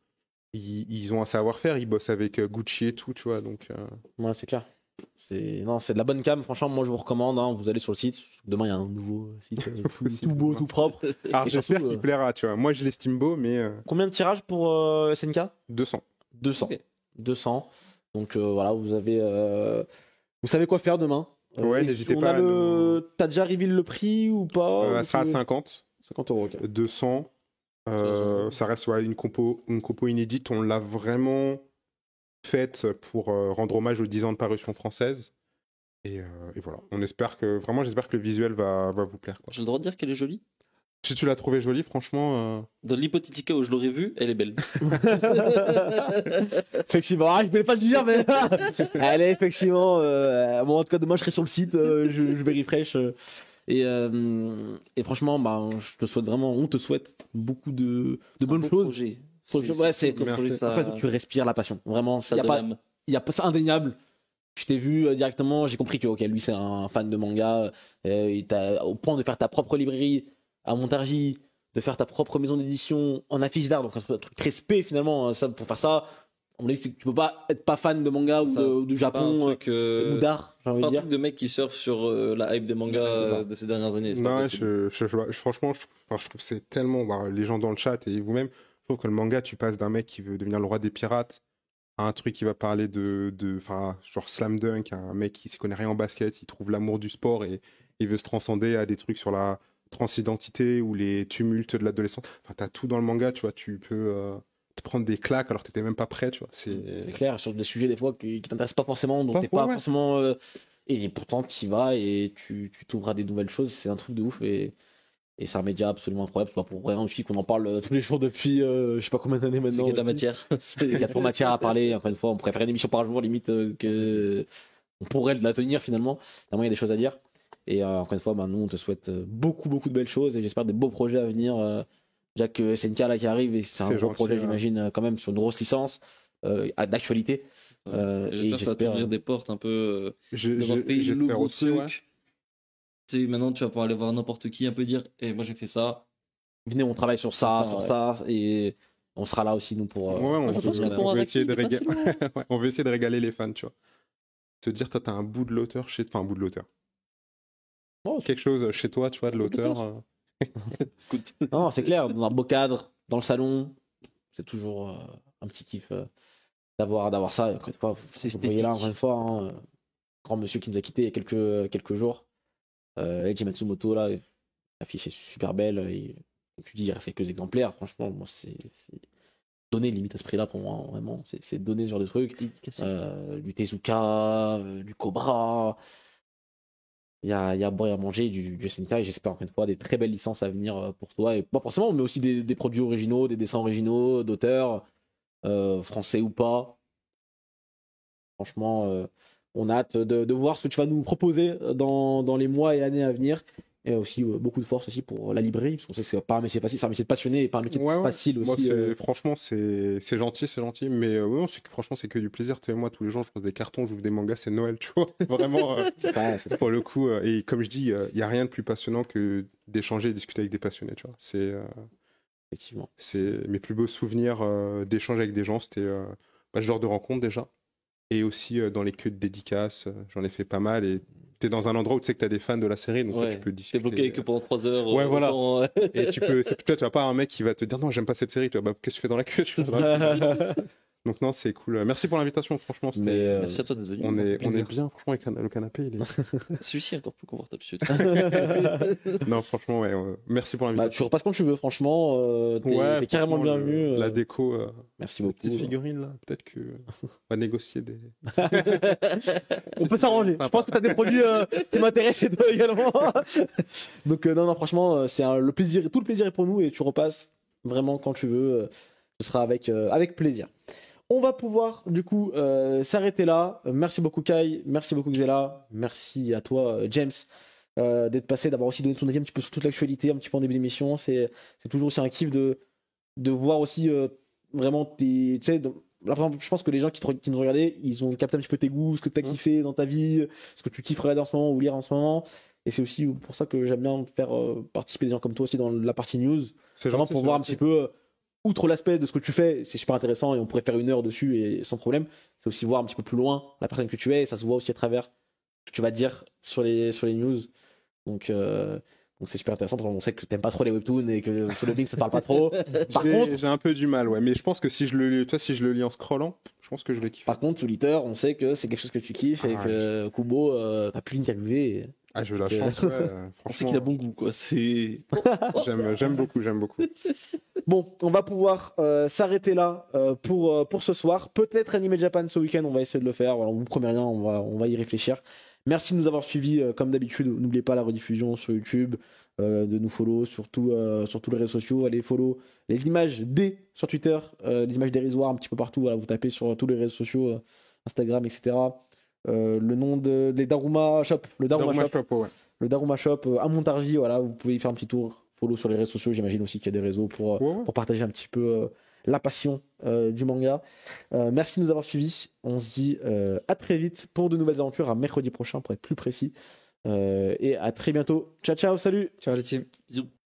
ils ont un savoir-faire. Ils bossent avec Gucci et tout, tu vois. Donc, ouais, c'est clair. C'est de la bonne cam, franchement, moi je vous recommande, hein, vous allez sur le site, demain il y a un nouveau site tout beau, tout propre. alors, Et j'espère surtout, qu'il plaira, tu vois. Moi, je l'estime beau, mais Combien de tirages pour SNK? 200. 200. Ok. 200. Donc voilà, vous savez quoi faire demain. Ouais, Et n'hésitez on pas a à nous- T'as déjà reveal le prix ou pas? Elle sera à 50, 50 euros, ok. 200. Ça reste ouais, une compo inédite. On l'a vraiment faite pour rendre hommage aux 10 ans de parution française. Et voilà. J'espère que le visuel va vous plaire, quoi. J'ai le droit de dire qu'elle est jolie. Si tu l'as trouvé jolie, franchement. Dans l'hypothétique cas où je l'aurais vue, elle est belle. Effectivement, je voulais pas le dire, mais elle est effectivement. Bon, en tout cas, demain, je serai sur le site, je vais refresh. Et franchement, bah, on te souhaite beaucoup de bonnes choses. Projet. Ouais, c'est comme projet, ça, après, tu respires la passion. Vraiment, ça il y a donne pas, l'âme. c'est indéniable. Je t'ai vu directement, j'ai compris que ok, lui c'est un fan de manga. Au point de faire ta propre librairie à Montargis, de faire ta propre maison d'édition en affiche d'art, donc un truc très spé finalement. Ça, pour faire ça, on me dit que tu peux pas être pas fan de manga ou du C'est pas un Japon truc, ou d'art, j'ai c'est envie pas de un dire. truc de mec qui surfe sur la hype des mangas de ces dernières années. C'est pas Non, possible. franchement, je trouve que c'est tellement. Bah, les gens dans le chat et vous-même, je trouve que le manga, tu passes d'un mec qui veut devenir le roi des pirates à un truc qui va parler genre Slam Dunk, un mec qui ne connaît rien en basket, il trouve l'amour du sport et il veut se transcender à des trucs sur la transidentité ou les tumultes de l'adolescence. Enfin, t'as tout dans le manga, tu vois, tu peux te prendre des claques alors que t'étais même pas prêt, tu vois. C'est clair, sur des sujets des fois qui t'intéressent pas forcément, dont Pas- t'es pas ouais. forcément. Et pourtant, t'y vas et tu t'ouvres à des nouvelles choses, c'est un truc de ouf. Et c'est un média absolument incroyable. C'est pas pour rien aussi qu'on en parle tous les jours depuis je sais pas combien d'années C'est maintenant. qu'il y a de la matière. Il y a toujours matière à parler. Encore une fois, on pourrait faire une émission par jour, limite, que on pourrait la tenir finalement. Tellement il y a des choses à dire. Et encore une fois, bah, nous, on te souhaite beaucoup, beaucoup de belles choses et j'espère des beaux projets à venir. Jack SNK là qui arrive et c'est un C'est gros gentil, projet, ouais. j'imagine, quand même sur une grosse licence d'actualité. J'espère que ça va t'ouvrir des portes un peu. D'avoir fait le J'espère gros aussi, truc. ouais. Tu sais, maintenant, tu vas pouvoir aller voir n'importe qui, un peu dire, moi j'ai fait ça. Venez, on travaille sur ça, C'est ça, sur ouais. ça, et on sera là aussi, nous, pour. Ouais, on, je pense que on ton veut Araki, essayer de il est pas si régaler... Ouais, on veut essayer de régaler les fans, tu vois. Se dire, toi, t'as un bout de l'auteur chez... Enfin, un bout de l'auteur. Oh, Quelque chose chez toi, tu vois, de Un bout de l'auteur. Écoute. non, c'est clair, dans un beau cadre, dans le salon, c'est toujours un petit kiff d'avoir ça. Et encore une fois, C'est vous voyez là, esthétique. encore une fois, hein, grand monsieur qui nous a quittés il y a quelques jours. Eiji Matsumoto, là, l'affiche est super belle. Et, comme tu dis, il reste quelques exemplaires. Franchement, moi, c'est donné limite à ce prix-là pour moi, vraiment. C'est donné ce genre de trucs. Du Tezuka, du Cobra. Il y a à boire et à manger du SNK et j'espère encore une fois des très belles licences à venir pour toi. Et pas forcément, mais aussi des produits originaux, des dessins originaux, d'auteurs, français ou pas. Franchement, on a hâte de voir ce que tu vas nous proposer dans les mois et années à venir. Et aussi beaucoup de force aussi pour la librairie, parce qu'on sait que c'est pas un métier facile, c'est un métier de passionné et pas un métier Ouais, ouais. facile Moi, aussi. franchement, c'est gentil. Mais ouais, franchement, c'est que du plaisir. Tu sais, moi, tous les jours, je pose des cartons, j'ouvre des mangas, c'est Noël, tu vois. Vraiment, Ouais, c'est pour le coup. Et comme je dis, il n'y a rien de plus passionnant que d'échanger et discuter avec des passionnés, tu vois. effectivement. C'est mes plus beaux souvenirs d'échange avec des gens. C'était ce genre de rencontre déjà. Et aussi dans les queues de dédicaces, j'en ai fait pas mal. Et t'es dans un endroit où tu sais que t'as des fans de la série, donc là, tu peux discuter. T'es bloqué avec eux pendant 3 heures. Ouais, voilà. autant, Et peut-être tu vas pas un mec qui va te dire non, j'aime pas cette série. Tu vois, bah, qu'est-ce que tu fais dans la queue, tu vois. Donc non, c'est cool. Merci pour l'invitation, franchement. C'était, Merci à toi d'être venu. on est plaisir. bien, franchement, avec le canapé. Il est... Celui-ci est encore plus confortable. non, franchement, ouais, merci pour Bah, l'invitation. tu repasses quand tu veux, franchement. T'es carrément franchement, bienvenu. La déco, Merci les beaucoup. petites figurines là, peut-être que on va négocier des. On peut s'arranger. Je pense que t'as des produits qui m'intéressent chez toi également. Donc non, franchement, c'est le plaisir, tout le plaisir est pour nous et tu repasses vraiment quand tu veux. Ce sera avec plaisir. On va pouvoir du coup s'arrêter là. Merci beaucoup Kai, merci beaucoup Xela, merci à toi James d'être passé, d'avoir aussi donné ton avis un petit peu sur toute l'actualité, un petit peu en début d'émission. C'est toujours aussi un kiff de voir aussi vraiment tes, tu sais, là, par exemple, je pense que les gens qui nous regardaient, ils ont capté un petit peu tes goûts, ce que tu as kiffé dans ta vie, ce que tu kiffes regarder en ce moment ou lire en ce moment. Et c'est aussi pour ça que j'aime bien faire participer des gens comme toi aussi dans la partie news. C'est Vraiment gentil, pour c'est voir un gentil. petit peu, outre l'aspect de ce que tu fais, c'est super intéressant et on pourrait faire 1 heure dessus et sans problème. C'est aussi voir un petit peu plus loin la personne que tu es et ça se voit aussi à travers ce que tu vas dire sur les news. Donc c'est super intéressant parce qu'on sait que t'aimes pas trop les webtoons et que sur le link ça parle pas trop. J'ai un peu du mal, ouais. Mais je pense que si je le lis en scrollant, je pense que je vais kiffer. Par contre, Twitter, on sait que c'est quelque chose que tu kiffes et Ah, que Kubo, t'as pu l'interviewer. Et... Ah, je veux la chance, ouais. On sait Franchement, qu'il a bon goût, quoi. C'est. j'aime beaucoup. Bon, on va pouvoir s'arrêter là pour ce soir. Peut-être Anime Japan ce week-end, on va essayer de le faire. Voilà, on vous promet rien, on va y réfléchir. Merci de nous avoir suivis comme d'habitude. N'oubliez pas la rediffusion sur YouTube, de nous follow sur tous les réseaux sociaux. Allez follow les images sur Twitter, les images dérisoires un petit peu partout. Voilà, vous tapez sur tous les réseaux sociaux, Instagram, etc. Le nom des Daruma Shop, le Daruma Shop. Ouais. Le Daruma Shop à Montargis, voilà, vous pouvez y faire un petit tour. Follow sur les réseaux sociaux, j'imagine aussi qu'il y a des réseaux pour partager un petit peu la passion du manga. Merci de nous avoir suivis. On se dit à très vite pour de nouvelles aventures, à mercredi prochain pour être plus précis. Et à très bientôt. Ciao, ciao, salut. Ciao les teams. Bisous.